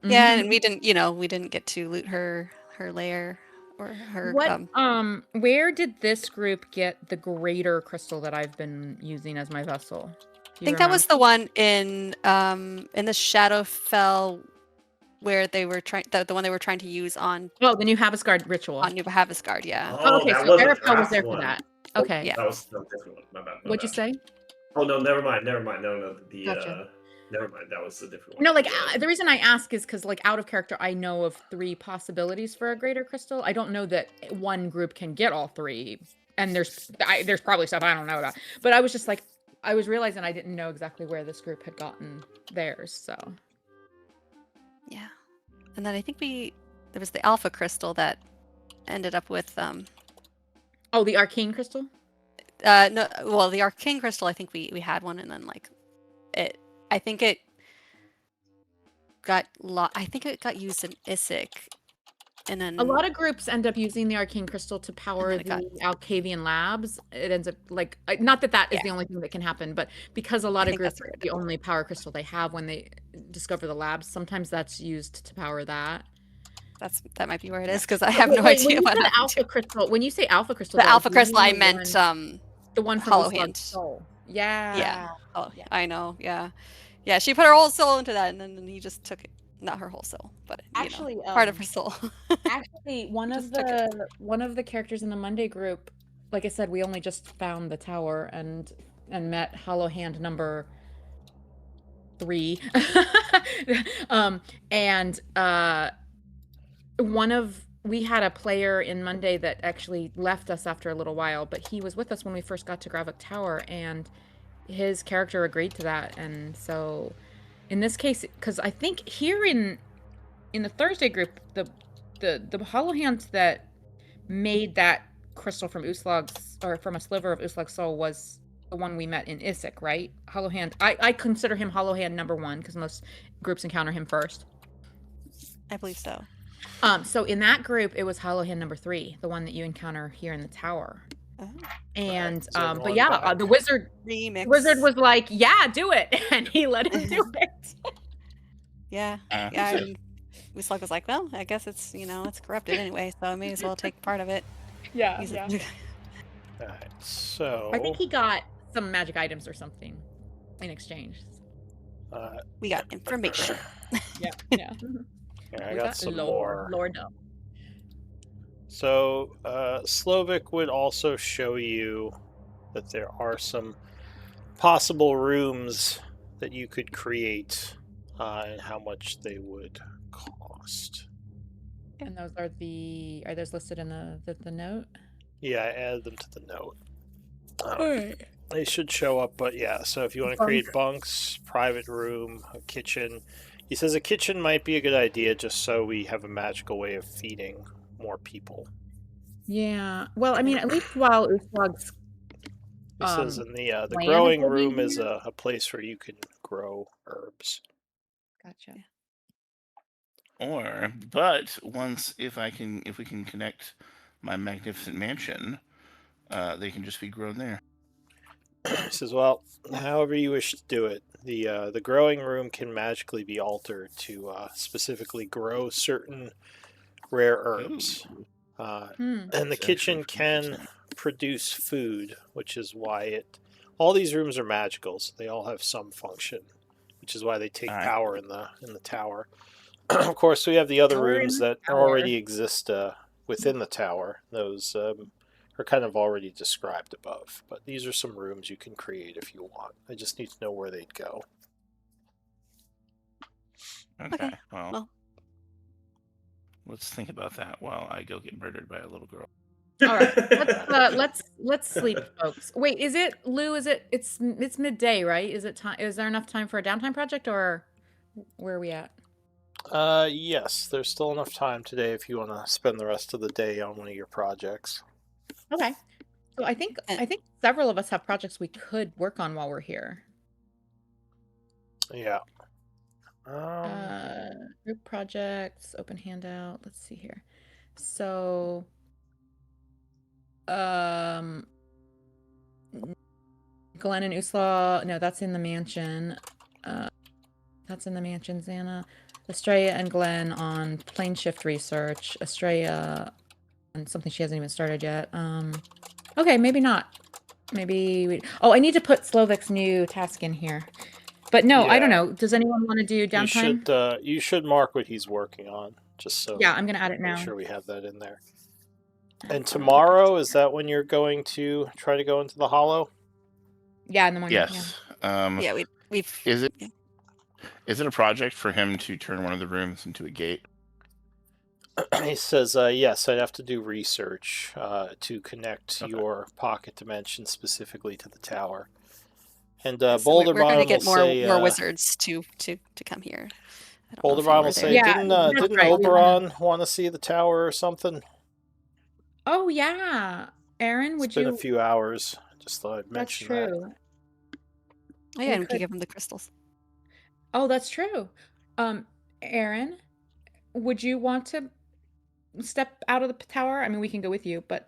A: Yeah, and we didn't get to loot her lair or her.
C: Where did this group get the greater crystal that I've been using as my vessel?
A: I think that was the one in the Shadowfell, where they were trying the one they were trying to use on
C: the New Havasgard ritual.
A: On New Havasgard, yeah.
C: Okay, so Arafel was there for that. Okay,
H: yeah. That was a different one. My bad.
C: What'd you say?
H: Oh no, never mind. No,
C: Gotcha.
H: Never mind. That was a different one.
C: No, like the reason I ask is because, like, out of character, I know of 3 possibilities for a greater crystal. I don't know that one group can get all 3, and there's probably stuff I don't know about. But I was just like, I was realizing I didn't know exactly where this group had gotten theirs. So
A: yeah, and then I think there was the Alpha crystal that ended up with
C: Oh, the Arcane crystal.
A: No, well, the Arcane crystal, I think we had one, and then like it. I think it got used in Isik, and then
C: A lot of groups end up using the arcane crystal to power
A: it got-
C: the Alcavian labs. It ends up like not that is
A: Yeah.
C: the only thing that can happen, but because a lot
A: I
C: of
A: think that's
C: groups
A: weird.
C: the only power crystal they have when they discover the labs, sometimes that's used to power that.
A: that might be where it is because I have no
C: Wait,
A: idea
C: when you
A: what
C: said
A: happened
C: alpha crystal, when you say alpha crystal,
A: the
C: though,
A: alpha
C: do you
A: crystal. I
C: mean
A: meant
C: the one from
A: Hollow
C: Uslug's
A: Hand.
C: soul. Yeah.
A: Oh,
C: Yeah.
A: I know. Yeah, yeah. She put her whole soul into that, and then he just took it. Not her whole soul, but
F: Actually,
A: part of her soul.
F: Actually, one of
A: Just took it.
C: the characters in the Monday group, like I said, we only just found the tower and met Hollow Hand number 3. And we had a player in Monday that actually left us after a little while, but he was with us when we first got to Gravik Tower, and his character agreed to that. And so in this case, because I think here in the Thursday group, the Hollow Hand that made that crystal from Uslug's, or from a sliver of Uslug's soul, was the one we met in Isik, right? Hollow Hand. I consider him Hollow Hand number 1 because most groups encounter him first.
A: I believe so.
C: So in that group, it was Hollow Hand number 3, the one that you encounter here in the tower.
A: Oh.
C: And
B: Right,
C: but yeah, the wizard was like, "Yeah, do it," and he let him do it.
A: Yeah, yeah. And Uslag was like, "Well, I guess it's it's corrupted anyway, so I may as well take part of it."
C: Yeah.
B: Alright, so
C: I think he got some magic items or something in exchange.
A: We got information.
C: Yeah.
B: Here, I got some more.
C: Lord up.
B: So, Slovik would also show you that there are some possible rooms that you could create and how much they would cost.
C: And those are those listed in the note?
B: Yeah, I added them to the note. They should show up, but yeah, so if you want to create bunks, private room, a kitchen. He says a kitchen might be a good idea just so we have a magical way of feeding more people.
C: Yeah. Well, I mean, at least while Uslug's
B: He says in the
C: land
B: growing
C: will be
B: room is
C: here?
B: a place where you can grow herbs.
C: Gotcha.
E: But once if we can connect my magnificent mansion, they can just be grown there.
B: He says, well, however you wish to do it. The growing room can magically be altered to specifically grow certain rare herbs. And the kitchen can produce food, which is why all these rooms are magical, so they all have some function, which is why they take power in the tower. Of course, we have the other rooms that already exist within the tower. Those are kind of already described above, but these are some rooms you can create if you want. I just need to know where they'd go.
E: Okay. Well, let's think about that while I go get murdered by a little girl.
C: All right. Let's sleep, folks. Wait, is it Lou? It's midday, right? Is it time? Is there enough time for a downtime project, or where are we at?
B: Yes, there's still enough time today if you want to spend the rest of the day on one of your projects.
C: Okay. So I think several of us have projects we could work on while we're here.
B: Yeah.
C: Group projects, open handout. Let's see here. So, Glenn and Usla. No, that's in the mansion. That's in the mansion. Xana, Estrella, and Glenn on plane shift research. Estrella on something she hasn't even started yet. Okay, maybe not. Maybe we. Oh, I need to put Slovik's new task in here. But no, I don't know. Does anyone want to do downtime?
B: You should mark what he's working on, just so.
C: Yeah, I'm gonna add it now.
B: Make sure we have that in there. And tomorrow, is that when you're going to try to go into the Hollow?
C: Yeah, in the morning.
E: Yes.
A: Yeah, we've.
E: Is it a project for him to turn one of the rooms into a gate?
B: He says, yes, I'd have to do research to connect your pocket dimension specifically to the tower. And Boulder
A: we're going to get more
B: say,
A: wizards to come here.
B: Boulder Bomb will say, didn't Oberon want to see the tower or something?
C: Oh, yeah. Aaron,
B: it's been a few hours. Just thought I'd mention that.
C: That's true.
A: Oh, yeah, and we could give him the crystals.
C: Oh, that's true. Aaron, would you want to step out of the tower? I mean, we can go with you, but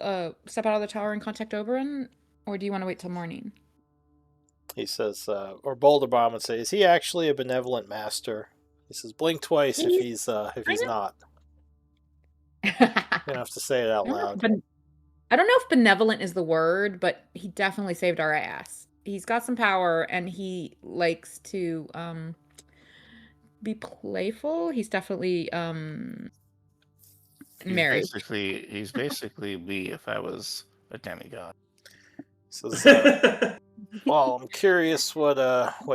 C: step out of the tower and contact Oberon, or do you want to wait till morning?
B: He says, or Boulder Bomb would say, "Is he actually a benevolent master?" He says, "Blink twice if he's not." You don't have to say it out loud.
C: I don't know if benevolent is the word, but he definitely saved our ass. He's got some power, and he likes to be playful. He's definitely married.
E: He's basically me if I was a demigod.
B: Says, well, I'm curious what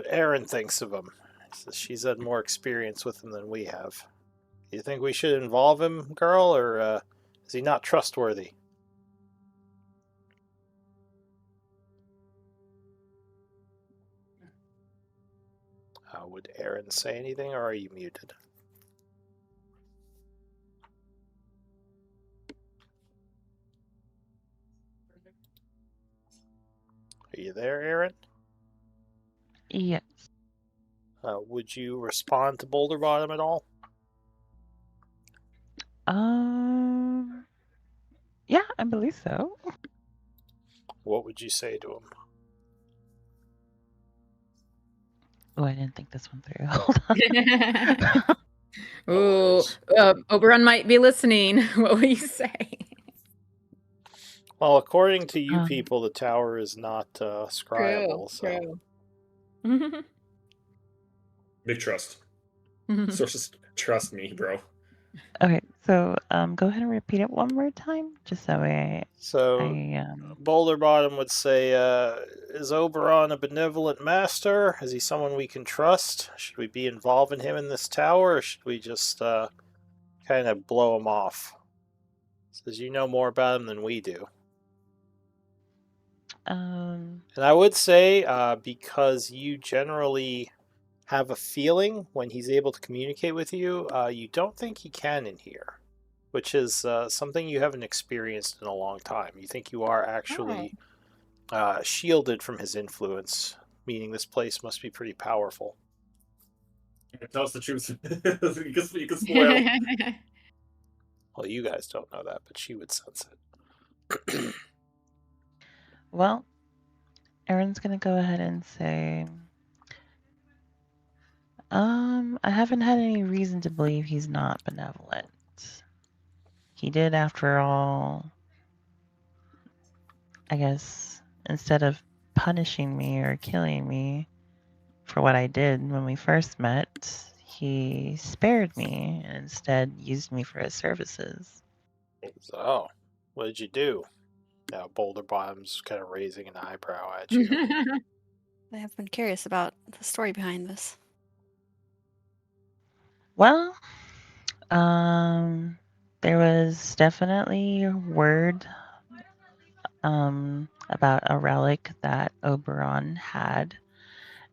B: Erin thinks of him. He says she's had more experience with him than we have. Do you think we should involve him, girl, or is he not trustworthy? Would Erin say anything, or are you muted? Are you there, Erin?
G: Yes.
B: Would you respond to Boulder Bottom at all?
G: Yeah, I believe so.
B: What would you say to him?
G: Oh, I didn't think this one through. Hold on.
C: Ooh, Oberon might be listening. What will you say?
B: Well, according to you people, the tower is not scryable.
C: True.
H: Big trust. Sources trust me, bro.
G: Okay, so go ahead and repeat it one more time, just so
B: Boulder Bottom would say, is Oberon a benevolent master? Is he someone we can trust? Should we be involving him in this tower, or should we just kind of blow him off? Says you know more about him than we do. And I would say, because you generally have a feeling when he's able to communicate with you, you don't think he can in here, which is something you haven't experienced in a long time. You think you are actually shielded from his influence, meaning this place must be pretty powerful.
H: Tell us the truth. you can spoil.
B: Well, you guys don't know that, but she would sense it.
G: Well, Erin's gonna go ahead and say, I haven't had any reason to believe he's not benevolent. He did, after all, I guess, instead of punishing me or killing me for what I did when we first met, he spared me and instead used me for his services.
B: So, what did you do? Now Boulder Bottom's kind of raising an eyebrow at you.
A: I have been curious about the story behind this.
G: Well, there was definitely word about a relic that Oberon had.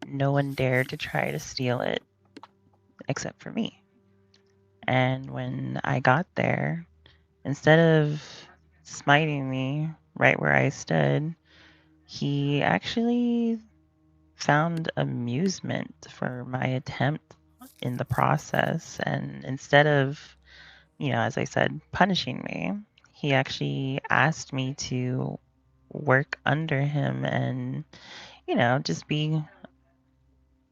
G: No one dared to try to steal it except for me. And when I got there, instead of smiting me right where I stood, he actually found amusement for my attempt in the process. And instead of, as I said, punishing me, he actually asked me to work under him and, just be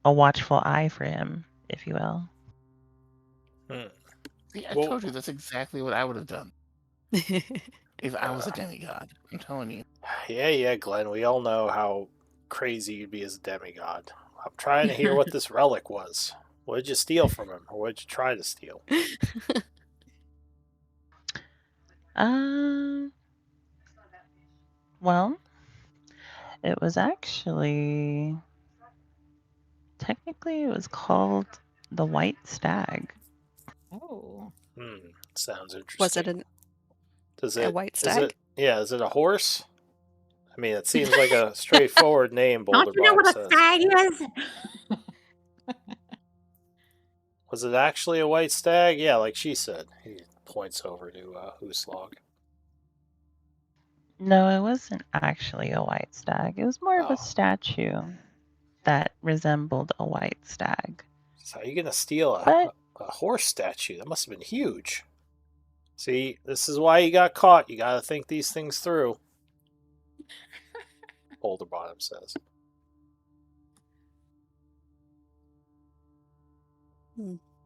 G: a watchful eye for him, if you will.
E: See, I told you that's exactly what I would have done if I was a demigod. I'm telling you.
B: Yeah, Glenn. We all know how crazy you'd be as a demigod. I'm trying to hear what this relic was. What did you steal from him, or what did you try to steal?
G: Well, it was actually, technically, it was called the White Stag.
C: Oh.
B: Sounds interesting.
A: Was it a white stag?
B: Is it a horse? I mean, it seems like a straightforward name. Boulder
I: Don't you know what
B: Bottom
I: a stag is?
B: Was it actually a white stag? Yeah, like she said. He points over to Uslog.
G: No, it wasn't actually a white stag. It was more of a statue that resembled a white stag.
B: So how are you going to steal a horse statue? That must have been huge. See, this is why you got caught. You got to think these things through. Boulder Bottom says.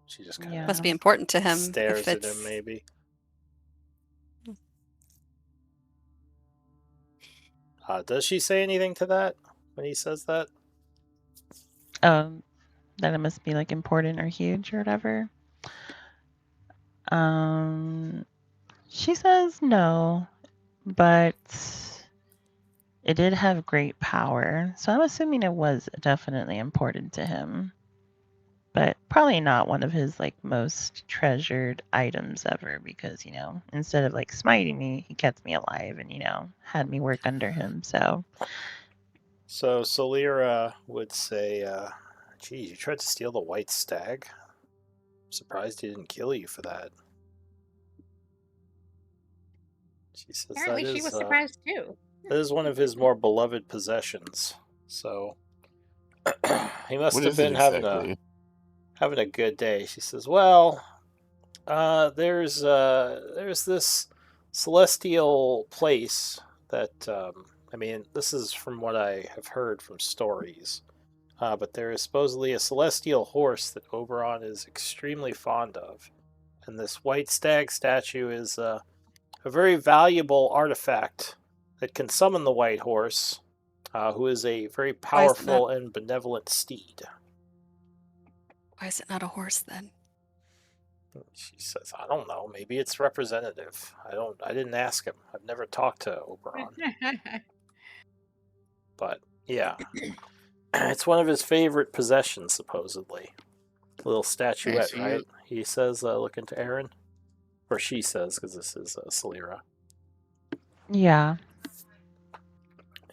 B: She just kind of
A: Must be important to him.
B: stares at him, maybe. Does she say anything to that when he says that?
G: That it must be like important or huge or whatever. She says no, but it did have great power, so I'm assuming it was definitely important to him. But probably not one of his like most treasured items ever, because instead of like smiting me, he kept me alive and had me work under him. So
B: Salira would say, "Geez, you tried to steal the white stag. I'm surprised he didn't kill you for that." She says
I: Apparently, she was surprised too.
B: That is one of his more beloved possessions. So he must have been having a good day. She says, "Well, there's this celestial place that this is from what I have heard from stories. But there is supposedly a celestial horse that Oberon is extremely fond of, and this white stag statue is a very valuable artifact that can summon the white horse, who is a very powerful and benevolent steed."
A: Why is it not a horse then?
B: She says, "I don't know. Maybe it's representative. I didn't ask him. I've never talked to Oberon." But yeah, it's one of his favorite possessions, supposedly. Little statuette, right? He says, looking to Aaron. Or she says, because this is Salira.
G: Yeah.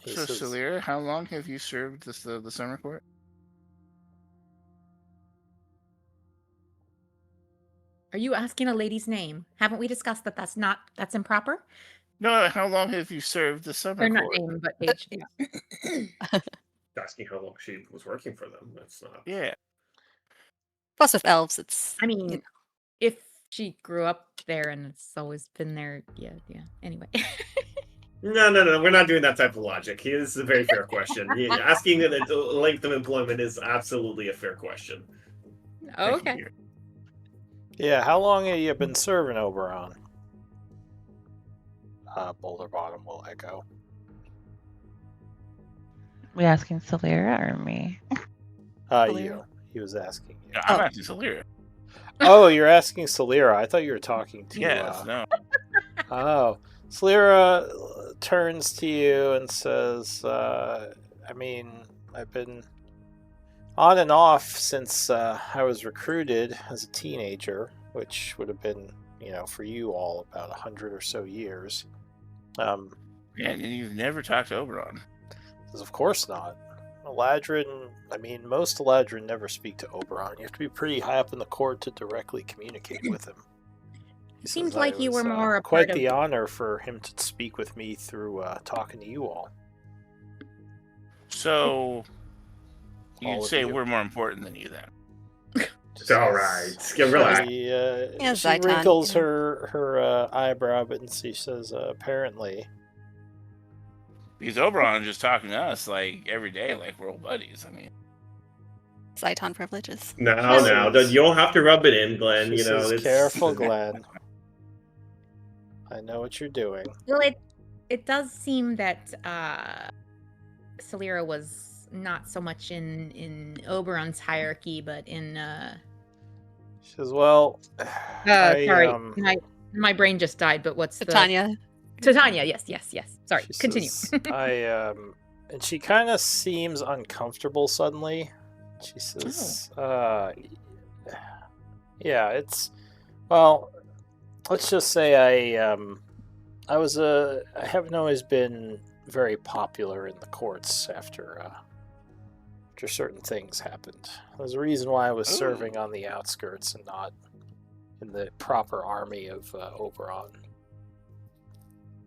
E: So, Salira, how long have you served the summer court?
F: Are you asking a lady's name? Haven't we discussed that that's improper?
E: No, how long have you served the summer
F: Or not
E: court?
F: name, but age. Yeah.
H: Asking how long she was working for them. That's not.
E: Yeah.
A: Plus, with elves, it's.
F: I mean, if she grew up there and it's always been there, yeah. Anyway.
H: No. We're not doing that type of logic. This is a very fair question. Asking the length of employment is absolutely a fair question.
F: Okay.
B: Yeah, how long have you been serving Oberon? Boulder Bottom will echo.
G: We asking Salira or me?
B: You. He was asking you.
E: Yeah, I'm asking Salira.
B: Oh, you're asking Salira. I thought you were talking to...
E: Yes, no.
B: Oh. Salira turns to you and says, I've been on and off since I was recruited as a teenager, which would have been, for you all about 100 or so years.
E: And you've never talked to Oberon.
B: Of course not. Eladrin, most Eladrin never speak to Oberon. You have to be pretty high up in the court to directly communicate with him.
F: It seems like you were more a
B: quite the honor for him to speak with me through talking to you all.
E: So you'd say we're more important than you then?
H: It's all right. Relax.
B: She wrinkles her eyebrow, but she says, "Apparently."
E: Because Oberon is just talking to us like every day, like we're old buddies.
A: Zaiton privileges.
H: No, you don't have to rub it in, Glenn.
B: She says, "Careful, Glenn. I know what you're doing."
F: Well, it does seem that Salira was not so much in Oberon's hierarchy, but in.
B: She says, "Well,
F: sorry, my brain just died. But what's
A: Titania?
F: Titania, yes. Sorry, continue.
B: And she kind of seems uncomfortable suddenly. She says, yeah, it's, well, let's just say I haven't always been very popular in the courts after certain things happened. There's a reason why I was serving on the outskirts and not in the proper army of Oberon."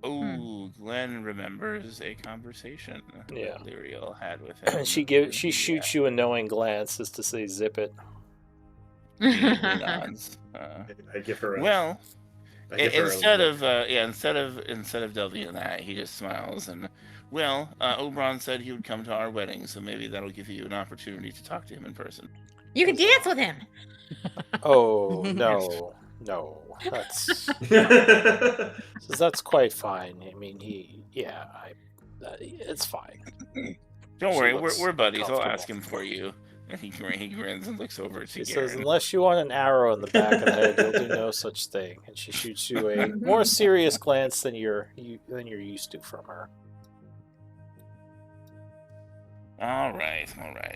E: Glenn remembers a conversation that Lyriel had with him.
B: And she shoots you a knowing glance as to say, "Zip it."
E: He nods.
H: I give her.
E: Well,
J: Instead of delving in that, he just smiles and, well, Oberon said he would come to our wedding, so maybe that'll give you an opportunity to talk to him in person.
I: You can dance with him.
B: Oh no, that's quite fine. I mean, it's fine.
J: Don't
B: She
J: worry,
B: looks
J: we're buddies. I'll
B: comfortable.
J: ask him for you. And he grins and looks over to
B: She says,
J: Garen.
B: unless you want an arrow in the back of the head, you'll do no such thing. And she shoots you a more serious glance than you're used to from her.
J: All right.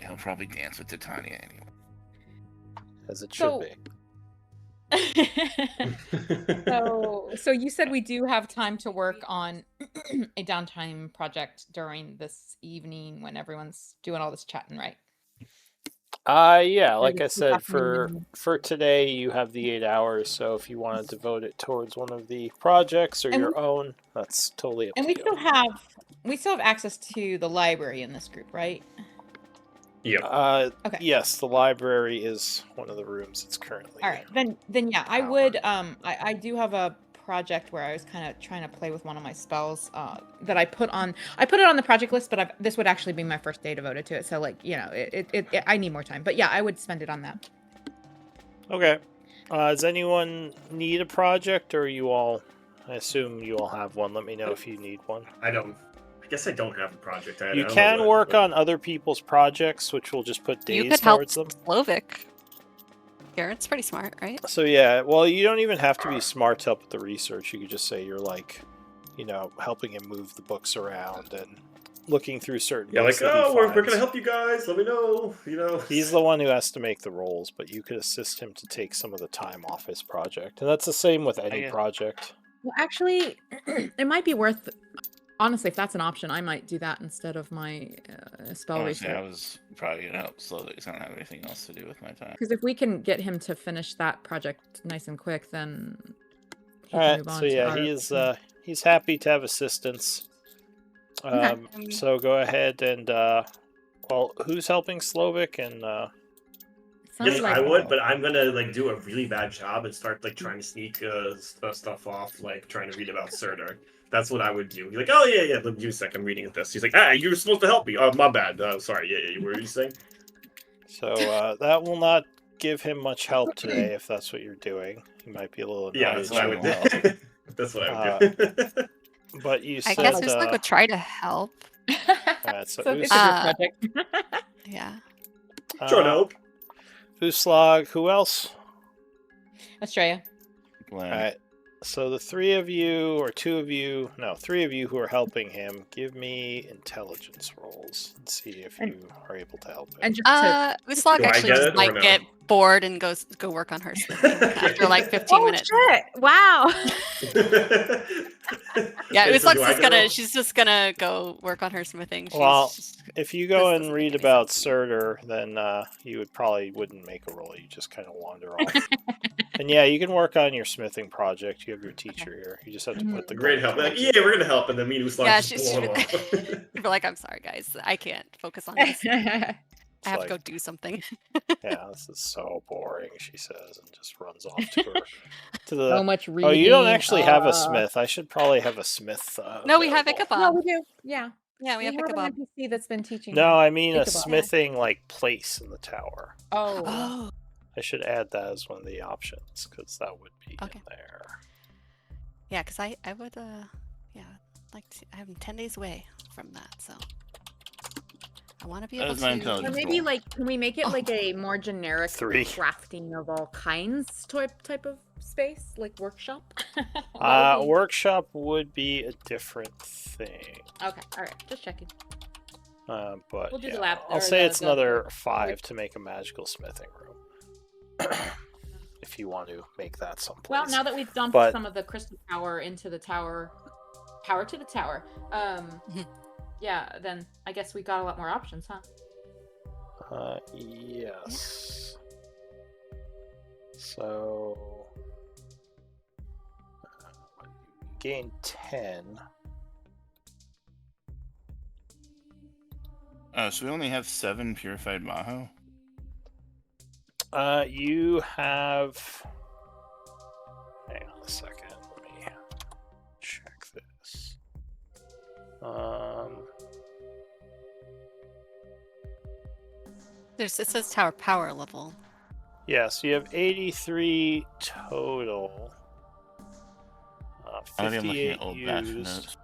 J: He'll probably dance with Titania anyway.
B: As it should be.
C: So you said we do have time to work on a downtime project during this evening when everyone's doing all this chatting, right?
B: Yeah, like I said, for today you have the 8 hours, so if you want to devote it towards one of the projects or your own, that's totally up to you.
C: And we still have access to the library in this group, right?
H: Yeah.
C: Okay.
B: Yes, the library is one of the rooms it's currently.
C: All right, then yeah, I would. I do have a project where I was kind of trying to play with one of my spells that I put on. I put it on the project list, but this would actually be my first day devoted to it. So like, you know, I need more time. But yeah, I would spend it on that.
B: Okay. Does anyone need a project, or you all? I assume you all have one. Let me know if you need one.
H: I guess I don't have a project.
B: You can work on other people's projects, which will just put days
A: You could help
B: towards them.
A: Slovic. Garrett's pretty smart, right?
B: So yeah, well, you don't even have to be smart to help with the research. You could just say you're like, helping him move the books around and looking through certain.
H: Yeah,
B: books
H: like,
B: that he
H: we're
B: finds.
H: gonna help you guys. Let me know.
B: He's the one who has to make the rolls, but you could assist him to take some of the time off his project, and that's the same with any project.
C: Well, actually, it might be worth. Honestly, if that's an option, I might do that instead of my spell research.
J: I was probably gonna help slowly because I don't have anything else to do with my time.
C: Because if we can get him to finish that project nice and quick, then he
B: All
C: can
B: right,
C: move on.
B: so yeah,
C: to
B: he's happy to have assistance. So go ahead and who's helping Slovic and?
H: Yes, I would, but I'm gonna do a really bad job and start trying to sneak stuff off, trying to read about Surtur. That's what I would do. He's like, oh yeah, let me give you a second. I'm reading this. He's like, you were supposed to help me. Oh, my bad. Sorry. Yeah. What were you saying?
B: So that will not give him much help today if that's what you're doing. He might be a little annoyed.
H: Yeah, that's what I would do. That's what I would do.
B: But you said...
A: I guess Uslag would try to help.
B: Alright, so
C: it's a good project.
A: Yeah.
H: Trying to help.
B: Uslag, who else?
C: Australia.
B: Alright. So the three of you who are helping him, give me intelligence rolls and see if you are able to help him.
A: Uslag actually just might get bored and go work on her smithing after 15 minutes.
I: Shit. Wow.
A: Yeah, she's just gonna go work on her smithing.
B: If you go and read about Surtur, then you wouldn't make a roll. You just kind of wander off. And yeah, you can work on your smithing project. You have your teacher here. You just have to put the
H: great help. Yeah, we're gonna help, and then me and Uslag just blow him off.
A: You're like, I'm sorry, guys, I can't focus on this. I have to go do something.
B: Yeah, this is so boring, she says, and just runs off to the.
C: So much reading.
B: Oh, you don't actually have a smith. I should probably have a smith.
A: No, we have Ichabod.
C: No, we do. Yeah.
A: Yeah, we have Ichabod.
C: An NPC that's been teaching.
B: No, I mean Ichabod. A smithing place in the tower.
C: Oh.
B: I should add that as one of the options because that would be in there.
A: Yeah, because I would I'm 10 days away from that, so I want to be able to.
C: Or maybe can we make it a more generic crafting of all kinds type of space, like workshop?
B: Workshop would be a different thing.
C: Okay, all right, just checking.
B: But
C: we'll do the lab.
B: I'll say it's another 5 to make a magical smithing room. If you want to make that someplace.
C: Well, now that we've dumped some of the crystal power into the power to the tower, yeah, then I guess we got a lot more options, huh?
B: Yes. So gain 10.
J: So we only have 7 purified Maho?
B: You have... Hang on a second.
A: It says tower power level.
B: Yeah, so you have 83 total.
J: I think I'm looking
B: 58
J: at old batch
B: used.
J: notes.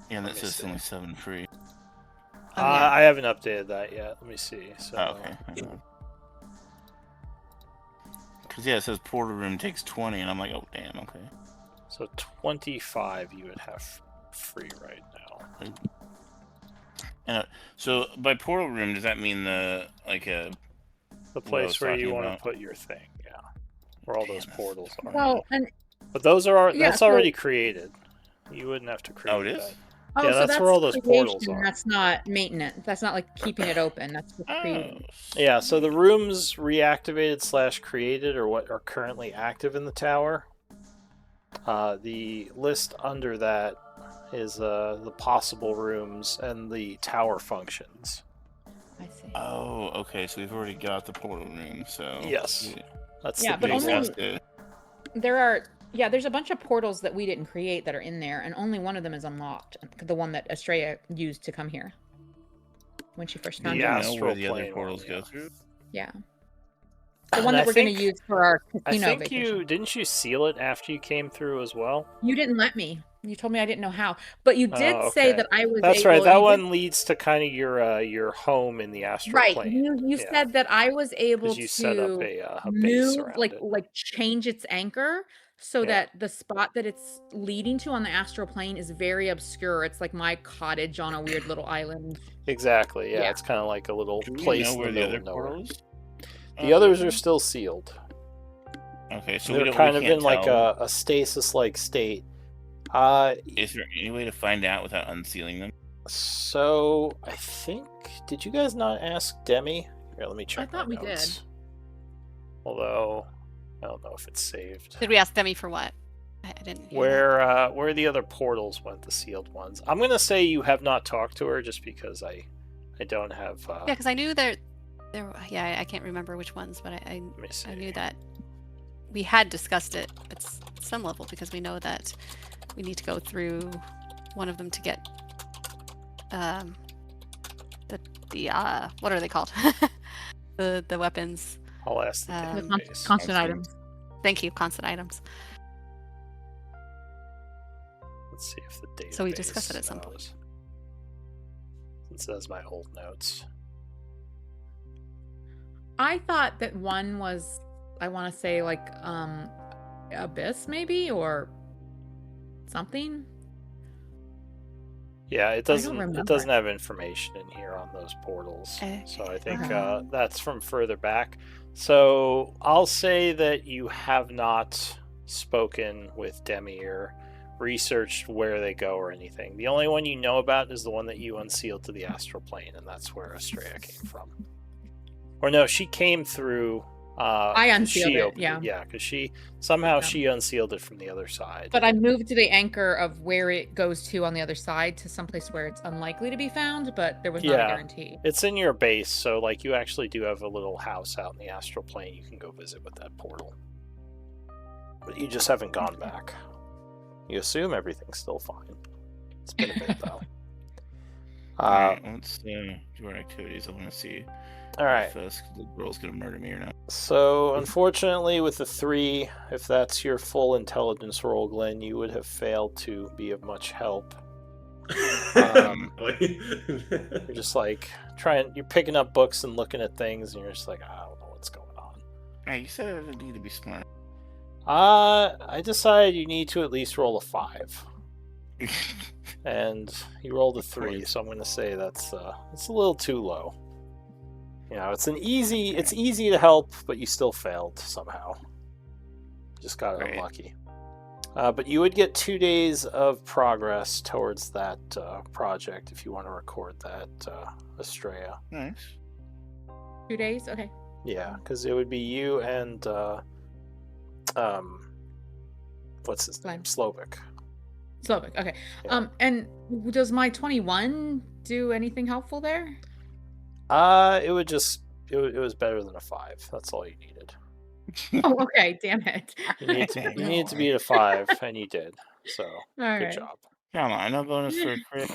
J: Yeah, and
B: Let
J: that
B: me
J: says
B: see.
J: only 7 free.
A: Oh, yeah.
B: I haven't updated that yet. Let me see. So,
J: Oh, okay. Because, yeah, it says portal room takes 20, and I'm like, oh, damn, okay.
B: So 25 you would have free right now.
J: And, so, by portal room, does that mean the
B: place where you want
J: to
B: put your thing, yeah. Where all those portals are.
C: Well, and
B: But those are
C: Yeah,
B: that's
C: so-
B: already created. You wouldn't have to create
J: Oh, it is?
B: that.
C: oh,
B: Yeah,
C: so
B: that's where all those portals
C: creation,
B: are.
C: That's not maintenance. That's not like keeping it open. That's just
J: Oh.
C: creating.
B: Yeah, so the rooms reactivated / created are what are currently active in the tower. The list under that is the possible rooms and the tower functions.
C: I see.
J: Oh, okay, so we've already got the portal room, so...
B: Yes. That's
C: Yeah,
B: the
C: but
B: big
C: only-
B: one.
C: There's a bunch of portals that we didn't create that are in there, and only one of them is unlocked. The one that Estrella used to come here when she first
J: Do
C: found
J: you
C: it.
J: know
B: astral
J: where the other
B: plane
J: portals
B: one,
J: go
B: yeah.
J: through?
C: Yeah. The
B: And
C: one
B: I
C: that we're going to
B: think-
C: use for our
B: I
C: casino
B: think
C: vacation.
B: didn't you seal it after you came through as well?
C: You didn't let me. You told me I didn't know how. But you did
B: Oh,
C: say
B: okay.
C: that I was
B: That's
C: able...
B: right. That
C: you
B: one
C: did-
B: leads to kind of your home in the astral
C: Right.
B: plane.
C: You
B: Yeah.
C: said that I was able
B: Because you set up
C: to
B: a base
C: move,
B: around it.
C: like change its anchor so
B: Yeah.
C: that the spot that it's leading to on the astral plane is very obscure. It's like my cottage on a weird little island.
B: Exactly. Yeah,
C: Yeah.
B: it's kind of like a little
J: Do we
B: place
J: know
B: in the
J: where the
B: middle
J: other
B: of nowhere.
J: portals?
B: The others are still sealed.
J: Okay, so
B: They're
J: we
B: kind of
J: can't
B: in like
J: tell.
B: a stasis-like state.
J: Is there any way to find out without unsealing them?
B: So I think did you guys not ask Demi? Here, let me check.
C: I thought
B: my
C: we did.
B: notes. Although I don't know if it's saved.
A: Did we ask Demi for what? I didn't hear that.
B: Where the other portals went, the sealed ones. I'm gonna say you have not talked to her just because I don't have.
A: Yeah, because I knew there. Yeah, I can't remember which ones, but
B: Let me see.
A: I knew that we had discussed it at some level because we know that we need to go through one of them to get the what are they called? the weapons.
B: I'll ask the
A: Um,
B: database.
C: Constant items.
A: Thank you, constant items.
B: Let's see if the database.
A: So we discussed it at some point.
B: knows. It says my old notes.
C: I thought that one was, I want to say like Abyss maybe, or something.
B: Yeah, it
C: don't
B: doesn't. It
C: remember.
B: doesn't have information in here on those portals. So I think that's from further back. So I'll say that you have not spoken with Demi or researched where they go or anything. The only one you know about is the one that you unsealed to the astral plane, and that's where Estrella came from. Or no, she came through.
C: I
B: 'cause
C: unsealed
B: she
C: it,
B: opened
C: yeah.
B: Yeah, because she somehow
C: Yeah.
B: she unsealed it from the other side.
C: But I moved the anchor of where it goes to on the other side to someplace where it's unlikely to be found, but there was not a
B: Yeah.
C: guarantee.
B: It's in your base, so like you actually do have a little house out in the astral plane you can go visit with that portal. But you just haven't gone back. You assume everything's still fine. It's been a bit though.
J: Alright, let's do our activities. I want to see
B: Alright.
J: if the girl's going to murder me or not.
B: So unfortunately with the 3, if that's your full intelligence roll, Glenn, you would have failed to be of much help. You're just like you're picking up books and looking at things and you're just like, I don't know what's going on.
J: Hey, you said I didn't need to be smart.
B: I decided you need to at least roll a 5. And you rolled a 3, so I'm going to say that's it's a little too low. You know, it's easy to help, but you still failed somehow. Just got
J: Right.
B: unlucky. But you would get 2 days of progress towards that project if you want to record that, Estrella.
J: Nice.
C: 2 days? Okay.
B: Yeah, because it would be you and what's his name?
C: Glenn.
B: Slovak.
C: Slovak. Okay.
B: Yeah.
C: And does my 21 do anything helpful there?
B: It was better than a 5. That's all you needed.
C: Oh, okay. Damn it.
B: You needed to be at a 5, and you did. So
C: All
B: good
C: right.
B: job.
J: Come on, no bonus for a crit.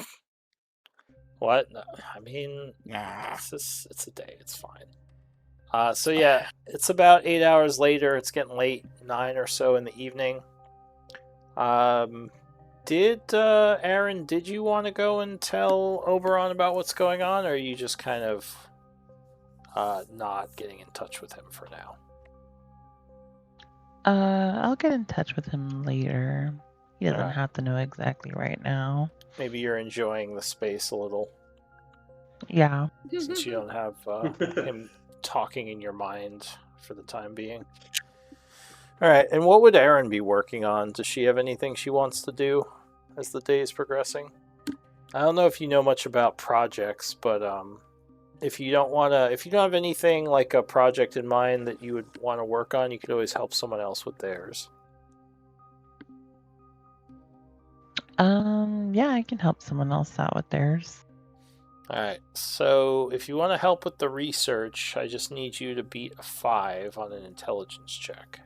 B: What? No, I mean,
J: Nah.
B: it's a day. It's fine. So yeah, it's about 8 hours later. It's getting late, 9 or so in the evening. Did Aaron? Did you want to go and tell Oberon about what's going on, or are you just kind of not getting in touch with him for now?
G: I'll get in touch with him later. He doesn't
B: Alright.
G: have to know exactly right now.
B: Maybe you're enjoying the space a little
G: Yeah.
B: since you don't have him talking in your mind for the time being. All right, and what would Erin be working on? Does she have anything she wants to do as the day is progressing? I don't know if you know much about projects, but if you don't have anything like a project in mind that you would want to work on, you could always help someone else with theirs.
G: Yeah, I can help someone else out with theirs.
B: Alright, so if you want to help with the research, I just need you to beat a 5 on an intelligence check.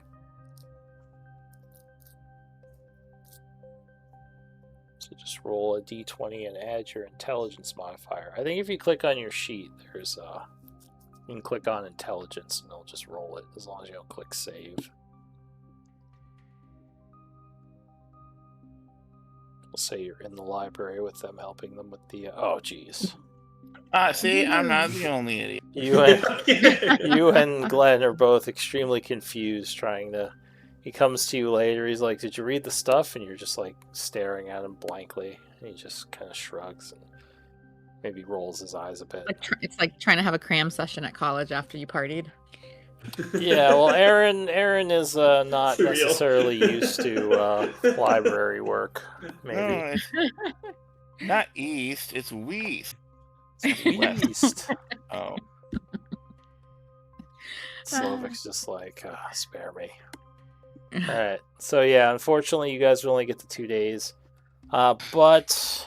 B: So just roll a d20 and add your intelligence modifier. I think if you click on your sheet, there's you can click on intelligence and it'll just roll it as long as you don't click save. We'll say you're in the library with them, helping them with the... oh, geez.
J: See, I'm not the only idiot.
B: You and Glenn are both extremely confused trying to... He comes to you later, he's like, did you read the stuff? And you're just like staring at him blankly. And he just kind of shrugs and maybe rolls his eyes a bit.
C: It's like trying to have a cram session at college after you partied.
B: Yeah, well, Aaron is not necessarily used to library work, maybe.
J: No, it's not east, it's west.
B: East.
J: Oh.
B: Slovic's just like, spare me. Alright, so yeah, unfortunately you guys will only get the 2 days. But...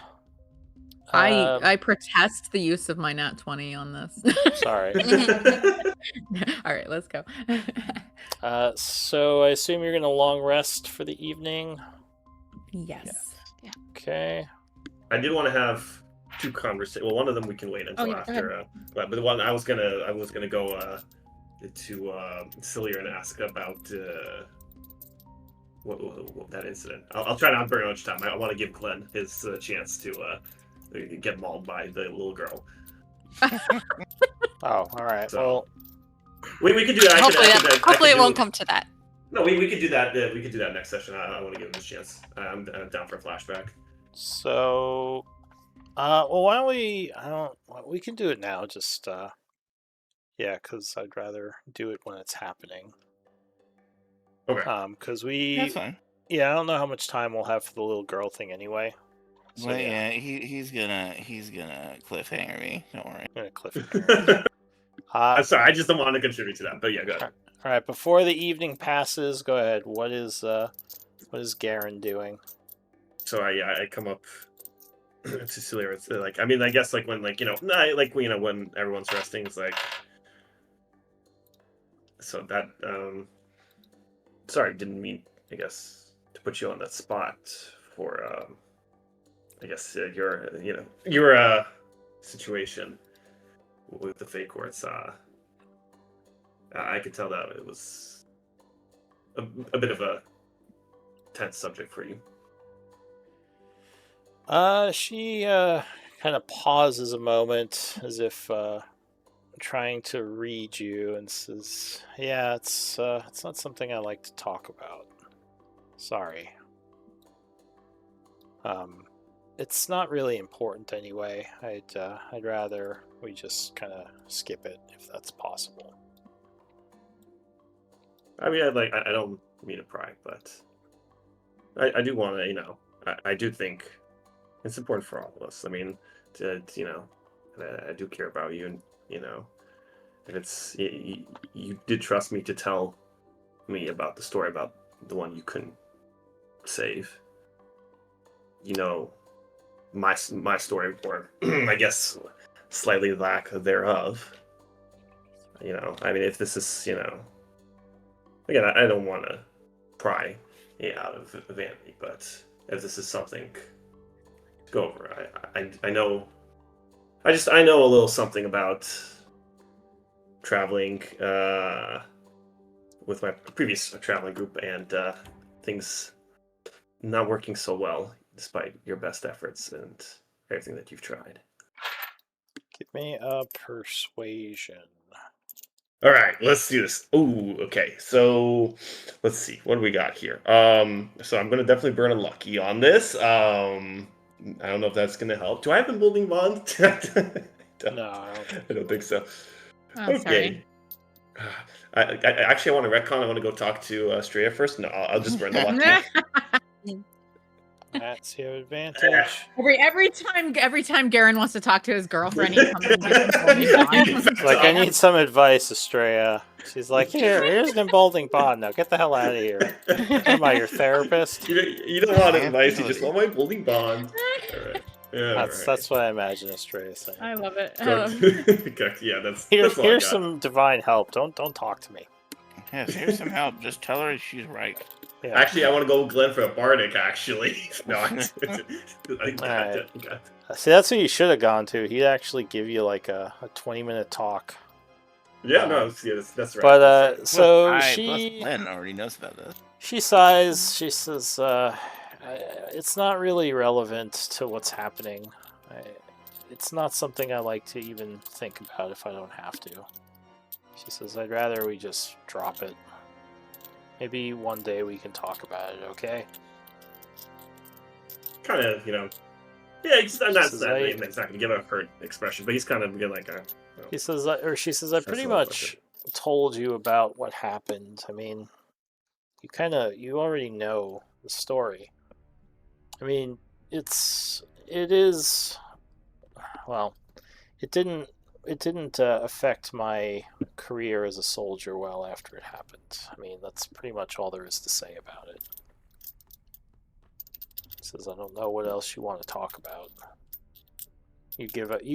C: I protest the use of my nat 20 on this.
B: Sorry.
C: Alright, let's go.
B: So I assume you're going to long rest for the evening?
F: Yes.
A: Yeah.
B: Okay.
H: I did want to have two conversations. Well, one of them we can wait until after. But the one I was gonna go to Cilia and ask about what that incident. I'll try not to burn much time. I want to give Glenn his chance to get mauled by the little girl.
B: Oh, all right.
H: So,
B: well,
H: we could do that.
A: Hopefully it won't come to that.
H: No, we could do that. We could do that next session. I want to give him his chance. I'm down for a flashback.
B: So, well, why don't we? We can do it now. Just, yeah, because I'd rather do it when it's happening.
H: Okay.
B: Because
J: That's fine.
B: yeah, I don't know how much time we'll have for the little girl thing anyway. So,
J: Well, yeah, he's gonna cliffhanger me. Don't worry.
B: I'm gonna cliffhanger.
H: I'm sorry, I just don't want to contribute to that. But yeah, go ahead.
B: All right, before the evening passes, go ahead. What is Garen doing?
H: So I come up to Cilia. It's like, I mean, I guess like when when everyone's resting, it's like, so that sorry, didn't mean, I guess, to put you on that spot for I guess your situation with the fake courts. I could tell that it was a bit of a tense subject for you.
B: She kind of pauses a moment as if trying to read you and says, "Yeah, it's not something I like to talk about. Sorry. It's not really important anyway. I'd rather we just kind of skip it if that's possible."
H: I mean, I don't mean to pry, but I do want to, I do think it's important for all of us. I mean, I do care about you, and if it's you did trust me to tell me about the story about the one you couldn't save. My story, or I guess slightly lack thereof. I mean, if this is, again, I don't want to pry out of vanity, but if this is something go over it. I know. I know a little something about traveling with my previous traveling group, and things not working so well despite your best efforts and everything that you've tried.
B: Give me a persuasion.
H: All right, let's do this. Ooh, okay. So let's see. What do we got here? So I'm gonna definitely burn a lucky on this. I don't know if that's gonna help. Do I have a building bond?
B: No,
H: I don't think so.
C: Oh, sorry.
H: I actually I want to retcon. I want to go talk to Straya first. No, I'll just burn the lucky.
B: That's your advantage.
C: Every time Garen wants to talk to his girlfriend, he comes and gives him holding bond.
B: Like, I need some advice, Estrella. She's like, here's an emboldening bond. Now get the hell out of here. Am I your therapist?
H: You don't want advice. You just want my building bond. All right. Yeah,
B: That's what I imagine Estrella saying.
C: I love it.
H: Yeah, that's
B: Here's some divine help. Don't talk to me.
J: Yes, here's some help. Just tell her she's right.
B: Yeah.
H: Actually, I want to go with Glenn for a bardic. Actually, no.
B: Alright. See, that's who you should have gone to. He'd actually give you like a 20-minute talk.
H: Yeah, no, that's right.
B: But so
J: Plus
B: she
J: Glenn already knows about this.
B: She sighs. She says, "It's not really relevant to what's happening. It's not something I like to even think about if I don't have to." She says, "I'd rather we just drop it. Maybe one day we can talk about it, okay?"
H: Kind of, yeah. I'm not going to give a hurt expression, but he's kind of like a.
B: He says, or she says, "I pretty much told you about what happened. I mean, you already know the story. I mean, it didn't affect my career as a soldier well after it happened. I mean, that's pretty much all there is to say about it." He says, "I don't know what else you want to talk about." You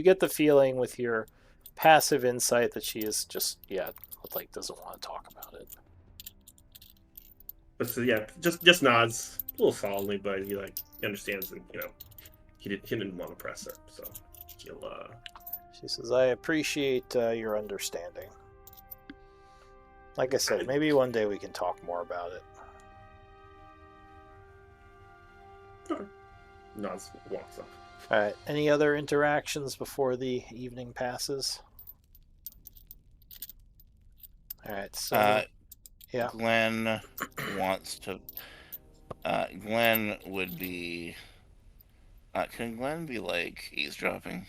B: get the feeling with your passive insight that she is just doesn't want to talk about it.
H: But so, yeah, just nods a little solemnly, but he understands, and he didn't want to press her, so he'll.
B: She says, "I appreciate your understanding. Like I said, maybe one day we can talk more about it."
H: Okay. Nods, walks off.
B: All right. Any other interactions before the evening passes? All right. So, yeah.
J: Glenn wants to. Glenn would be. Can Glenn be like eavesdropping?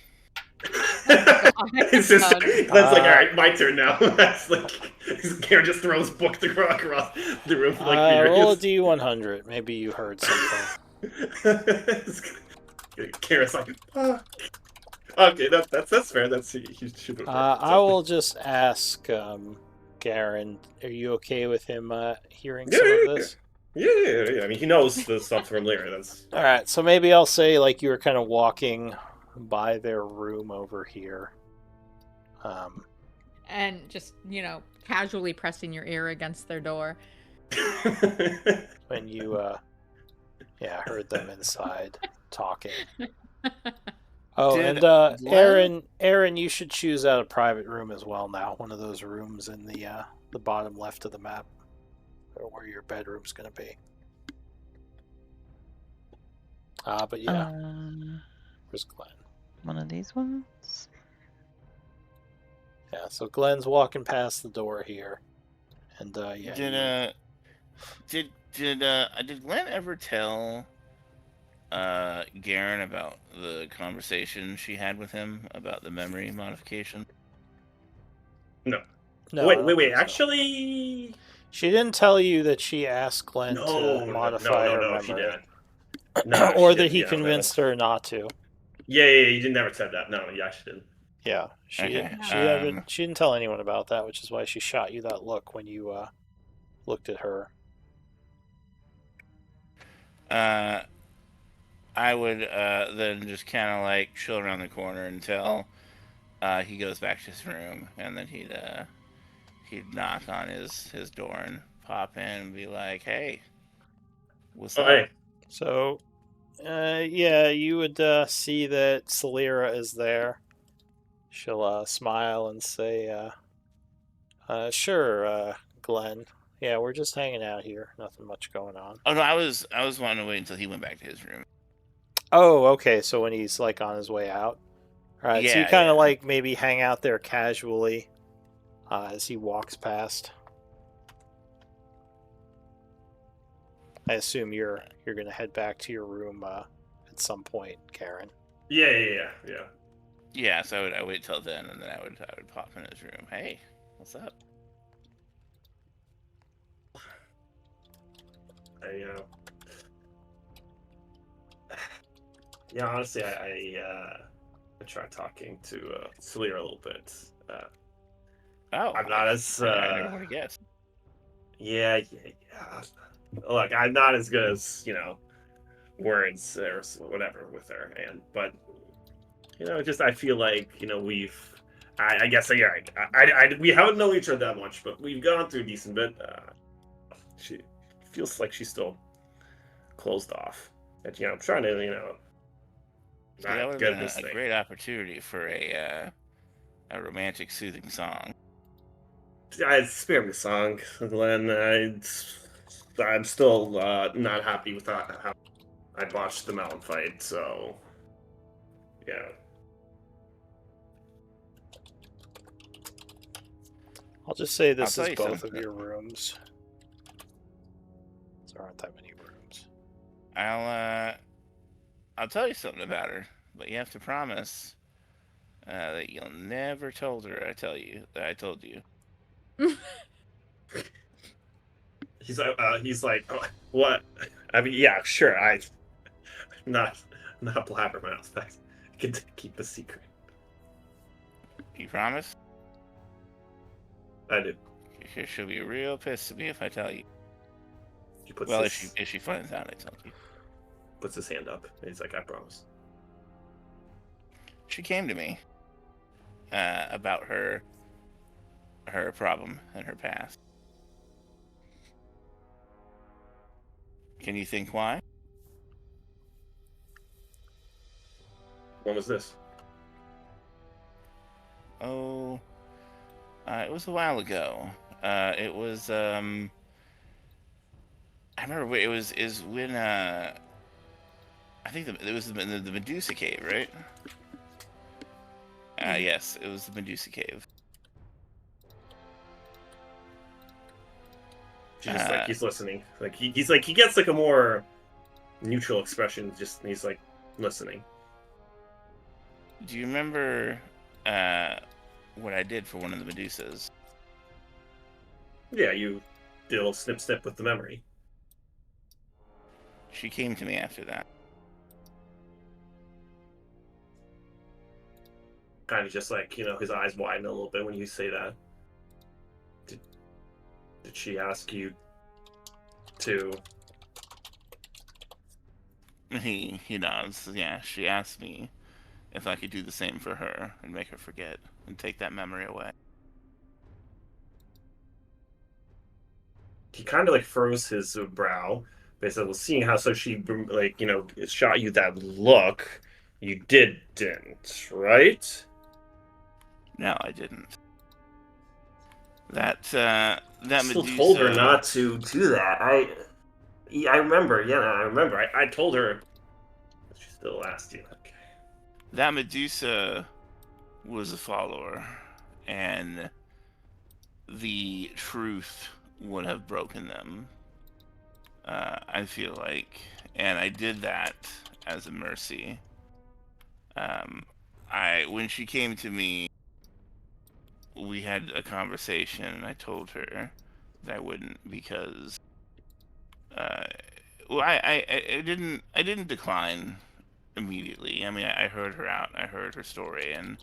H: It's just Glenn's like, all right, my turn now. That's like Garen just throws books across the room.
B: Roll a D100. Maybe you heard something.
H: Karen's like, fuck. Okay, that's fair. That's he should.
B: I will just ask Garen. Are you okay with him hearing some of this?
H: Yeah. I mean, he knows the stuff from Lyra. That's
B: all right. So maybe I'll say you were kind of walking by their room over here,
C: and just casually pressing your ear against their door.
B: When you heard them inside talking. Oh, Aaron, you should choose out a private room as well now. One of those rooms in the bottom left of the map, or where your bedroom's going to be. But yeah, where's Glenn?
G: One of these ones.
B: Yeah, so Glenn's walking past the door here, and
J: Did Glenn ever tell Garen about the conversation she had with him about the memory modification?
H: No.
B: No.
H: Wait. Actually,
B: she didn't tell you that she asked Glenn to modify her memory.
H: She didn't.
B: Or that he convinced her not to.
H: Yeah, you didn't never said that. No, you actually didn't.
B: Yeah, she didn't tell anyone about that, which is why she shot you that look when you looked at her.
J: I would then just kind of chill around the corner until he goes back to his room, and then he'd knock on his door and pop in and be like, "Hey, what's up?"
H: Hey.
B: So Yeah, you would see that Celera is there. She'll smile and say, "Sure, Glenn. Yeah, we're just hanging out here. Nothing much going on."
J: Oh no, I was wanting to wait until he went back to his room.
B: Oh, okay. So when he's like on his way out. All right. So you
J: Yeah,
B: kind of
J: yeah.
B: like maybe hang out there casually as he walks past. I assume you're gonna head back to your room at some point, Karen.
H: Yeah.
J: Yeah, so I wait till then, and then I would pop in his room. Hey, what's up?
H: Yeah, honestly, I tried talking to Celera a little bit.
J: Oh,
H: I'm not as
J: I never would have guessed.
H: yeah. Look, I'm not as good as words or whatever with her, but just I feel like I guess we haven't known each other that much, but we've gone through a decent bit. She feels like she's still closed off, and I'm trying to
J: See, that would
H: not
J: have
H: get
J: been
H: this
J: a
H: thing.
J: great opportunity for a romantic, soothing song.
H: Spare me the song, Glenn. I'm still not happy with how I botched the mountain fight, so yeah.
B: I'll just say
J: I'll
B: this
J: tell
B: is
J: you
B: both of
J: something.
B: your rooms. There aren't that many rooms.
J: I'll tell you something about her, but you have to promise that you'll never told her I told you.
H: He's like, oh, what? I mean, yeah, sure. Not blabbermouth. I can keep the secret.
J: You promise?
H: I do.
J: She'll be real pissed at me if I tell you.
H: He puts
J: Well,
H: his,
J: if she finds out I told you.
H: puts his hand up, and he's like, I promise.
J: She came to me about her problem and her past. Can you think why?
H: When was this?
J: Oh, it was a while ago. It was I remember it was when I think it was the Medusa cave, right? Yes, it was the Medusa cave.
H: She's just like he's listening. Like he's like he gets like a more neutral expression. Just he's like listening.
J: Do you remember what I did for one of the Medusas?
H: Yeah, you did a little snip with the memory.
J: She came to me after that.
H: Kind of just like his eyes widen a little bit when you say that. Did she ask you to?
J: He nods. Yeah, she asked me if I could do the same for her and make her forget and take that memory away.
H: He kind of like furrows his brow. Basically, well, seeing how she shot you that look, you didn't, right?
J: No, I didn't. That
H: Still
J: Medusa
H: told her not to do that. I remember. Yeah, I remember. I told her. She still asked you. Okay.
J: That Medusa was a follower, and the truth would have broken them. I feel like, and I did that as a mercy. When she came to me, we had a conversation, and I told her that I wouldn't because, well, I didn't decline immediately. I mean, I heard her out. I heard her story, and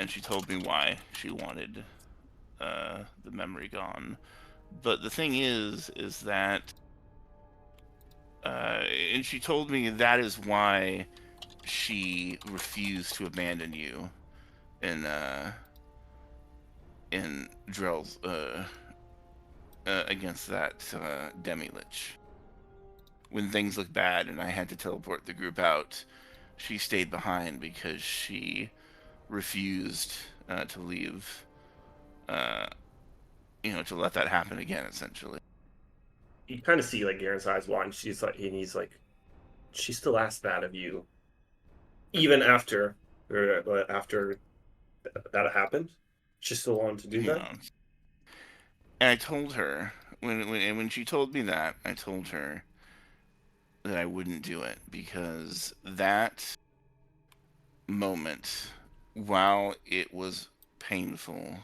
J: she told me why she wanted the memory gone. But the thing is that, and she told me that is why she refused to abandon you in Drell's against that demi-lich. when things looked bad and I had to teleport the group out, she stayed behind because she refused to leave, to let that happen again, essentially.
H: You kind of see like Garen's eyes widen. He's like, she still asked that of you, even after that happened. She still wanted to do that.
J: And I told her when she told me that, I told her that I wouldn't do it because that moment, while it was painful,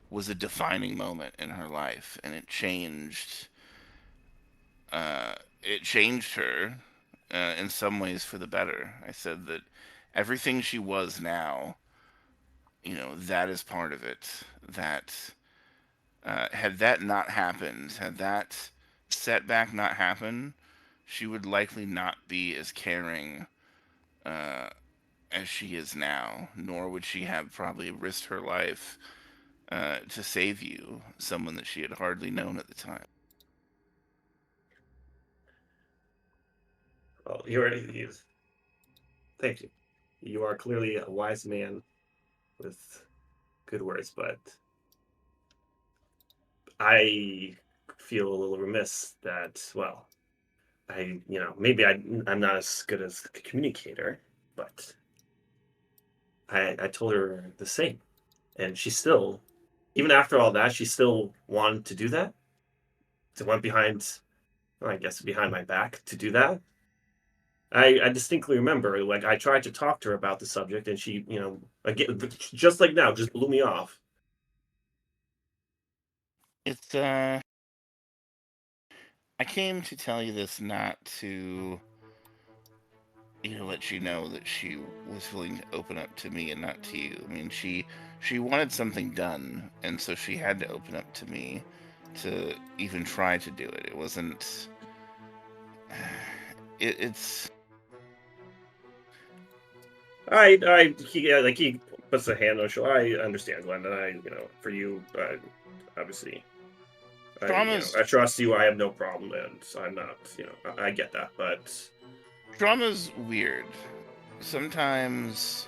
J: was a defining moment in her life, and it changed. It changed her in some ways for the better. I said that everything she was now, that is part of it. That had that not happened, had that setback not happened, she would likely not be as caring as she is now, nor would she have probably risked her life to save you, someone that she had hardly known at the time.
H: Well, thank you. You are clearly a wise man with good words, but I feel a little remiss that, well, maybe I'm not as good as a communicator, but I told her the same, and she still, even after all that, she still wanted to do that. She went behind, well, I guess, behind my back to do that. I distinctly remember, like, I tried to talk to her about the subject, and she, again, just like now, just blew me off.
J: It's I came to tell you this not to let you know that she was willing to open up to me and not to you. I mean, she wanted something done, and so she had to open up to me to even try to do it. It wasn't. It's.
H: He puts a hand on his shoulder. I understand, Glenn, and for you, obviously, I trust you. I have no problem, and I'm not, I get that, but
J: drama's weird. Sometimes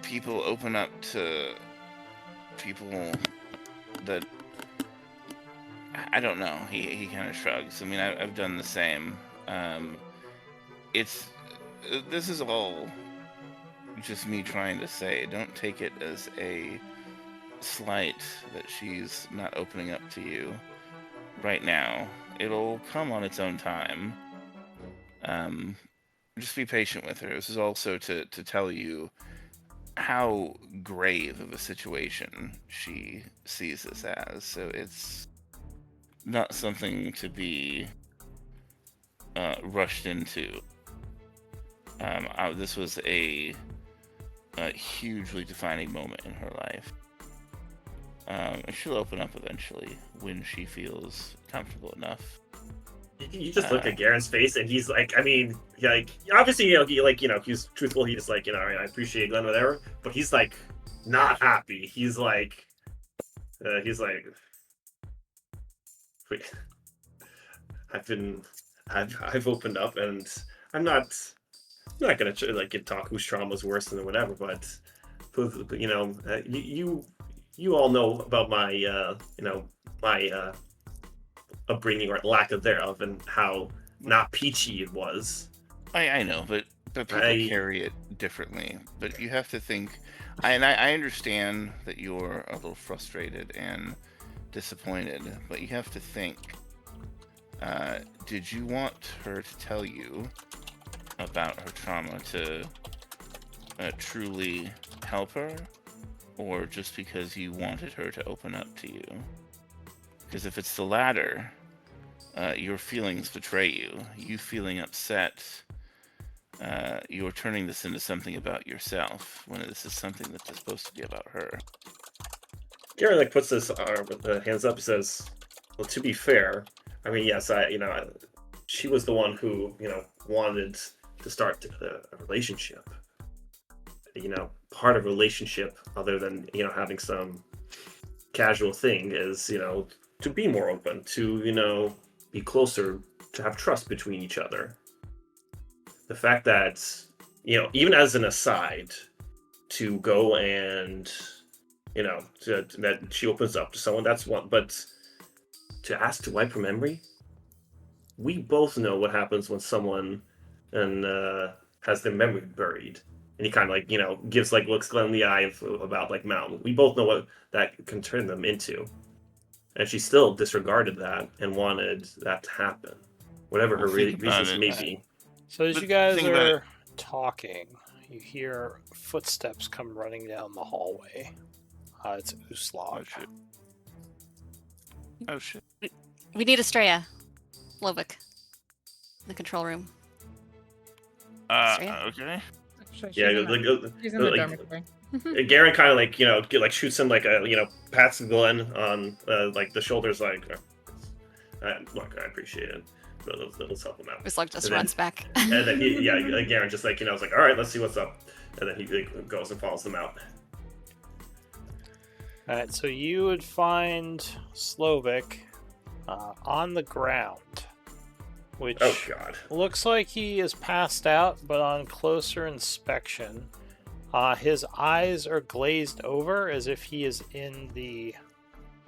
J: people open up to people that I don't know. He kind of shrugs. I mean, I've done the same. This is all just me trying to say, don't take it as a slight that she's not opening up to you right now. It'll come on its own time. Just be patient with her. This is also to tell you how grave of a situation she sees this as. So it's not something to be rushed into. This was a hugely defining moment in her life. She'll open up eventually when she feels comfortable enough.
H: You just look at Garen's face, and he's like, I mean, like, obviously, he's truthful. He's like, I appreciate Glenn, whatever, but he's like, not happy. He's like, wait, I've opened up, and I'm not gonna talk whose trauma was worse than whatever, but you all know about my my upbringing or lack of thereof, and how not peachy it was.
J: I know, but people carry it differently. But you have to think, and I understand that you're a little frustrated and disappointed, but you have to think, did you want her to tell you about her trauma to truly help her, or just because you wanted her to open up to you? Because if it's the latter, your feelings betray you. You feeling upset, you're turning this into something about yourself, when this is something that's supposed to be about her.
H: Garen puts his hands up and says, well, to be fair, I mean, yes, she was the one who, wanted to start a relationship. Part of a relationship, other than, having some casual thing, is, to be more open, to, be closer to have trust between each other. The fact that, even as an aside, to go and, that she opens up to someone, that's one. But to ask to wipe her memory, we both know what happens when someone has their memory buried. And he kind of gives looks Glenn in the eye about Mountain. We both know what that can turn them into. And she still disregarded that and wanted that to happen, whatever her reasons may be.
B: So as you guys are talking, you hear footsteps come running down the hallway. It's Uslog.
J: Oh shit.
A: We need Estrella. Lovik. In the control room. Estrella?
J: Okay.
C: She's
H: Yeah,
C: in the dormitory.
H: Garen kind of shoots him pats Glenn on the shoulders look, I appreciate it. Let's help him out.
A: Uslog just runs back.
H: And then Garen just all right, let's see what's up. And then he goes and follows them out.
B: Alright, so you would find Slovik on the ground, which looks like he is passed out, but on closer inspection, his eyes are glazed over as if he is in the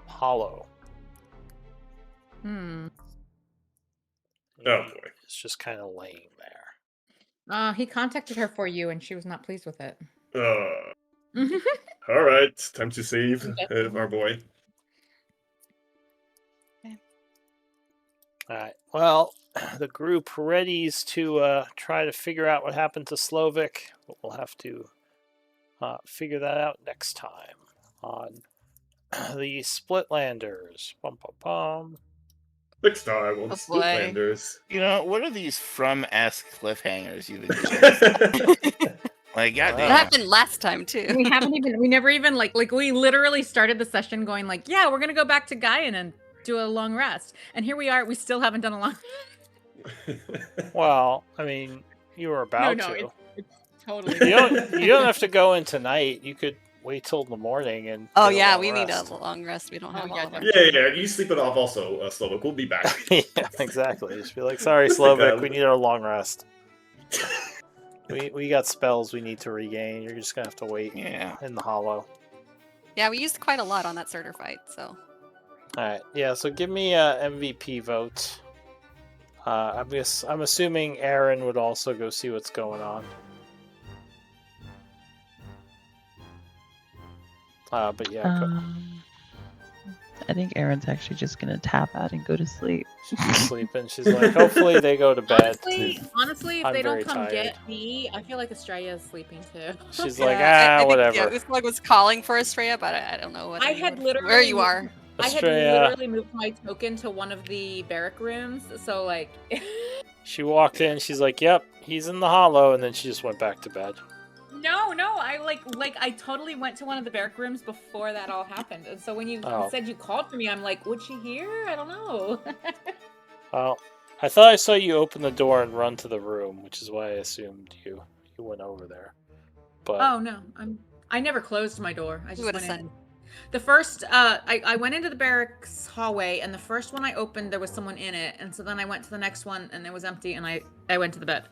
B: hollow.
C: Hmm.
H: Oh boy.
B: It's just kind of laying there.
C: He contacted her for you, and she was not pleased with it.
H: All right, time to save our boy.
B: Alright, well, the group readies to try to figure out what happened to Slovik, but we'll have to figure that out next time on the Splitlanders. Bum, bum, bum.
H: Next time on Splitlanders.
J: What are these from-esque cliffhangers you've been doing? Goddamn.
A: That happened last time too.
C: We never even we literally started the session going yeah, we're gonna go back to Gaian and do a long rest, and here we are. We still haven't done a long.
B: Well, I mean, you were about to.
C: It's totally.
B: You don't have to go in tonight. You could wait till the morning and.
A: Oh yeah, we need a long rest. We don't have all of our...
H: Yeah. You sleep it off also, Slovik. We'll be back.
B: Yeah, exactly. Just be like, sorry, Slovik, we need our long rest. We got spells we need to regain. You're just gonna have to wait in the hollow.
A: Yeah, we used quite a lot on that Surtur fight, so.
B: Alright, yeah, so give me a MVP vote. I'm assuming Aaron would also go see what's going on. But yeah,
G: I think Erin's actually just gonna tap out and go to sleep.
B: she's sleeping. She's like, hopefully they go to bed.
C: Honestly, if
B: I'm
C: they don't
B: very
C: come
B: tired.
C: get me, I feel like Estrella is sleeping too.
B: She's like,
A: I think,
B: whatever.
A: Yeah, Uslug was calling for Estrella, but I don't know what.
C: I had literally
A: where you are.
C: I had
B: Estrella.
C: literally moved my token to one of the barrack rooms, so
B: She walked in. She's like, "Yep, he's in the hollow," and then she just went back to bed.
C: No, I I totally went to one of the barrack rooms before that all happened, and so when you said you called for me, I'm like, would she hear? I don't know.
B: Well, I thought I saw you open the door and run to the room, which is why I assumed you went over there. But
C: Oh no, I never closed my door. I just
A: would've
C: went
A: said.
C: in. The first, I went into the barracks hallway, and the first one I opened, there was someone in it, and so then I went to the next one, and it was empty, and I went to the bed.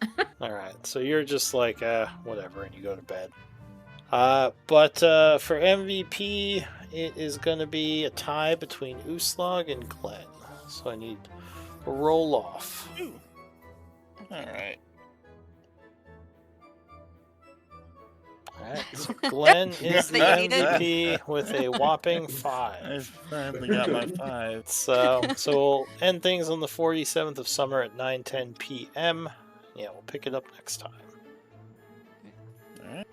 B: all right, so you're just like, whatever, and you go to bed. But for MVP, it is going to be a tie between Uslog and Glenn. So I need a roll off.
J: Alright.
B: Alright, so Glenn is the
A: That you needed?
B: MVP with a whopping 5.
J: I finally got my 5.
B: So we'll end things on the 47th of summer at 9:10 p.m. Yeah, we'll pick it up next time.
J: Alright.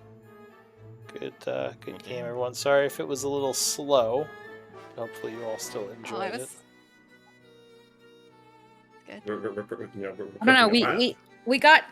B: Good game, everyone. Sorry if it was a little slow. Hopefully you all still enjoyed it.
A: Good.
C: I don't know. We got